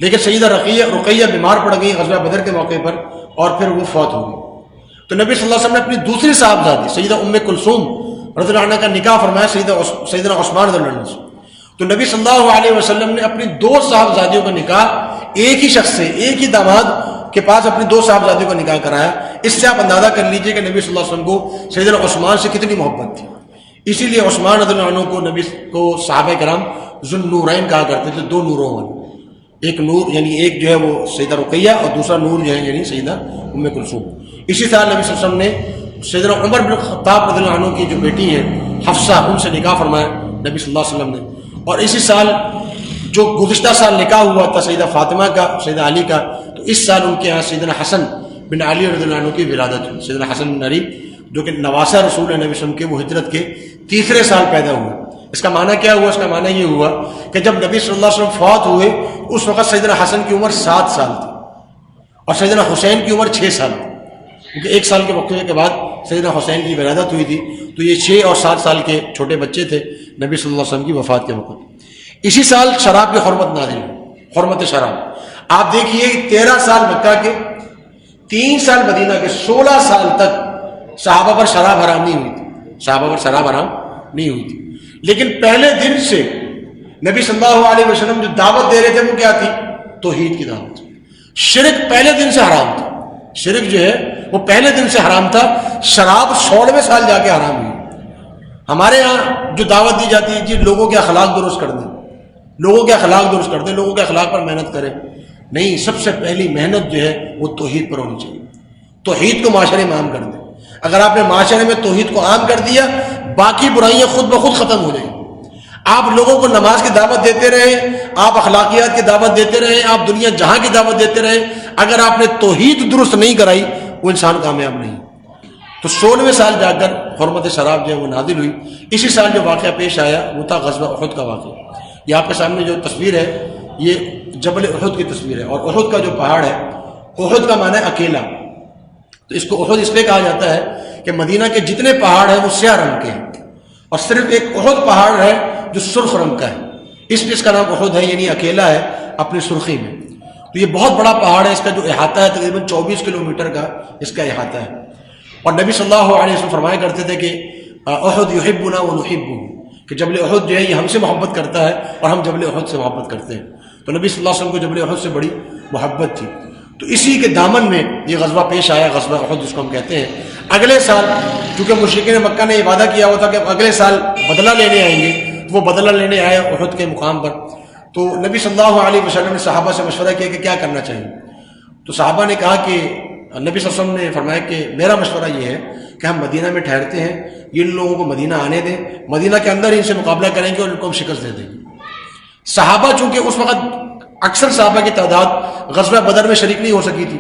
لیکن سیدہ رقیہ بیمار پڑ گئی غزوہ بدر کے موقع پر اور پھر وہ فوت ہو گئی. تو نبی صلی اللہ علیہ وسلم نے اپنی دوسری صاحبزادی سیدہ ام کلثوم رضی اللہ عنہ کا نکاح فرمایا سیدنا عثمان رضی اللہ عنہ سے. تو نبی صلی اللہ علیہ وسلم نے اپنی دو صاحبزادیوں کا نکاح ایک ہی شخص سے، ایک ہی داماد کے پاس اپنی دو صاحبزادیوں کا نکاح کرایا. اس سے آپ اندازہ کر لیجئے کہ نبی صلی اللہ علیہ وسلم کو سیدنا عثمان سے کتنی محبت تھی. اسی لیے عثمان رضی اللہ عنہ کو نبی کو صحابہ کرام ذو النورین کہا کرتے تھے، دو نوروں والے. ایک نور یعنی ایک جو ہے وہ سیدہ رقیہ اور دوسرا نور جو ہے یعنی سیدہ ام کلثوم. اسی طرح نبی صلی اللہ علیہ وسلم نے سیدنا عمر بن خطاب رضی اللہ عنہ کی جو بیٹی ہے حفصہ، ان سے نکاح فرمایا نبی صلی اللہ علیہ وسلم نے. اور اسی سال جو گزشتہ سال نکاح ہوا تھا سیدہ فاطمہ کا، سیدہ علی کا، تو اس سال ان کے یہاں سیدنا حسن بن علی رضی اللہ عنہ کی ولادت ہوئی. سیدنا حسن بن علی جو کہ نواسہ رسول نبی صلی اللہ علیہ وسلم کے، وہ ہجرت کے تیسرے سال پیدا ہوئے. اس کا معنی کیا ہوا؟ اس کا معنی یہ ہوا کہ جب نبی صلی اللہ علیہ وسلم فوت ہوئے اس وقت سیدنا حسن کی عمر 7 سال تھی اور سیدنا حسین کی عمر 6 سال تھی، کیونکہ ایک سال کے وقفے کے بعد سیدنا حسین کی ولادت ہوئی تھی. تو یہ 6 اور 7 سال کے چھوٹے بچے تھے نبی صلی اللہ علیہ وسلم کی وفات کے وقت. اسی سال شراب کی حرمت نازل ہوئی، حرمت شراب. آپ دیکھیے 13 سال مکہ کے، 3 سال مدینہ کے، 16 سال تک صحابہ پر شراب حرام نہیں ہوئی تھی، صحابہ پر شراب حرام نہیں ہوئی تھی. لیکن پہلے دن سے نبی صلی اللہ علیہ وسلم جو دعوت دے رہے تھے وہ کیا تھی؟ توحید کی دعوت. شرک پہلے دن سے حرام تھا، شرک جو ہے وہ پہلے دن سے حرام تھا. شراب 16ویں سال جا کے حرام ہوئی. ہمارے ہاں جو دعوت دی جاتی ہے جی لوگوں کے اخلاق درست کر دیں، لوگوں کے اخلاق درست کر دیں، لوگوں کے اخلاق پر محنت کریں. نہیں، سب سے پہلی محنت جو ہے وہ توحید پر ہونی چاہیے. توحید کو معاشرے میں عام کر دیں. اگر آپ نے معاشرے میں توحید کو عام کر دیا، باقی برائیاں خود بخود ختم ہو جائیں. آپ لوگوں کو نماز کی دعوت دیتے رہیں، آپ اخلاقیات کی دعوت دیتے رہیں، آپ دنیا جہاں کی دعوت دیتے رہیں، اگر آپ نے توحید درست نہیں کرائی وہ انسان کامیاب نہیں. تو 16ویں سال جا کر حرمت شراب جو ہے وہ نازل ہوئی. اسی سال جو واقعہ پیش آیا وہ تھا غزوہ احد کا واقعہ. یہ آپ کے سامنے جو تصویر ہے یہ جبل احد کی تصویر ہے. اور احد کا جو پہاڑ ہے، احد کا معنی ہے اکیلا. تو اس کو احد اس لیے کہا جاتا ہے کہ مدینہ کے جتنے پہاڑ ہیں وہ سیاہ رنگ کے ہیں اور صرف ایک احد پہاڑ ہے جو سرخ رنگ کا ہے. اس کا نام احد ہے، یعنی اکیلا ہے اپنی سرخی میں. تو یہ بہت بڑا پہاڑ ہے. اس کا جو احاطہ ہے تقریباً 24 کلومیٹر کا اس کا احاطہ ہے. اور نبی صلی اللہ علیہ وسلم فرمایا کرتے تھے کہ احد یحبنا ونحبہ، کہ جبل احد جو ہے یہ ہم سے محبت کرتا ہے اور ہم جبل احد سے محبت کرتے ہیں. تو نبی صلی اللہ علیہ وسلم کو جبل احد سے بڑی محبت تھی. تو اسی کے دامن میں یہ غزوہ پیش آیا، غزوہ احد جس کو ہم کہتے ہیں. اگلے سال چونکہ مشرکین مکہ نے یہ وعدہ کیا ہوا تھا کہ اگلے سال بدلہ لینے آئیں گے، تو وہ بدلہ لینے آئے احد کے مقام پر. تو نبی صلی اللہ علیہ وسلم نے صحابہ سے مشورہ کیا کہ کیا کرنا چاہیے. تو صحابہ نے کہا کہ نبی صلی اللہ علیہ وسلم نے فرمایا کہ میرا مشورہ یہ ہے کہ ہم مدینہ میں ٹھہرتے ہیں، ان لوگوں کو مدینہ آنے دیں، مدینہ کے اندر ان سے مقابلہ کریں گے اور ان کو ہم شکست دے دیں گے. صحابہ چونکہ اس وقت اکثر صحابہ کی تعداد غزوہ بدر میں شریک نہیں ہو سکی تھی،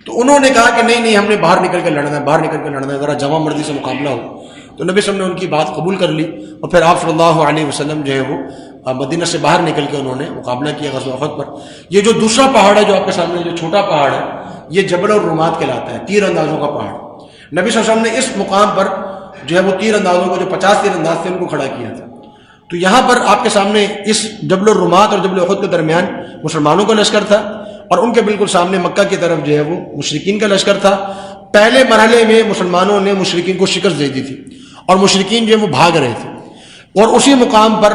تو انہوں نے کہا کہ نہیں ہم نے باہر نکل کے لڑنا ہے، باہر نکل کے لڑنا ہے، ذرا جمع مردی سے مقابلہ ہو. تو نبی صلی اللہ علیہ وسلم نے ان کی بات قبول کر لی اور پھر آپ صلی اللہ علیہ وسلم جو ہے وہ مدینہ سے باہر نکل کے انہوں نے مقابلہ کیا غزوہ احد پر. یہ جو دوسرا پہاڑ ہے جو آپ کے سامنے جو چھوٹا پہاڑ ہے یہ جبل الرمات کہلاتا ہے، تیر اندازوں کا پہاڑ. نبی صلی اللہ علیہ وسلم نے اس مقام پر جو ہے وہ تیر اندازوں کو جو 50 تیر انداز تھے ان کو کھڑا کیا تھا. تو یہاں پر آپ کے سامنے اس جبل الرمات اور جبل احد کے درمیان مسلمانوں کا لشکر تھا اور ان کے بالکل سامنے مکہ کی طرف جو ہے وہ مشرکین کا لشکر تھا. پہلے مرحلے میں مسلمانوں نے مشرکین کو شکست دے دی تھی اور مشرکین جو ہے وہ بھاگ رہے تھے، اور اسی مقام پر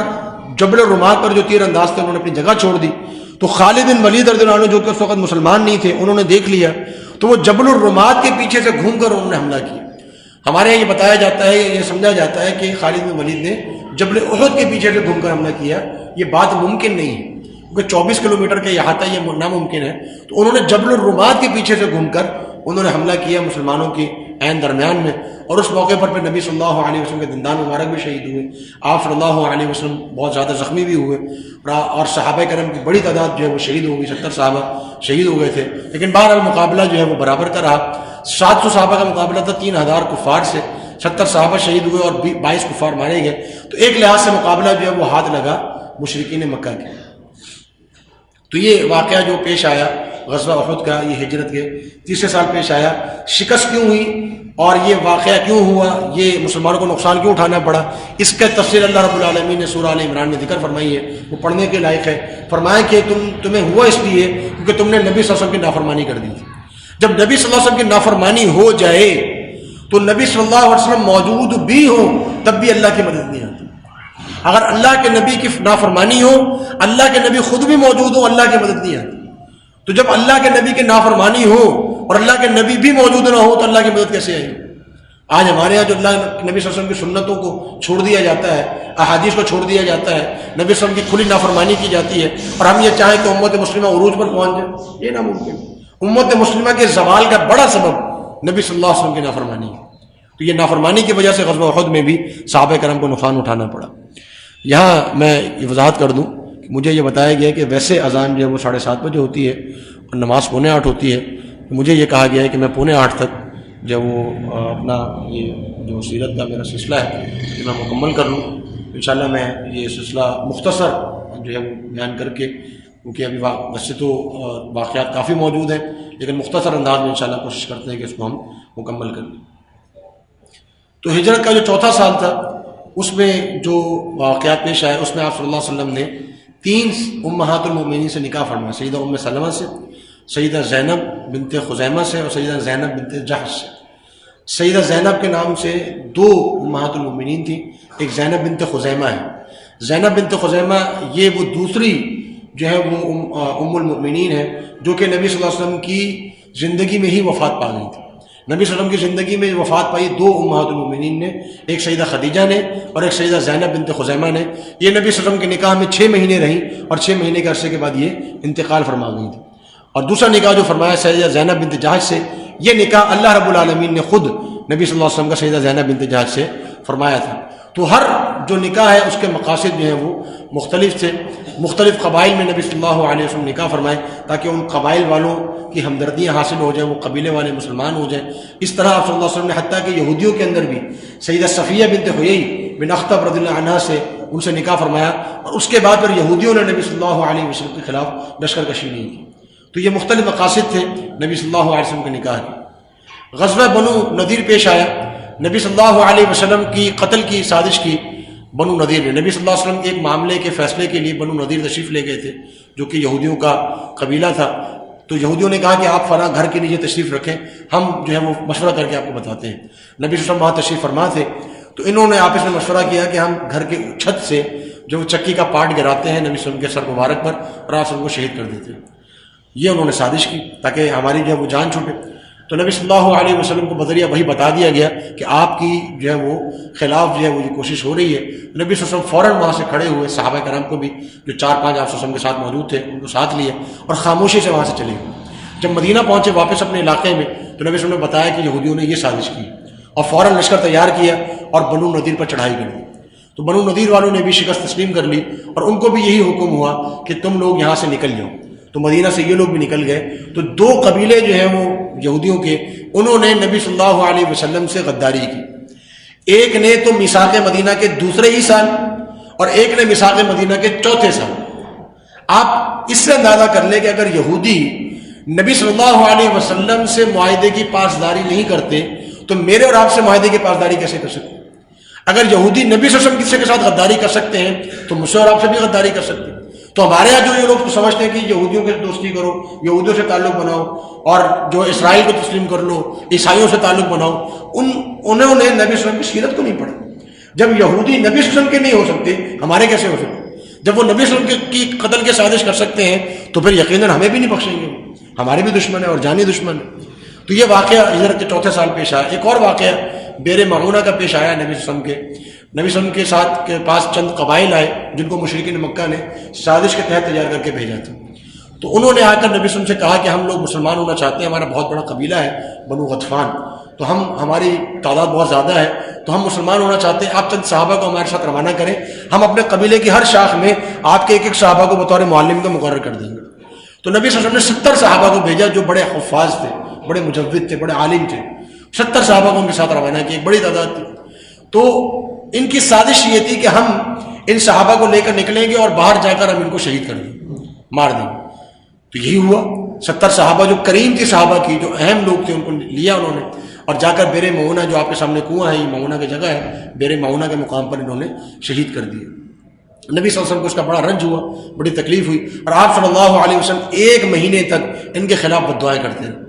جبل الرمات پر جو تیر انداز تھے انہوں نے اپنی جگہ چھوڑ دی. تو خالد بن ولید رضی اللہ عنہ جو کہ اس وقت مسلمان نہیں تھے انہوں نے دیکھ لیا تو وہ جبل الرمات کے پیچھے سے گھوم کر انہوں نے حملہ کیا. ہمارے یہاں یہ بتایا جاتا ہے، یہ سمجھا جاتا ہے کہ خالد بن ولید نے جبل احد کے پیچھے سے گھوم کر حملہ کیا. یہ بات ممکن نہیں ہے کیونکہ 24 کلومیٹر کا احاطہ یہ ناممکن ہے. تو انہوں نے جبل الرمات کے پیچھے سے گھوم کر انہوں نے حملہ کیا مسلمانوں کے عین درمیان میں، اور اس موقع پر نبی صلی اللہ علیہ وسلم کے دندان مبارک بھی شہید ہوئے. آپ صلی اللہ علیہ وسلم بہت زیادہ زخمی بھی ہوئے اور صحابہ کرام کی بڑی تعداد جو ہے وہ شہید ہو گئی، 70 صحابہ شہید ہو گئے تھے. لیکن بہرحال مقابلہ جو ہے وہ برابر کا رہا. 700 صحابہ کا مقابلہ تھا 3000 کفار سے. 70 صحابہ شہید ہوئے اور 22 کفار مارے گئے. تو ایک لحاظ سے مقابلہ جو ہے وہ ہاتھ لگا مشرکین مکہ کے. تو یہ واقعہ جو پیش آیا غزوہ احد کا، یہ ہجرت کے تیسرے سال پیش آیا. شکست کیوں ہوئی اور یہ واقعہ کیوں ہوا، یہ مسلمانوں کو نقصان کیوں اٹھانا پڑا، اس کا تفصیل اللہ رب العالمین نے سورہ آل عمران میں ذکر فرمائی ہے، وہ پڑھنے کے لائق ہے. فرمایا کہ تمہیں ہوا اس لیے کیونکہ تم نے نبی صلی اللہ علیہ وسلم کی نافرمانی کر دی تھی. جب نبی صلی اللہ علیہ وسلم کی نافرمانی ہو جائے تو نبی صلی اللہ علیہ وسلم موجود بھی ہو تب بھی اللہ کی مدد نہیں آتی. اگر اللہ کے نبی کی نافرمانی ہو، اللہ کے نبی خود بھی موجود ہو، اللہ کی مدد نہیں آتی. تو جب اللہ کے نبی کی نافرمانی ہو اور اللہ کے نبی بھی موجود نہ ہو تو اللہ کی مدد کیسے آئے گی؟ آج ہمارے یہاں جو اللہ نبی صلی اللہ علیہ وسلم کی سنتوں کو چھوڑ دیا جاتا ہے، احادیث کو چھوڑ دیا جاتا ہے، نبی صلی اللہ علیہ وسلم کی کھلی نافرمانی کی جاتی ہے، اور ہم یہ چاہیں کہ امت مسلمہ عروج پر پہنچ جائے، یہ ناممکن. امت مسلمہ کے زوال کا بڑا سبب نبی صلی اللہ علیہ وسلم کی نافرمانی ہے. تو یہ نافرمانی کی وجہ سے غزوہ احد میں بھی صحابہ کرام کو نقصان اٹھانا پڑا. یہاں میں یہ وضاحت کر دوں کہ مجھے یہ بتایا گیا کہ ویسے اذان جو ہے وہ 7:30 بجے ہوتی ہے اور نماز 7:45 ہوتی ہے. مجھے یہ کہا گیا ہے کہ میں 7:45 تک جب وہ اپنا یہ جو سیرت کا میرا سلسلہ ہے کہ میں مکمل کر لوں. انشاءاللہ میں یہ سلسلہ مختصر جو ہے وہ بیان کر کے، کیونکہ ابھی ویسے تو واقعات کافی موجود ہیں لیکن مختصر انداز میں انشاءاللہ کوشش کرتے ہیں کہ اس کو ہم مکمل کر لیں. تو ہجرت کا جو چوتھا سال تھا اس میں جو واقعات پیش آئے اس میں آپ صلی اللہ علیہ وسلم نے 3 امہات المؤمنین سے نکاح فرمایا، سیدہ ام سلمہ سے، سیدہ زینب بنت خزیمہ سے اور سیدہ زینب بنت جحش سے. سیدہ زینب کے نام سے 2 امہات المؤمنین تھیں، ایک زینب بنت خزیمہ ہے. زینب بنت خزیمہ یہ وہ دوسری جو ہے وہ ام المؤمنین ہے جو کہ نبی صلی اللہ علیہ وسلم کی زندگی میں ہی وفات پا گئی تھی. نبی صلی اللہ علیہ وسلم کی زندگی میں وفات پائی 2 امہات المؤمنین نے، ایک سیدہ خدیجہ نے اور ایک سیدہ زینب بنت خزیمہ نے. یہ نبی صلی اللہ علیہ وسلم کے نکاح میں 6 مہینے رہیں اور 6 مہینے کے عرصے کے بعد یہ انتقال فرما گئی تھی. اور دوسرا نکاح جو فرمایا سیدہ زینب بنت جحش سے، یہ نکاح اللہ رب العالمین نے خود نبی صلی اللہ علیہ وسلم کا سیدہ زینب بنت جحش سے فرمایا تھا. تو ہر جو نکاح ہے اس کے مقاصد جو ہیں وہ مختلف تھے. مختلف قبائل میں نبی صلی اللہ علیہ وسلم نکاح فرمائے تاکہ ان قبائل والوں کی ہمدردیاں حاصل ہو جائیں، وہ قبیلے والے مسلمان ہو جائیں. اس طرح آپ صلی اللہ علیہ وسلم نے حتیٰ کہ یہودیوں کے اندر بھی سیدہ صفیہ بنت حیی بن اخطب رضی اللہ عنہا سے ان سے نکاح فرمایا، اور اس کے بعد پھر یہودیوں نے نبی صلی اللہ علیہ وسلم کے خلاف لشکر کشی نہیں کی. تو یہ مختلف مقاصد تھے نبی صلی اللہ علیہ وسلم کے نکاح کے. غزوہ بنو نذیر پیش آیا. نبی صلی اللہ علیہ وسلم کی قتل کی سازش کی بنو نذیر نے. نبی صلی اللہ علیہ وسلم ایک معاملے کے فیصلے کے لیے بنو نذیر تشریف لے گئے تھے جو کہ یہودیوں کا قبیلہ تھا. تو یہودیوں نے کہا کہ آپ فلاں گھر کے نیچے تشریف رکھیں، ہم جو ہے وہ مشورہ کر کے آپ کو بتاتے ہیں. نبی صلی اللہ علیہ وسلم وہاں تشریف فرما تھے تو انہوں نے آپس میں مشورہ کیا کہ ہم گھر کے چھت سے جو چکی کا پارٹ گراتے ہیں نبی صلی اللہ علیہ وسلم کے سر مبارک پر اور آپ سب کو شہید کر دیتے ہیں. یہ انہوں نے سازش کی تاکہ ہماری جو ہے وہ جان چھوٹے. تو نبی صلی اللہ علیہ وسلم کو بذریعہ وہی بتا دیا گیا کہ آپ کی جو ہے وہ خلاف جو ہے وہ یہ کوشش ہو رہی ہے. نبی صلی اللہ علیہ وسلم فوراً وہاں سے کھڑے ہوئے، صحابہ کرام کو بھی جو 4-5 آپ صلی اللہ علیہ وسلم کے ساتھ موجود تھے ان کو ساتھ لیے اور خاموشی سے وہاں سے چلے گئے. جب مدینہ پہنچے واپس اپنے علاقے میں تو نبی صلی اللہ علیہ وسلم نے بتایا کہ یہودیوں نے یہ سازش کی اور فوراً لشکر تیار کیا اور بنو نذیر پر چڑھائی کر دی. تو بنو نذیر والوں نے بھی شکست تسلیم کر لی اور ان کو بھی یہی حکم ہوا کہ تم لوگ یہاں سے نکل جاؤ. تو مدینہ سے یہ لوگ بھی نکل گئے. تو 2 قبیلے جو ہیں وہ یہودیوں کے، انہوں نے نبی صلی اللہ علیہ وسلم سے غداری کی. ایک نے تو میثاق مدینہ کے دوسرے ہی سال اور ایک نے میثاق مدینہ کے چوتھے سال. آپ اس سے اندازہ کر لیں کہ اگر یہودی نبی صلی اللہ علیہ وسلم سے معاہدے کی پاسداری نہیں کرتے تو میرے اور آپ سے معاہدے کی پاسداری کیسے کر سکتے؟ اگر یہودی نبی صلی اللہ علیہ وسلم کے ساتھ غداری کر سکتے ہیں تو مجھ سے اور آپ سے بھی غداری کر سکتے ہیں. تو ہمارے یہاں جو یہ لوگ سمجھتے ہیں کہ یہودیوں کے دوستی کرو، یہودیوں سے تعلق بناؤ اور جو اسرائیل کو تسلیم کر لو، عیسائیوں سے تعلق بناؤ، انہوں نے نبی صلی اللہ علیہ وسلم کی سیرت کو نہیں پڑھا. جب یہودی نبی صلی اللہ علیہ وسلم کے نہیں ہو سکتے ہمارے کیسے ہو سکتے؟ جب وہ نبی صلی اللہ علیہ وسلم کی قتل کے سازش کر سکتے ہیں تو پھر یقیناً ہمیں بھی نہیں بخشیں گے، ہمارے بھی دشمن ہیں اور جانی دشمن ہیں. تو یہ واقعہ ہجرت کے چوتھے سال پیش آیا. ایک اور واقعہ بیر معونہ کا پیش آیا. نبی صلی اللہ علیہ وسلم کے ساتھ کے پاس چند قبائل آئے جن کو مشرکین مکہ نے سازش کے تحت تیار کر کے بھیجا تھا. تو انہوں نے آ کر نبی صلی اللہ علیہ وسلم سے کہا کہ ہم لوگ مسلمان ہونا چاہتے ہیں، ہمارا بہت بڑا قبیلہ ہے بنو غطفان، تو ہماری تعداد بہت زیادہ ہے، تو ہم مسلمان ہونا چاہتے ہیں، آپ چند صحابہ کو ہمارے ساتھ روانہ کریں، ہم اپنے قبیلے کی ہر شاخ میں آپ کے ایک صحابہ کو بطور معلم کا مقرر کر دیں گے. تو نبی صلی اللہ علیہ وسلم نے 70 صحابہ کو بھیجا جو بڑے حفاظ تھے، بڑے مجود تھے، بڑے عالم تھے. 70 صحابہ کو ان کے ساتھ روانہ کیا، ایک بڑی تعداد تھی۔ تو ان کی سازش یہ تھی کہ ہم ان صحابہ کو لے کر نکلیں گے اور باہر جا کر ہم ان کو شہید کر دیں گے، مار دیں گے۔ تو یہی ہوا، 70 صحابہ جو کریم تھی صحابہ کی، جو اہم لوگ تھے، ان کو لیا انہوں نے اور جا کر بیر معونہ، جو آپ کے سامنے کنواں ہے، یہ معونہ کی جگہ ہے، بیر معونہ کے مقام پر انہوں نے شہید کر دیا۔ نبی صلی اللہ علیہ وسلم کو اس کا بڑا رنج ہوا، بڑی تکلیف ہوئی، اور آپ صلی اللہ علیہ وسلم 1 مہینے تک ان کے خلاف بد دعائیں کرتے رہے۔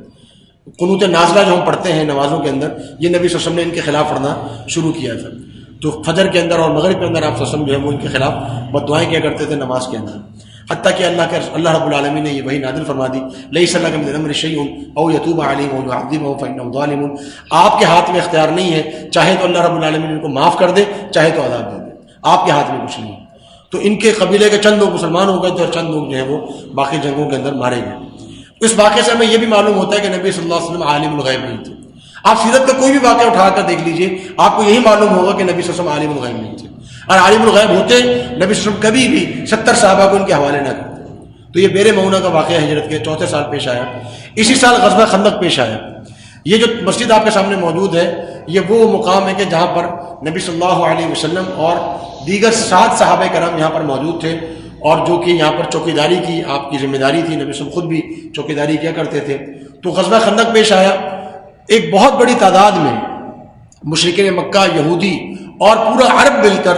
قنوت نازلہ جو ہم پڑھتے ہیں نمازوں کے اندر، یہ نبی صلی اللہ علیہ وسلم نے ان کے خلاف پڑھنا شروع کیا تھا۔ تو فجر کے اندر اور مغرب کے اندر آپ صلی اللہ علیہ وسلم جو ہے وہ ان کے خلاف بد دعائیں کیا کرتے تھے نماز کے اندر، حتیٰ کہ اللہ رب العالمین نے یہ وحی نازل فرما دی، لیس لک من الامر شیء او یتوب علیہم او یعذبہم فانہم ظالمون۔ آپ کے ہاتھ میں اختیار نہیں ہے، چاہے تو اللہ رب العالمین ان کو معاف کر دے، چاہے تو عذاب دے دے، آپ کے ہاتھ میں کچھ نہیں ہے۔ تو ان کے قبیلے کے چند لوگ مسلمان ہو گئے تھے اور چند لوگ جو ہیں وہ باقی جنگوں کے اندر مارے گئے۔ اس واقعے سے ہمیں یہ بھی معلوم ہوتا ہے کہ نبی صلی اللہ علیہ وسلم عالم الغیب نہیں تھے۔ آپ سیرت کا کوئی بھی واقعہ اٹھا کر دیکھ لیجئے، آپ کو یہی معلوم ہوگا کہ نبی صلی اللہ علیہ وسلم عالم الغیب نہیں تھے۔ اور عالم الغیب ہوتے نبی صلی اللہ علیہ وسلم کبھی بھی 70 صحابہ کو ان کے حوالے نہ کرتے۔ تو یہ بیر معونہ کا واقعہ ہجرت کے 4تھے سال پیش آیا۔ اسی سال غزوہ خندق پیش آیا۔ یہ جو مسجد آپ کے سامنے موجود ہے، یہ وہ مقام ہے کہ جہاں پر نبی صلی اللہ علیہ وسلم اور دیگر 7 صحابہ کرام یہاں پر موجود تھے، اور جو کہ یہاں پر چوکیداری کی آپ کی ذمہ داری تھی، نبی صلی اللہ علیہ وسلم خود بھی چوکیداری کیا کرتے تھے۔ تو غزوہ خندق پیش آیا، ایک بہت بڑی تعداد میں مشرکین مکہ، یہودی اور پورا عرب مل کر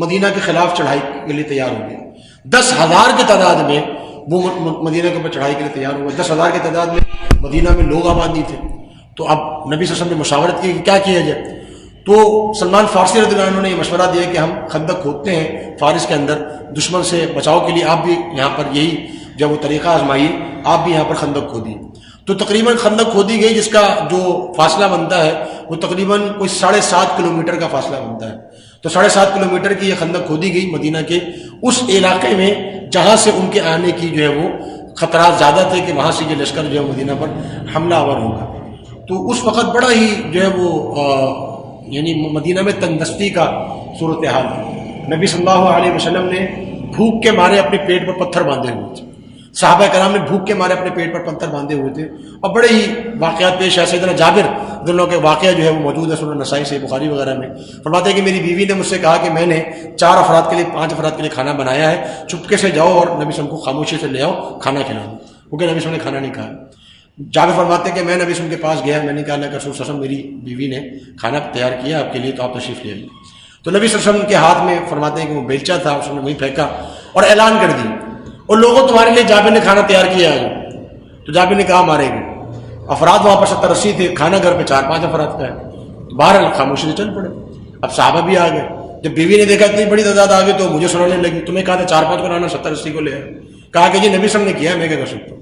مدینہ کے خلاف چڑھائی کے لیے تیار ہو گیا۔ 10,000 کی تعداد میں وہ مدینہ کے اوپر چڑھائی کے لیے تیار ہوا۔ 10,000 کی تعداد میں مدینہ میں لوگ آباد نہیں تھے۔ تو اب نبی صلی اللہ علیہ وسلم نے مشاورت کی کہ کیا کیا جائے۔ تو سلمان فارسی رضی اللہ عنہ نے یہ مشورہ دیا کہ ہم خندق کھودتے ہیں فارس کے اندر دشمن سے بچاؤ کے لیے، آپ بھی یہاں پر یہی جب وہ طریقہ آزمائیے، آپ بھی یہاں پر خندق کھودیے۔ تو تقریباً خندق کھودی گئی، جس کا جو فاصلہ بنتا ہے وہ تقریباً کوئی 7.5 کلومیٹر کا فاصلہ بنتا ہے۔ تو 7.5 کلومیٹر کی یہ خندق کھودی گئی مدینہ کے اس علاقے میں جہاں سے ان کے آنے کی جو ہے وہ خطرات زیادہ تھے کہ وہاں سے یہ لشکر جو ہے مدینہ پر حملہ آور ہوگا۔ تو اس وقت بڑا ہی جو ہے وہ یعنی مدینہ میں تنگدستی کا صورتحال تھی۔ نبی صلی اللہ علیہ وسلم نے بھوک کے مارے اپنے پیٹ پر پتھر باندھے ہوئے تھے، صحابہ کرام نے بھوک کے مارے اپنے پیٹ پر پتھر باندھے ہوئے تھے، اور بڑے ہی واقعات پیش آئے۔ سیدنا جابر رضی اللہ عنہ کے واقعہ جو ہے وہ موجود ہے سنن نسائی سے بخاری وغیرہ میں، فرماتے ہیں کہ میری بیوی نے مجھ سے کہا کہ میں نے 4 افراد کے لیے 5 افراد کے لیے کھانا بنایا ہے، چپکے سے جاؤ اور نبی صلی اللہ علیہ وسلم کو خاموشی سے لے آؤ، کھانا کھلاؤ، کیونکہ نبی صلی اللہ علیہ وسلم نے کھانا نہیں کھایا۔ جابر فرماتے ہیں کہ میں نبی صلی اللہ علیہ وسلم کے پاس گیا، میں نے کہا اللہ کے رسول صلی اللہ علیہ وسلم میری بیوی نے کھانا تیار کیا آپ کے لیے، تو آپ تشریف لے آئیے۔ تو نبی صلی اللہ علیہ وسلم کے ہاتھ میں فرماتے ہیں کہ وہ بیلچہ تھا، اس نے وہیں پھینکا اور اعلان کر دی، اور لوگوں تمہارے لیے جابر نے کھانا تیار کیا ہے۔ تو جابر نے کہا مارے گئے، افراد وہاں پر 70-80 تھے، کھانا گھر پہ 4-5 افراد کا ہے۔ بہرحال خاموشی سے چل پڑے۔ اب صحابہ بھی آ گئے، جب بیوی نے دیکھا اتنی بڑی تعداد آ گئی تو مجھے سنانے لگی، تمہیں کہا تھا 4-5 کو لانا، 70-80 کو لے آئے۔ کہا کہ جی نبی صلی اللہ علیہ وسلم نے کیا، میں کیا کر سکتا ہوں۔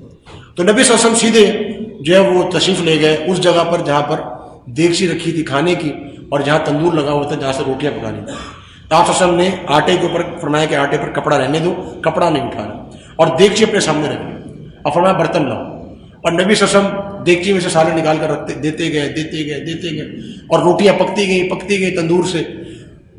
تو نبی صلی اللہ علیہ وسلم سیدھے جو ہے وہ تشریف لے گئے اس جگہ پر جہاں پر دیگچی رکھی تھی کھانے کی، اور جہاں تندور لگا ہوا تھا جہاں سے روٹیاں پکانی تھیں۔ آپ صلی اللہ علیہ وسلم نے آٹے کے اوپر فرمایا کہ آٹے پر کپڑا رہنے دو، کپڑا نہیں اٹھانا، اور دیگچی اپنے سامنے رکھی، اور فرمایا برتن لاؤ، اور نبی صلی اللہ علیہ وسلم دیگچی میں سے سالن نکال کر رکھتے دیتے گئے، اور روٹیاں پکتی گئی تندور سے۔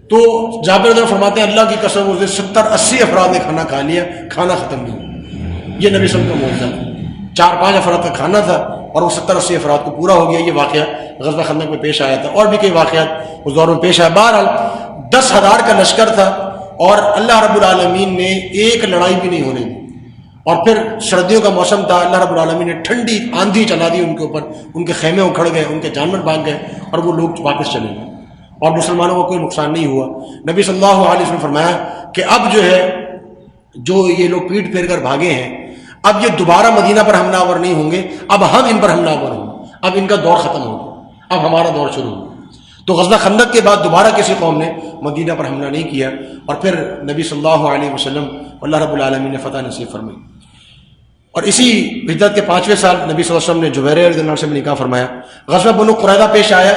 تو جابر رضی اللہ عنہ فرماتے ہیں اللہ کی قسم اس دن 70-80 افراد نے کھانا کھا لیا، کھانا ختم نہیں ہوا۔ یہ نبی صلی اللہ علیہ وسلم کا معجزہ تھا، 4-5 افراد کا کھانا تھا اور وہ 70-80 افراد کو پورا ہو گیا۔ یہ واقعہ غزوہ خندق میں پیش آیا تھا، اور بھی کئی واقعات اس دور میں پیش آیا۔ بہرحال 10,000 کا لشکر تھا، اور اللہ رب العالمین نے ایک لڑائی بھی نہیں ہونے دی، اور پھر سردیوں کا موسم تھا، اللہ رب العالمین نے ٹھنڈی آندھی چلا دی ان کے اوپر، ان کے خیمے اکھڑ گئے، ان کے جانور بھاگ گئے، اور وہ لوگ واپس چلے گئے، اور مسلمانوں کو کوئی نقصان نہیں ہوا۔ نبی صلی اللہ علیہ وسلم نے فرمایا کہ اب جو ہے جو یہ لوگ پیٹ پھیر کر بھاگے ہیں، اب یہ دوبارہ مدینہ پر حملہ آور نہیں ہوں گے، اب ہم ان پر حملہ آور ہوں گے، اب ان کا دور ختم ہو گیا، اب ہمارا دور شروع ہو گیا۔ تو غزوہ خندق کے بعد دوبارہ کسی قوم نے مدینہ پر حملہ نہیں کیا، اور پھر نبی صلی اللہ علیہ وسلم اللہ رب العالمین نے فتح نصیب فرمائی۔ اور اسی ہجرت کے 5ویں سال نبی صلی اللہ علیہ وسلم نے جبیر رضی اللہ عنہ سے نکاح فرمایا۔ غزوہ بنو قریظہ پیش آیا،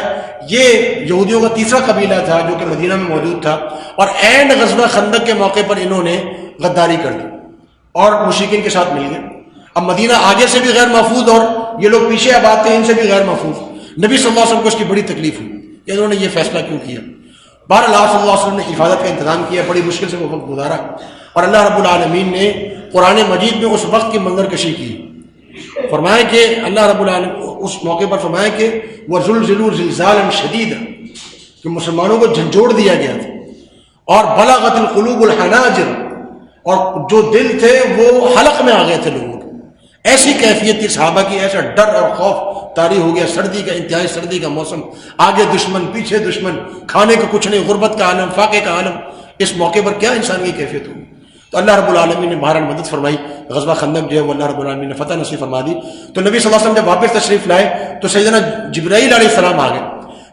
یہ یہودیوں کا تیسرا قبیلہ تھا جو کہ مدینہ میں موجود تھا، اور اینڈ غزوہ خندق کے موقع پر انہوں نے غداری کر دی اور مشرکین کے ساتھ مل گئے۔ اب مدینہ آگے سے بھی غیر محفوظ اور یہ لوگ پیچھے اب آتے ہیں ان سے بھی غیر محفوظ۔ نبی صلی اللہ علیہ وسلم کو اس کی بڑی تکلیف ہوئی کہ انہوں نے یہ فیصلہ کیوں کیا۔ بہرحال آپ صلی اللہ علیہ وسلم نے حفاظت کا انتظام کیا، بڑی مشکل سے وہ وقت گزارا، اور اللہ رب العالمین نے قرآن مجید میں اس وقت کی منظر کشی کی۔ فرمایا کہ اللہ رب العالمین اس موقع پر فرمایا کہ وَزُلْزِلُوا زِلْزَالًا شَدِيدًا، کہ مسلمانوں کو جھنجھوڑ دیا گیا تھا، اور بلغت القلوب الحناجر، اور جو دل تھے وہ حلق میں آ گئے تھے لوگوں کے. ایسی کیفیت تھی صحابہ کی، ایسا ڈر اور خوف طاری ہو گیا. سردی کا انتہائی سردی کا موسم، آگے دشمن پیچھے دشمن، کھانے کو کچھ نہیں، غربت کا عالم، فاقے کا عالم. اس موقع پر کیا انسان کی کیفیت ہوگی؟ تو اللہ رب العالمین نے بہرحال مدد فرمائی. غزوہ خندق جو ہے وہ اللہ رب العالمین نے فتح نصیب فرما دی. تو نبی صلی اللہ علیہ وسلم جب واپس تشریف لائے تو سیدنا جبرائیل علیہ السلام آ گئے.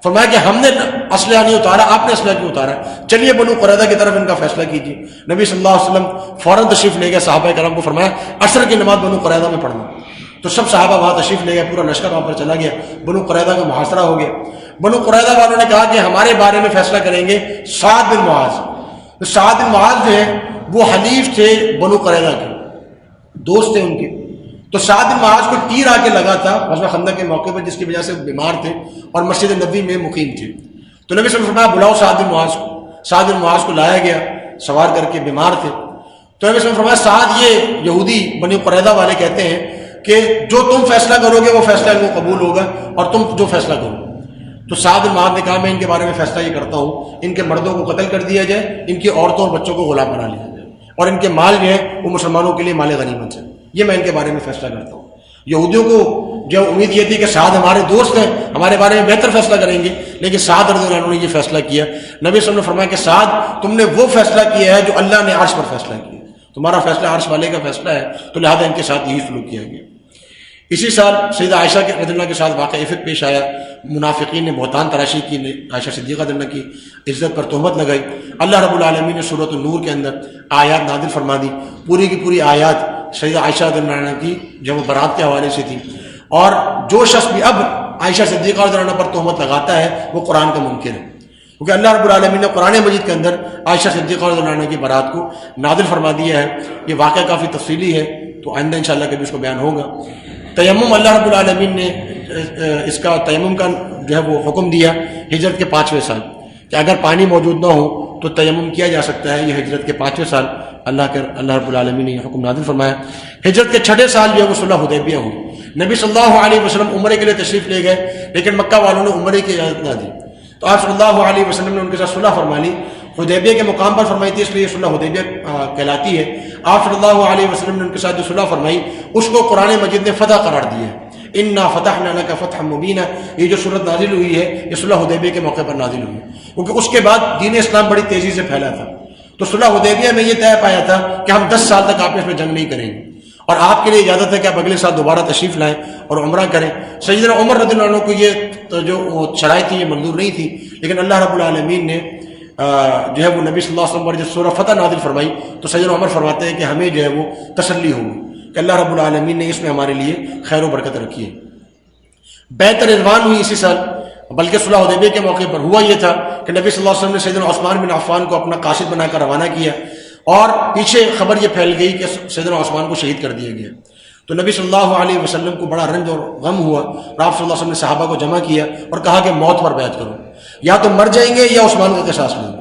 فرمایا کہ ہم نے اسلحہ نہیں اتارا، آپ نے اسلحہ کیوں اتارا؟ چلیے بنو قریظہ کی طرف ان کا فیصلہ کیجیے. نبی صلی اللہ علیہ وسلم فوراً تشریف لے گئے. صحابہ کرام کو فرمایا عصر کی نماز بنو قریظہ میں پڑھنا. تو سب صحابہ وہاں تشریف لے گئے، پورا لشکر وہاں پر چلا گیا. بنو قریظہ کا محاصرہ ہو گیا. بنو قریظہ والوں نے کہا کہ ہمارے بارے میں فیصلہ کریں گے سعد بن معاذ. تو سعد بن معاذ جو ہے وہ حلیف تھے بنو قریظہ کے، دوست تھے ان کے. تو سعد بن معاذ کو تیر آ کے لگا تھا غزوہ خندق کے موقع پر، جس کی وجہ سے وہ بیمار تھے اور مسجد نبوی میں مقیم تھے. تو نبی صلی اللہ علیہ وسلم نے فرمایا بلاؤ سعد بن معاذ کو. سعد بن معاذ کو لایا گیا، سوار کر کے، بیمار تھے. تو نبی صلی اللہ علیہ وسلم نے فرمایا سعد، یہ یہودی بنی قریظہ والے کہتے ہیں کہ جو تم فیصلہ کرو گے وہ فیصلہ ان کو قبول ہوگا، اور تم جو فیصلہ کرو. تو سعد بن معاذ نے کہا میں ان کے بارے میں فیصلہ یہ کرتا ہوں، ان کے مردوں کو قتل کر دیا جائے، ان کی عورتوں اور بچوں کو غلام بنا لیا جائے، اور ان کے مال جو ہے وہ مسلمانوں کے لیے مال غنیمت ہے. یہ میں ان کے بارے میں فیصلہ کرتا ہوں. یہودیوں کو جو امید یہ تھی کہ سعد ہمارے دوست ہیں، ہمارے بارے میں بہتر فیصلہ کریں گے، لیکن سعد رضی اللہ عنہ نے یہ فیصلہ کیا. نبی صلی اللہ علیہ وسلم نے فرمایا کہ سعد تم نے وہ فیصلہ کیا ہے جو اللہ نے عرش پر فیصلہ کیا. تمہارا فیصلہ عرش والے کا فیصلہ ہے، تو لہٰذا ان کے ساتھ یہی سلوک کیا گیا. اسی سال سیدہ عائشہ کے رضی اللہ کے ساتھ واقعہ افق پیش آیا. منافقین نے بہتان تراشی کی، عائشہ صدیقہ رضی اللہ کی عزت پر تہمت لگائی. اللہ رب العالمین نے سورۃ النور کے اندر آیات نازل فرما دی. پوری کی پوری آیات سیدہ عائشہ رضی اللہ عنہ کی جب وہ برات کے حوالے سے تھی. اور جو شخص بھی اب عائشہ صدیقہ رضی اللہ عنہ پر تہمت لگاتا ہے وہ قرآن کا منکر ہے، کیونکہ اللہ رب العالمین نے قرآن مجید کے اندر عائشہ صدیقہ رضی اللہ عنہ کی برات کو نازل فرما دیا ہے. یہ واقعہ کافی تفصیلی ہے، تو آئندہ انشاءاللہ کبھی اس کو بیان ہوگا. تیمم، اللہ رب العالمین نے اس کا تیمم کا جو ہے وہ حکم دیا ہجرت کے 5ویں سال، کہ اگر پانی موجود نہ ہو تو تیمم کیا جا سکتا ہے. یہ ہجرت کے 5ویں سال اللہ رب العالمین نے یہ حکم نازل فرمایا. ہجرت کے 6 سال جو ہے وہ صلح حدیبیہ ہوئی. نبی صلی اللہ علیہ وسلم عمرے کے لیے تشریف لے گئے، لیکن مکہ والوں نے عمرے کی اجازت نہ دی. تو آپ صلی اللہ علیہ وسلم نے ان کے ساتھ صلح فرما لی. حدیبیہ کے مقام پر فرمائی تھی، اس لیے صلح حدیبیہ کہلاتی ہے. آپ صلی اللہ علیہ وسلم نے ان کے ساتھ جو صلح فرمائی اس کو قرآن مجید نے فتح قرار دیا ہے. انا فتحنا لک فتحا مبینا، یہ جو صورت نازل ہوئی ہے یہ صلح حدیبیہ کے موقع پر نازل ہوئی، کیونکہ اس کے بعد دین اسلام بڑی تیزی سے پھیلا تھا. تو صلح حدیبیہ میں یہ طے پایا تھا کہ ہم 10 سال تک آپس میں جنگ نہیں کریں گے، اور آپ کے لیے اجازت ہے کہ آپ اگلے سال دوبارہ تشریف لائیں اور عمرہ کریں. سیدنا عمر رضی اللہ عنہ کو یہ جو شرائط تھی یہ منظور نہیں تھی، لیکن اللہ رب العالمین نے جو ہے وہ نبی صلی اللہ علیہ وسلم پر جب سورہ فتح نازل فرمائی تو سیدنا عمر فرماتے ہیں کہ ہمیں جو ہے وہ تسلی ہوئی کہ اللہ رب العالمین نے اس میں ہمارے لیے خیر و برکت رکھی ہے. بیعت رضوان ہوئی اسی سال، بلکہ صلح حدیبیہ کے موقع پر ہوا یہ تھا کہ نبی صلی اللہ علیہ وسلم نے سیدنا عثمان بن عفان کو اپنا قاصد بنا کر روانہ کیا، اور پیچھے خبر یہ پھیل گئی کہ سیدنا عثمان کو شہید کر دیا گیا. تو نبی صلی اللہ علیہ وسلم کو بڑا رنج اور غم ہوا، اور آپ صلی اللہ علیہ وسلم نے صحابہ کو جمع کیا اور کہا کہ موت پر بیعت کرو، یا تو مر جائیں گے یا عثمان کا قصاص لیں گے.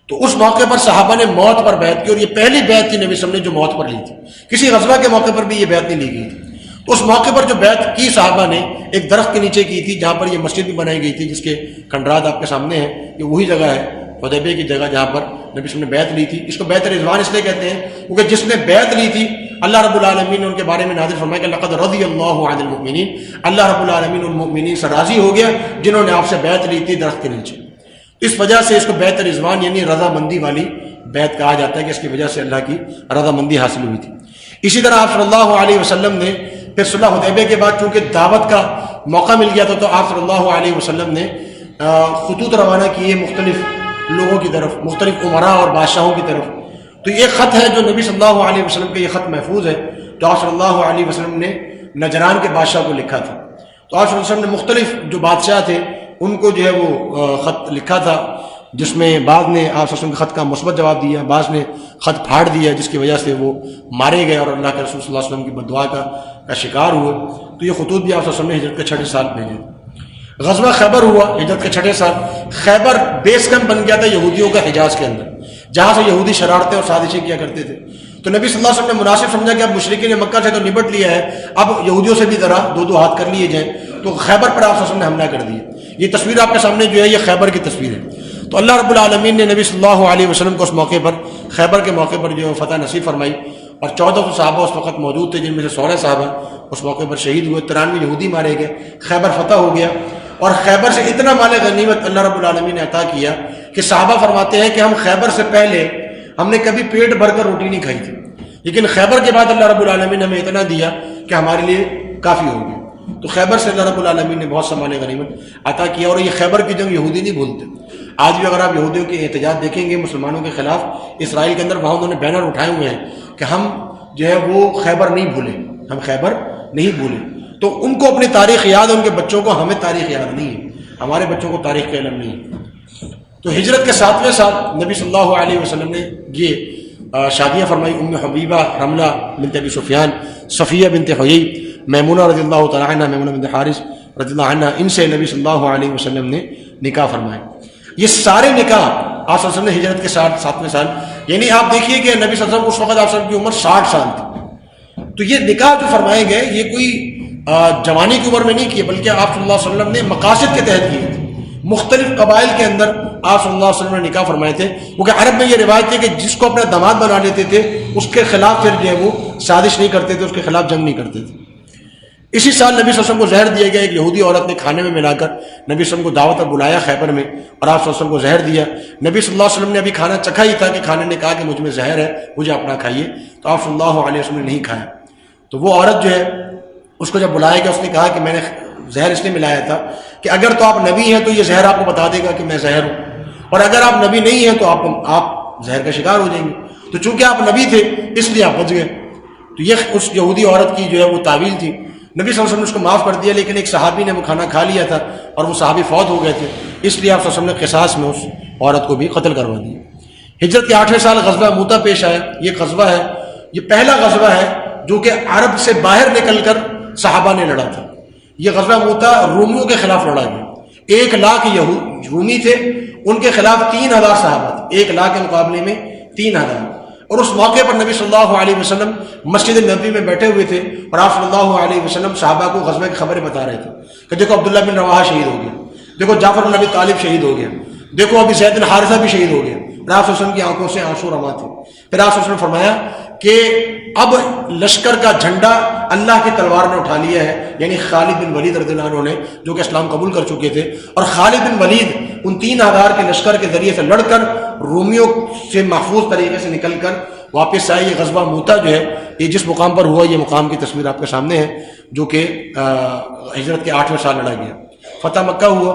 تو اس موقع پر صحابہ نے موت پر بیعت کی، اور یہ پہلی بیعت تھی نبی صلی اللہ علیہ وسلم نے جو موت پر لی تھی. کسی غزوہ کے موقع پر بھی یہ بیعت نہیں لی گئی تھی. تو اس موقع پر جو بیعت کی صحابہ نے ایک درخت کے نیچے کی تھی، جہاں پر یہ مسجد بھی بنائی گئی تھی، جس کے کھنڈرات آپ کے سامنے ہیں. یہ وہی جگہ ہے حدیبیہ کی جگہ جہاں پر نبی صلی اللہ علیہ وسلم نے بیعت لی تھی. اس کو بیعت رضوان اس لیے کہتے ہیں کیونکہ جس نے بیعت لی تھی اللہ رب العالمین نے ان کے بارے میں نازل فرمایا کہ لقد رضی اللہ عن المؤمنین، اللہ رب العالمین ان مؤمنین سے راضی ہو گیا جنہوں نے آپ سے بیعت لی تھی درخت کے نیچے. اس وجہ سے اس کو بیعت رضوان یعنی رضا مندی والی بیعت کہا جاتا ہے، کہ اس کی وجہ سے اللہ کی رضا مندی حاصل ہوئی تھی. اسی طرح آپ صلی اللہ علیہ وسلم نے پھر صلح حدیبیہ کے بعد چونکہ دعوت کا موقع مل گیا تھا، تو آپ صلی اللہ علیہ وسلم نے خطوط روانہ کیے مختلف لوگوں کی طرف، مختلف عمراء اور بادشاہوں کی طرف. تو یہ خط ہے جو نبی صلی اللہ علیہ وسلم کا یہ خط محفوظ ہے، جو آپ صلی اللہ علیہ وسلم نے نجران کے بادشاہ کو لکھا تھا. تو آپ صلی اللہ علیہ وسلم نے مختلف جو بادشاہ تھے ان کو جو ہے وہ خط لکھا تھا، جس میں بعض نے آپ صلی اللہ علیہ وسلم کے خط کا مثبت جواب دیا، بعض نے خط پھاڑ دیا، جس کی وجہ سے وہ مارے گئے اور اللہ کے رسول صلی اللہ علیہ وسلم کی بد دعا کا شکار ہوئے. تو یہ خطوط بھی آپ صلی اللہ علیہ وسلم نے ہجرت کے 6 سال بھیجے. غزوہ خیبر ہوا ہجرت کے 6 سال. خیبر بیس کیمپ بن گیا تھا یہودیوں کا حجاز کے اندر، جہاں سے یہودی شرارتیں اور سازشیں کیا کرتے تھے. تو تو نبی صلی اللہ علیہ وسلم نے مناسب سمجھا کہ اب مشرکین مکہ سے تو نبٹ لیا ہے، اب یہودیوں سے بھی ذرا دو ہاتھ کر لیے جائیں، تو خیبر پر آپ صلی اللہ علیہ وسلم نے حملہ کر دیا۔ یہ تصویر آپ کے سامنے جو ہے یہ خیبر کی تصویر ہے۔ تو اللہ رب العالمین نے نبی صلی اللہ علیہ وسلم کو اس موقع پر، خیبر کے موقع پر جو فتح نصیب فرمائی، اور 1400 صحابہ اس وقت موجود تھے، جن میں سے 16 صحابہ اس موقع پر شہید ہوئے، 93 یہودی مارے گئے، خیبر فتح ہو گیا۔ اور خیبر سے اتنا مال غنیمت اللہ رب العالمین نے عطا کیا کہ صحابہ فرماتے ہیں کہ ہم خیبر سے پہلے ہم نے کبھی پیٹ بھر کر روٹی نہیں کھائی تھی، لیکن خیبر کے بعد اللہ رب العالمین نے ہمیں اتنا دیا کہ ہمارے لیے کافی ہو گیا۔ تو خیبر سے اللہ رب العالمین نے بہت سا مال غنیمت عطا کیا، اور یہ خیبر کی جنگ یہودی نہیں بھولتے۔ آج بھی اگر آپ یہودیوں کے احتجاج دیکھیں گے مسلمانوں کے خلاف اسرائیل کے اندر، وہاں انہوں نے بینر اٹھائے ہوئے ہیں کہ ہم جو ہے وہ خیبر نہیں بھولے، ہم خیبر نہیں بھولے۔ تو ان کو اپنی تاریخ یاد ہے، ان کے بچوں کو، ہمیں تاریخ یاد نہیں ہے، ہمارے بچوں کو تاریخ کا علم نہیں ہے۔ تو ہجرت کے 7ویں سال نبی صلی اللہ علیہ وسلم نے یہ شادیاں فرمائی، ام حبیبہ، رملہ بنت ابی سفیان، صفیہ بنت حیی، میمونہ رضی اللہ تعالیٰ عنہ، میمونہ بنت حارث رضی اللہ عنہ، ان سے نبی صلی اللہ علیہ وسلم نے نکاح فرمائے۔ یہ سارے نکاح آپ صلی اللہ علیہ وسلم نے ہجرت کے 7ویں سال، یعنی آپ دیکھیے کہ نبی صلی اللہ علیہ وسلم اس وقت آپ صلی اللہ علیہ وسلم کی عمر 60 سال تھی۔ تو یہ نکاح جو فرمائے گئے یہ کوئی جوانی کی عمر میں نہیں کیے، بلکہ آپ صلی اللہ علیہ وسلم نے مقاصد کے تحت کیے تھے۔ مختلف قبائل کے اندر آپ صلی اللہ علیہ وسلم نے نکاح فرمائے تھے، کیونکہ عرب میں یہ روایت ہے کہ جس کو اپنا داماد بنا لیتے تھے اس کے خلاف پھر جو ہے وہ سازش نہیں کرتے تھے، اس کے خلاف جنگ نہیں کرتے تھے۔ اسی سال نبی صلی اللہ علیہ وسلم کو زہر دیا گیا، ایک یہودی عورت نے کھانے میں ملا کر نبی صلی اللہ علیہ وسلم کو دعوت پر بلایا خیبر میں، اور آپ صلی اللہ علیہ وسلم کو زہر دیا۔ نبی صلی اللہ علیہ وسلم نے ابھی کھانا چکھا ہی تھا کہ کھانے نے کہا کہ مجھ میں زہر ہے، مجھے اپنا کھائیے، تو آپ صلی اللہ علیہ وسلم نے نہیں کھایا۔ تو وہ عورت جو ہے اس کو جب بلایا گیا، اس نے کہا کہ میں نے زہر اس لیے ملایا تھا کہ اگر تو آپ نبی ہیں تو یہ زہر آپ کو بتا دے گا کہ میں زہر ہوں، اور اگر آپ نبی نہیں ہیں تو آپ زہر کا شکار ہو جائیں گے، تو چونکہ آپ نبی تھے اس لیے آپ بچ گئے۔ تو یہ اس یہودی عورت کی جو ہے وہ تعویل تھی۔ نبی صلی اللہ علیہ وسلم نے اس کو معاف کر دیا، لیکن ایک صحابی نے وہ کھانا کھا لیا تھا اور وہ صحابی فوت ہو گئے تھے، اس لیے آپ صلی اللہ علیہ وسلم نے قصاص میں اس عورت کو بھی قتل کروا دیا۔ ہجرت کے 8ویں سال غزوہ موتا پیش آیا۔ یہ غزوہ ہے، یہ پہلا غزوہ ہے جو کہ عرب سے باہر نکل کر صحابہ نے لڑا تھا۔ یہ غزوہ موتا رومیوں کے خلاف لڑا گیا۔ 1 لاکھ رومی تھے، ان کے خلاف 3000 صحابہ تھے، 1 لاکھ کے مقابلے میں 3000۔ اور اس موقع پر نبی صلی اللہ علیہ وسلم مسجد نبوی میں بیٹھے ہوئے تھے، اور آپ صلی اللہ علیہ وسلم صحابہ کو غزوہ کی خبریں بتا رہے تھے کہ دیکھو عبداللہ بن رواحہ شہید ہو گیا، دیکھو جعفر بن ابی طالب شہید ہو گیا، دیکھو ابھی زید بن حارثہ بھی شہید ہو گیا۔ اور آپ صلی اللہ علیہ وسلم کی آنکھوں سے آنسو رواں تھے۔ پھر آپ صلی اللہ علیہ وسلم نے فرمایا کہ اب لشکر کا جھنڈا اللہ کی تلوار نے اٹھا لیا ہے، یعنی خالد بن ولید رضی اللہ عنہ نے، جو کہ اسلام قبول کر چکے تھے، اور خالد بن ولید ان 3000 کے لشکر کے ذریعے سے لڑ کر رومیوں سے محفوظ طریقے سے نکل کر واپس آئے۔ یہ غزوہ موتا جو ہے یہ جس مقام پر ہوا، یہ مقام کی تصویر آپ کے سامنے ہے، جو کہ ہجرت کے 8ویں سال لڑا گیا۔ فتح مکہ ہوا۔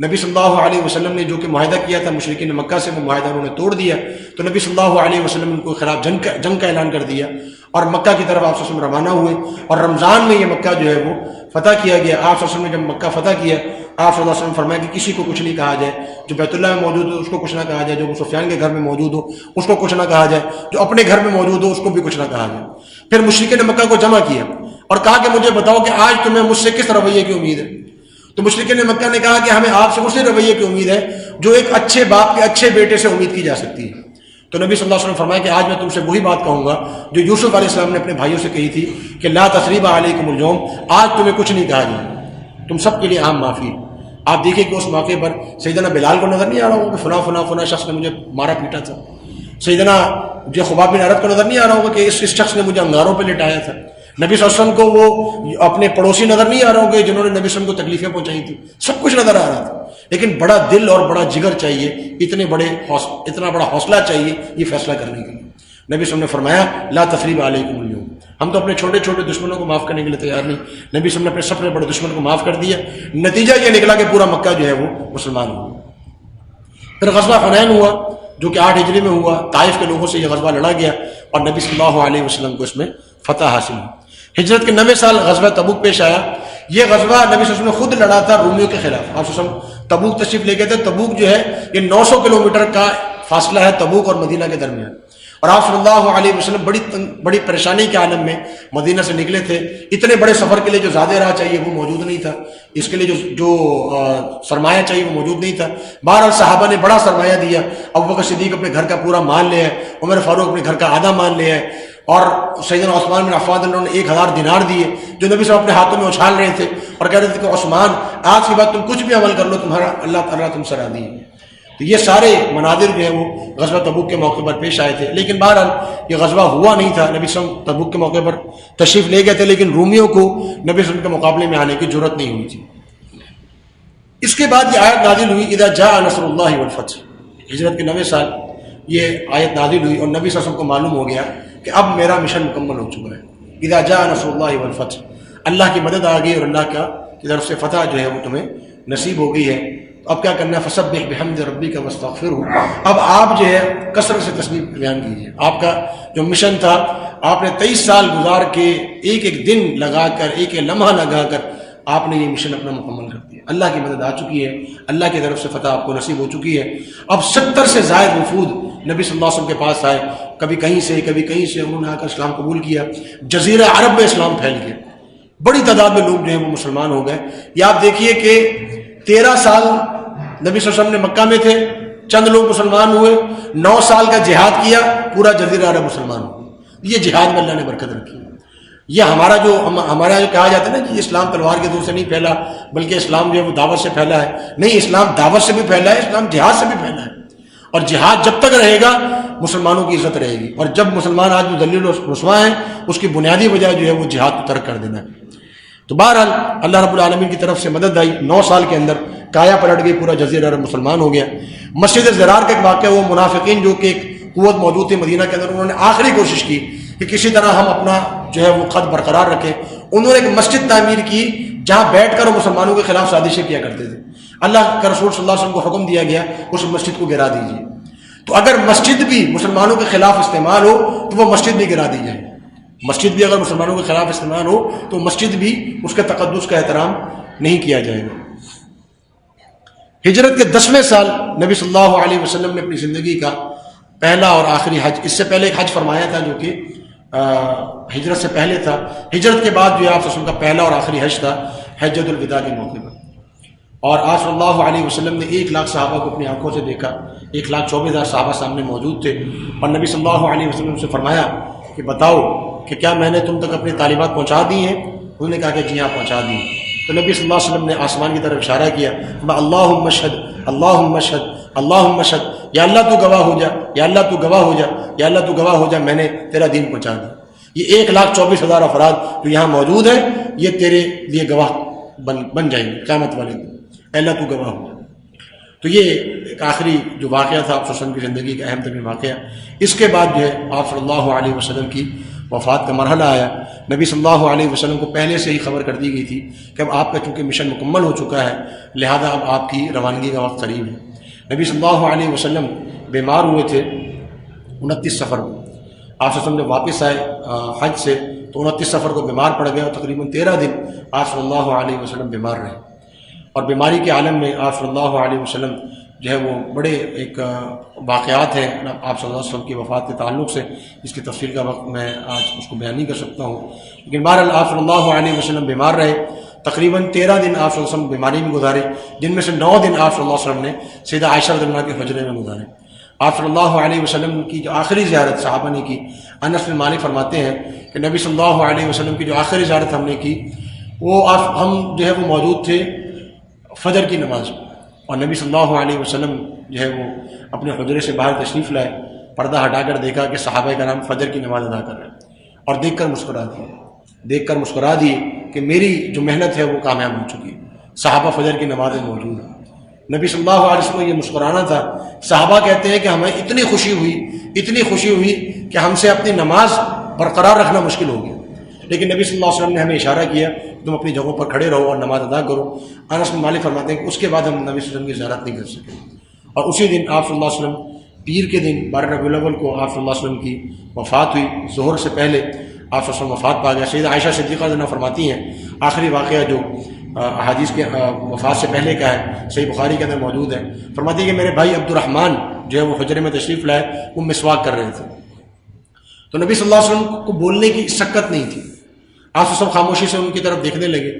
نبی صلی اللہ علیہ وسلم نے جو کہ معاہدہ کیا تھا مشرکین مکہ سے، وہ معاہدہ انہوں نے توڑ دیا، تو نبی صلی اللہ علیہ وسلم نے ان کو خلاف جنگ کا اعلان کر دیا، اور مکہ کی طرف آپ صلی اللہ علیہ وسلم روانہ ہوئے، اور رمضان میں یہ مکہ جو ہے وہ فتح کیا گیا۔ آپ صلی اللہ علیہ وسلم نے جب مکہ فتح کیا، آپ صلی اللہ علیہ وسلم فرمایا کہ کسی کو کچھ نہیں کہا جائے، جو بیت اللہ میں موجود ہو اس کو کچھ نہ کہا جائے، جو ابو سفیان کے گھر میں موجود ہو اس کو کچھ نہ کہا جائے، جو اپنے گھر میں موجود ہو اس کو بھی کچھ نہ کہا جائے۔ پھر مشرکین مکہ کو جمع کیا اور کہا کہ مجھے بتاؤ کہ آج تمہیں مجھ سے کس رویے کی امید ہے؟ تو مشرکین مکہ نے کہا کہ ہمیں آپ سے اسی رویے کی امید ہے جو ایک اچھے باپ کے اچھے بیٹے سے امید کی جا سکتی ہے۔ تو نبی صلی اللہ علیہ وسلم فرمایا کہ آج میں تم سے وہی بات کہوں گا جو یوسف علیہ السلام نے اپنے بھائیوں سے کہی تھی کہ لا تثریب علیکم اليوم، آج تمہیں کچھ نہیں کہا جائے، تم سب کے لیے عام معافی۔ آپ دیکھیں کہ اس موقع پر سیدنا بلال کو نظر نہیں آ رہا ہوگا کہ فلاں فلاں فلاں شخص نے مجھے مارا پیٹا تھا، سیدنا جو خباب بن عرد کو نظر نہیں آ رہا ہوگا کہ اس شخص نے مجھے انگاروں پہ لٹایا تھا، نبی صلی اللہ علیہ وسلم کو وہ اپنے پڑوسی نظر نہیں آ رہا ہوگا جنہوں نے نبی صلی اللہ علیہ وسلم کو تکلیفیں پہنچائی تھی، سب کچھ نظر آ رہا تھا، لیکن بڑا دل اور بڑا جگر چاہیے، اتنا بڑا حوصلہ چاہیے یہ فیصلہ کرنے کے لیے۔ نبی صلی اللہ علیہ وسلم نے فرمایا لا تثریب علیکم اليوم، ہم تو اپنے چھوٹے چھوٹے دشمنوں کو معاف کرنے کے لیے تیار نہیں۔ نبی صلی اللہ علیہ وسلم نے اپنے سب سے بڑے دشمن کو معاف کر دیا، نتیجہ یہ نکلا کہ پورا مکہ جو ہے وہ مسلمان ہوا۔ پھر غزوہ حنین ہوا جو کہ 8 ہجری میں ہوا، طائف کے لوگوں سے یہ غزوہ لڑا گیا اور نبی صلی اللہ علیہ وسلم کو اس میں فتح حاصل ہوئی۔ ہجرت کے 9ویں سال غزوہ تبوک پیش آیا۔ یہ غزوہ نبی صلی اللہ علیہ وسلم نے خود لڑا تھا رومیوں کے خلاف۔ آپ صلی اللہ علیہ وسلم تبوک تشریف لے گئے تھے۔ تبوک جو ہے یہ 900 کلومیٹر کا فاصلہ ہے تبوک اور مدینہ کے درمیان، اور آپ صلی اللہ علیہ وسلم بڑی پریشانی کے عالم میں مدینہ سے نکلے تھے. اتنے بڑے سفر کے لیے جو زیادہ راہ چاہیے وہ موجود نہیں تھا, اس کے لیے جو سرمایہ چاہیے وہ موجود نہیں تھا. بہرحال صحابہ نے بڑا سرمایہ دیا. ابوبکر صدیق اپنے گھر کا پورا مال لے آئے, عمر فاروق اپنے گھر کا آدھا مال لے آئے, اور سیدنا عثمان بن عفان انہوں نے 1000 دینار دیے جو نبی صلی اللہ علیہ وسلم اپنے ہاتھوں میں اچھال رہے تھے, اور کہہ رہے تھے کہ عثمان آج کے بعد تم کچھ بھی عمل کر لو, تمہارا اللہ تعالیٰ تم سے راضی ہے. تو یہ سارے مناظر جو ہیں وہ غزوہ تبوک کے موقع پر پیش آئے تھے. لیکن بہرحال یہ غزوہ ہوا نہیں تھا. نبی صلی اللہ علیہ وسلم تبوک کے موقع پر تشریف لے گئے تھے, لیکن رومیوں کو نبی صلی اللہ علیہ وسلم کے مقابلے میں آنے کی جرأت نہیں ہوئی تھی. اس کے بعد یہ آیت نازل ہوئی اذا جاء نصر اللہ والفتح. ہجرت کے 9ویں سال یہ آیت نازل ہوئی, اور نبی صلی اللہ علیہ وسلم کو معلوم ہو گیا کہ اب میرا مشن مکمل ہو چکا ہے. اذا جاء نصر اللہ والفتح, اللہ کی مدد آ گئی اور اللہ کی طرف سے فتح جو ہے وہ تمہیں نصیب ہو گئی ہے. اب کیا کرنا ہے, فسبح بحمد ربک واستغفرہ. اب آپ جو ہے کثرت سے تسبیح بیان کیجیے. آپ کا جو مشن تھا, آپ نے 23 سال گزار کے ایک ایک دن لگا کر, ایک ایک لمحہ لگا کر آپ نے یہ مشن اپنا مکمل کر دیا. اللہ کی مدد آ چکی ہے, اللہ کی طرف سے فتح آپ کو نصیب ہو چکی ہے. اب 70 سے زائد وفود نبی صلی اللہ علیہ وسلم کے پاس آئے, کبھی کہیں سے کبھی کہیں سے, انہوں نے آ کر اسلام قبول کیا. جزیرہ عرب میں اسلام پھیل گیا, بڑی تعداد میں لوگ جو ہیں وہ مسلمان ہو گئے. یہ آپ دیکھیے کہ 13 سال نبی صلی اللہ علیہ وسلم نے مکہ میں تھے, چند لوگ مسلمان ہوئے. 9 سال کا جہاد کیا, پورا جزیرہ عرب مسلمان ہو. یہ جہاد میں اللہ نے برکت رکھی. یہ ہمارا جو کہا جاتا ہے نا کہ اسلام تلوار کے دور سے نہیں پھیلا, بلکہ اسلام جو ہے وہ دعوت سے پھیلا ہے. نہیں, اسلام دعوت سے بھی پھیلا ہے, اسلام جہاد سے بھی پھیلا ہے. اور جہاد جب تک رہے گا مسلمانوں کی عزت رہے گی. اور جب مسلمان آج جو ذلیل و رسوا ہیں, اس کی بنیادی وجہ جو ہے وہ جہاد کو ترک کر دینا ہے. تو بہرحال اللہ رب العالمین کی طرف سے مدد آئی. 9 سال کے اندر کایا پلٹ گئی, پورا جزیرہ عرب مسلمان ہو گیا. مسجد زرار کا ایک واقعہ, وہ منافقین جو کہ ایک قوت موجود تھی مدینہ کے اندر, انہوں نے آخری کوشش کی کہ کسی طرح ہم اپنا جو ہے وہ خط برقرار رکھیں. انہوں نے ایک مسجد تعمیر کی جہاں بیٹھ کر وہ مسلمانوں کے خلاف سازشیں کیا کرتے تھے. اللہ کا رسول صلی اللہ علیہ وسلم کو حکم دیا گیا اس مسجد کو گرا دیجیے. تو اگر مسجد بھی مسلمانوں کے خلاف استعمال ہو تو وہ مسجد بھی گرا دی جائے. مسجد بھی اگر مسلمانوں کے خلاف استعمال ہو تو مسجد بھی اس کے تقدس کا احترام نہیں کیا جائے گا. ہجرت کے 10ویں سال نبی صلی اللہ علیہ وسلم نے اپنی زندگی کا پہلا اور آخری حج, اس سے پہلے ایک حج فرمایا تھا جو کہ ہجرت سے پہلے تھا. ہجرت کے بعد جو آپ صلی اللہ علیہ وسلم کا پہلا اور آخری حج تھا حجۃ الوداع کے موقع پر. اور آپ صلی اللہ علیہ وسلم نے 1 لاکھ صحابہ کو اپنی آنکھوں سے دیکھا. 1,24,000 صحابہ سامنے موجود تھے, اور نبی صلی اللہ علیہ وسلم سے فرمایا کہ بتاؤ کہ کیا میں نے تم تک اپنی تعلیمات پہنچا دی ہیں؟ انہوں نے کہا کہ جی ہاں پہنچا دی. تو نبی صلی اللہ علیہ وسلم نے آسمان کی طرف اشارہ کیا, اللہم اشہد اللہم اشہد اللہم اشہد, یا اللہ تو گواہ ہو جا, یا اللہ تو گواہ ہو جا, یا اللہ تو گواہ ہو جا, میں نے تیرا دین پہنچا دیا. یہ 1,24,000 افراد جو یہاں موجود ہیں یہ تیرے لیے گواہ بن جائیں گے قیامت والے دن, اللہ تو گواہ ہو جا. تو یہ ایک آخری جو واقعہ تھا آپ صلی اللہ علیہ وسلم کی زندگی کا اہم ترین واقعہ. اس کے بعد جو ہے آپ صلی اللہ علیہ وسلم کی وفات کا مرحلہ آیا. نبی صلی اللہ علیہ وسلم کو پہلے سے ہی خبر کر دی گئی تھی کہ اب آپ کا چونکہ مشن مکمل ہو چکا ہے, لہذا اب آپ کی روانگی کا وقت قریب ہے. نبی صلی اللہ علیہ وسلم بیمار ہوئے تھے 29 صفر کو. آپ صلی اللہ علیہ وسلم جب واپس آئے حج سے تو 29 صفر کو بیمار پڑ گئے, اور تقریباً 13 دن آپ صلی اللہ علیہ وسلم بیمار رہے. اور بیماری کے عالم میں آپ صلی اللہ علیہ وسلم جو ہے وہ بڑے ایک واقعات ہیں آپ صلی اللہ علیہ وسلم کی وفات کے تعلق سے, جس کی تفصیل کا وقت میں آج اس کو بیان نہیں کر سکتا ہوں. لیکن بہرحال آپ صلی اللہ علیہ وسلم بیمار رہے. تقریباً 13 دن آپ صلی اللہ علیہ وسلم بیماری میں گزارے, جن میں سے 9 دن آپ صلی اللہ علیہ وسلم نے سیدہ عائشہ رضی اللہ عنہا کے حجرے میں گزارے. آپ صلی اللہ علیہ وسلم کی جو آخری زیارت صحابہ نے کی, انس بن مالک فرماتے ہیں کہ نبی صلی اللہ علیہ وسلم کی جو آخری زیارت ہم نے کی وہ ہم جو ہے وہ موجود تھے فجر کی نماز میں, اور نبی صلی اللہ علیہ وسلم جو ہے وہ اپنے حجرے سے باہر تشریف لائے. پردہ ہٹا کر دیکھا کہ صحابہ کرام فجر کی نماز ادا کر رہے ہیں, اور دیکھ کر مسکرا دیے کہ میری جو محنت ہے وہ کامیاب ہو چکی ہے, صحابہ فجر کی نمازیں موجود ہیں. نبی صلی اللہ علیہ وسلم کو یہ مسکرانا تھا. صحابہ کہتے ہیں کہ ہمیں اتنی خوشی ہوئی کہ ہم سے اپنی نماز برقرار رکھنا مشکل ہو گیا, لیکن نبی صلی اللہ علیہ وسلم نے ہمیں اشارہ کیا تم اپنی جگہوں پر کھڑے رہو اور نماز ادا کرو. انس بن مالک فرماتے ہیں کہ اس کے بعد ہم نبی صلی اللہ علیہ وسلم کی زیارت نہیں کر سکے. اور اسی دن آپ صلی اللہ علیہ وسلم پیر کے دن 12 ربیع الاول کو آپ صلی اللہ علیہ وسلم کی وفات ہوئی. ظہر سے پہلے آپ صلی اللہ علیہ وسلم وفات پا گیا. سیدہ عائشہ صدیقہ رضی اللہ عنہا فرماتی ہیں آخری واقعہ جو احادیث کے وفات سے پہلے کا ہے, صحیح بخاری کے اندر موجود ہے. فرماتی ہے کہ میرے بھائی عبد الرحمن جو ہے وہ حجرے میں تشریف لائے, وہ مسواک کر رہے تھے. تو نبی صلی اللہ علیہ وسلم کو بولنے کی سکت نہیں تھی. آپ سب خاموشی سے ان کی طرف دیکھنے لگے.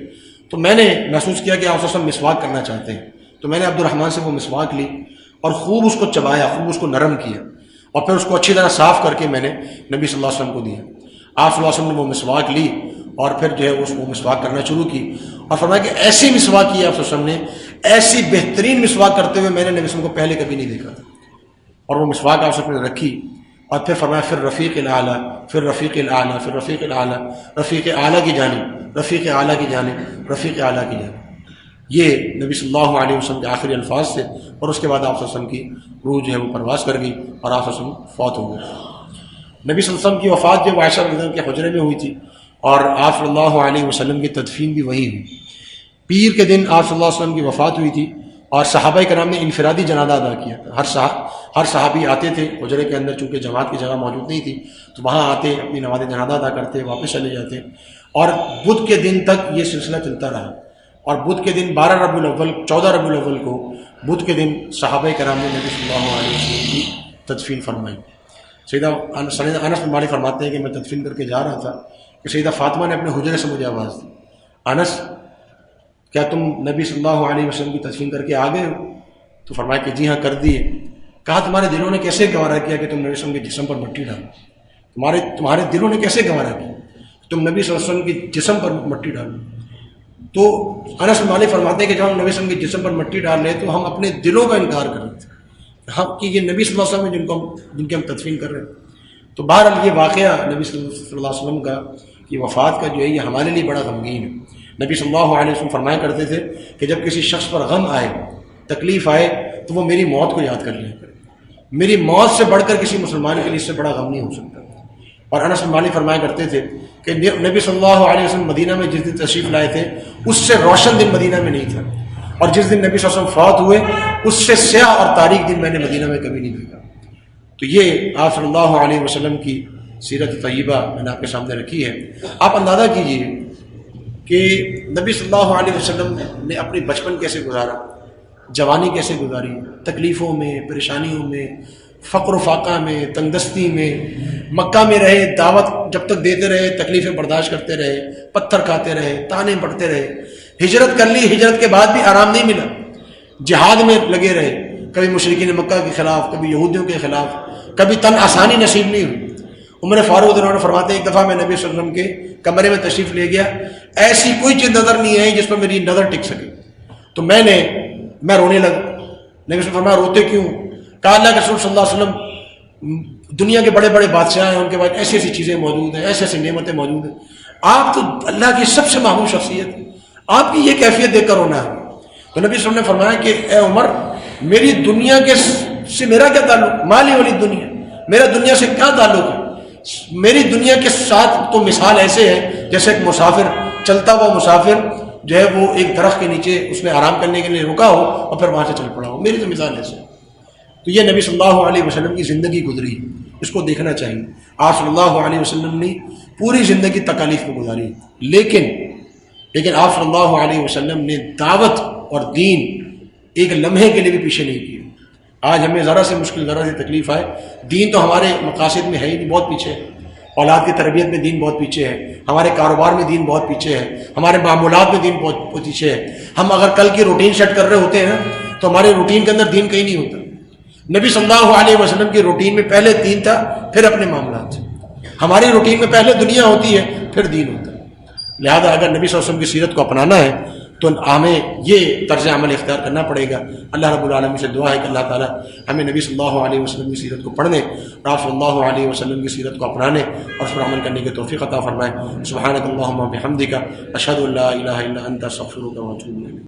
تو میں نے محسوس کیا کہ آپ سب مسواک کرنا چاہتے ہیں. تو میں نے عبد الرحمن سے وہ مسواک لی اور خوب اس کو چبایا, خوب اس کو نرم کیا, اور پھر اس کو اچھی طرح صاف کر کے میں نے نبی صلی اللہ علیہ وسلم کو دیا. آپ صلی اللہ علیہ وسلم نے وہ مسواک لی اور پھر جو ہے وہ مسواک کرنا شروع کی, اور فرمایا کہ ایسی مسواک کی آپ صلی اللہ علیہ وسلم نے, ایسی بہترین مسواک کرتے ہوئے میں نے نبی صلی اللہ علیہ وسلم کو پہلے کبھی نہیں دیکھا تھا. اور وہ مسواک آپ صلی اللہ علیہ وسلم نے رکھی اور پھر فرمایا پھر رفیق الاعلیٰ, پھر رفیق الاعلیٰ, پھر رفیق الاعلیٰ, رفیق اعلیٰ کی جانب, رفیق اعلیٰ کی جانب, رفیق اعلیٰ کی جانب. یہ نبی صلی اللہ علیہ وسلم کے آخری الفاظ تھے. اور اس کے بعد آپ صلی اللہ علیہ وسلم کی روح جو ہے وہ پرواز کر گئی اور آپ صلی اللہ علیہ وسلم فوت ہو گئے. نبی صلی اللہ علیہ وسلم کی وفات جو عائشہ رضی اللہ عنہا کے حجرے میں ہوئی تھی, اور آپ صلی اللہ علیہ وسلم کی تدفین بھی وہی ہوئی. پیر کے دن آپ صلی اللہ علیہ وسلم کی وفات ہوئی تھی, اور صحابہ کرام نے انفرادی جنازہ ادا کیا. ہر صحابی آتے تھے حجرے کے اندر, چونکہ جماعت کی جگہ موجود نہیں تھی تو وہاں آتے, اپنی نماز جنازہ ادا کرتے, واپس چلے جاتے. اور بدھ کے دن تک یہ سلسلہ چلتا رہا. اور بدھ کے دن 12 ربیع الاول 14 ربیع الاول کو بدھ کے دن صحابہ کرام نے نبی صلی اللہ علیہ وسلم کی تدفین فرمائی. سیدہ انس بن مالک فرماتے ہیں کہ میں تدفین کر کے جا رہا تھا کہ سیدہ فاطمہ نے اپنے حجرے سے مجھے آواز دی, انس کیا تم نبی صلی اللہ علیہ وسلم کی تدفین کر کے آ گئے ہو؟ تو فرمایا کہ جی ہاں کر دیے. کہا تمہارے دلوں نے کیسے گوارا کیا کہ تم نبی صلی اللہ علیہ وسلم کے جسم پر مٹی ڈالو؟ تمہارے دلوں نے کیسے گوارا کیا تم نبی صلی اللہ علیہ وسلم کے جسم پر مٹی ڈالو؟ تو انس بن مالک فرماتے ہیں کہ جب ہم نبی صلی اللہ علیہ وسلم کے جسم پر مٹی ڈال رہے تو ہم اپنے دلوں کا انکار کر رہے تھے کہ یہ نبی صلی اللہ علیہ وسلم جن کی ہم تدفین کر رہے ہیں. تو بہرحال یہ واقعہ نبی صلی اللہ علیہ وسلم کا یہ وفات کا جو ہے یہ ہمارے لیے بڑا غمگین ہے. نبی صلی اللہ علیہ وسلم فرمایا کرتے تھے کہ جب کسی شخص پر غم آئے, تکلیف آئے, تو وہ میری موت کو یاد کر لیا کرے. میری موت سے بڑھ کر کسی مسلمان کے لیے اس سے بڑا غم نہیں ہو سکتا. اور انس بن مالک فرمایا کرتے تھے کہ نبی صلی اللہ علیہ وسلم مدینہ میں جس دن تشریف لائے تھے اس سے روشن دن مدینہ میں نہیں تھا, اور جس دن نبی صلی اللہ علیہ وسلم فوت ہوئے اس سے سیاہ اور تاریک دن میں نے مدینہ میں کبھی نہیں دیکھا. تو یہ آپ صلی اللہ علیہ وسلم کی سیرت طیبہ میں نے آپ کے سامنے رکھی ہے. آپ اندازہ کیجئے کہ نبی صلی اللہ علیہ وسلم نے اپنی بچپن کیسے گزارا, جوانی کیسے گزاری, تکلیفوں میں, پریشانیوں میں, فقر و فاقہ میں, تنگ دستی میں, مکہ میں رہے, دعوت جب تک دیتے رہے, تکلیفیں برداشت کرتے رہے, پتھر کھاتے رہے, تانے پڑتے رہے, ہجرت کر لی, ہجرت کے بعد بھی آرام نہیں ملا, جہاد میں لگے رہے, کبھی مشرکین مکہ کے خلاف, کبھی یہودیوں کے خلاف, کبھی تن آسانی نصیب نہیں ہوئی. عمر فاروق رضی اللہ عنہ فرماتے ہیں ایک دفعہ میں نبی صلی اللہ علیہ وسلم کے کمرے میں تشریف لے گیا, ایسی کوئی چیز نظر نہیں آئی جس پر میری نظر ٹک سکے. تو میں رونے لگا. نبی صلی اللہ علیہ وسلم فرمایا روتے کیوں؟ کہا اللہ کے رسول صلی اللہ علیہ وسلم دنیا کے بڑے بڑے بادشاہ ہیں, ان کے بعد ایسی ایسی چیزیں موجود ہیں, ایسی ایسی نعمتیں موجود ہیں, آپ تو اللہ کی سب سے محبوب شخصیت, آپ کی یہ کیفیت دیکھ کر رونا ہے. تو نبی صلی اللہ علیہ وسلم نے فرمایا کہ اے عمر, میری دنیا سے میرا کیا تعلق, مالی والی دنیا, میرا دنیا سے کیا تعلق ہے؟ میری دنیا کے ساتھ تو مثال ایسے ہے جیسے ایک مسافر, چلتا ہوا مسافر جو ہے وہ ایک درخت کے نیچے اس نے آرام کرنے کے لیے رکا ہو اور پھر وہاں سے چل پڑا ہو, میری تو مثال ایسے ہے. تو یہ نبی صلی اللہ علیہ وسلم کی زندگی گزری, اس کو دیکھنا چاہیے. آپ صلی اللہ علیہ وسلم نے پوری زندگی تکالیف میں گزاری, لیکن آپ صلی اللہ علیہ وسلم نے دعوت اور دین ایک لمحے کے لیے بھی پیچھے نہیں کیا. آج ہمیں ذرا سے مشکل, ذرا سی تکلیف آئے, دین تو ہمارے مقاصد میں ہے ہی نہیں, بہت پیچھے ہے. اولاد کی تربیت میں دین بہت پیچھے ہے, ہمارے کاروبار میں دین بہت پیچھے ہے, ہمارے معمولات میں دین بہت پیچھے ہے. ہم اگر کل کی روٹین سیٹ کر رہے ہوتے ہیں تو ہمارے روٹین کے اندر دین کہیں نہیں ہوتا. نبی صلی اللہ علیہ وسلم کی روٹین میں پہلے دین تھا, پھر اپنے معاملات. ہماری روٹین میں پہلے دنیا ہوتی ہے, پھر دین ہوتا ہے. لہذا اگر نبی صلی اللہ علیہ وسلم کی سیرت کو اپنانا ہے تو ہمیں یہ طرز عمل اختیار کرنا پڑے گا. اللہ رب العالمین سے دعا ہے کہ اللہ تعالیٰ ہمیں نبی صلی اللہ علیہ وسلم کی سیرت کو پڑھنے, آپ صلی اللہ علیہ وسلم کی سیرت کو اپنانے اور اس پر عمل کرنے کی توفیق عطا فرمائے. سبحانک اللہم و بحمدک, اشہد ان لا الہ الا انت, استغفرک و اتوب الیک.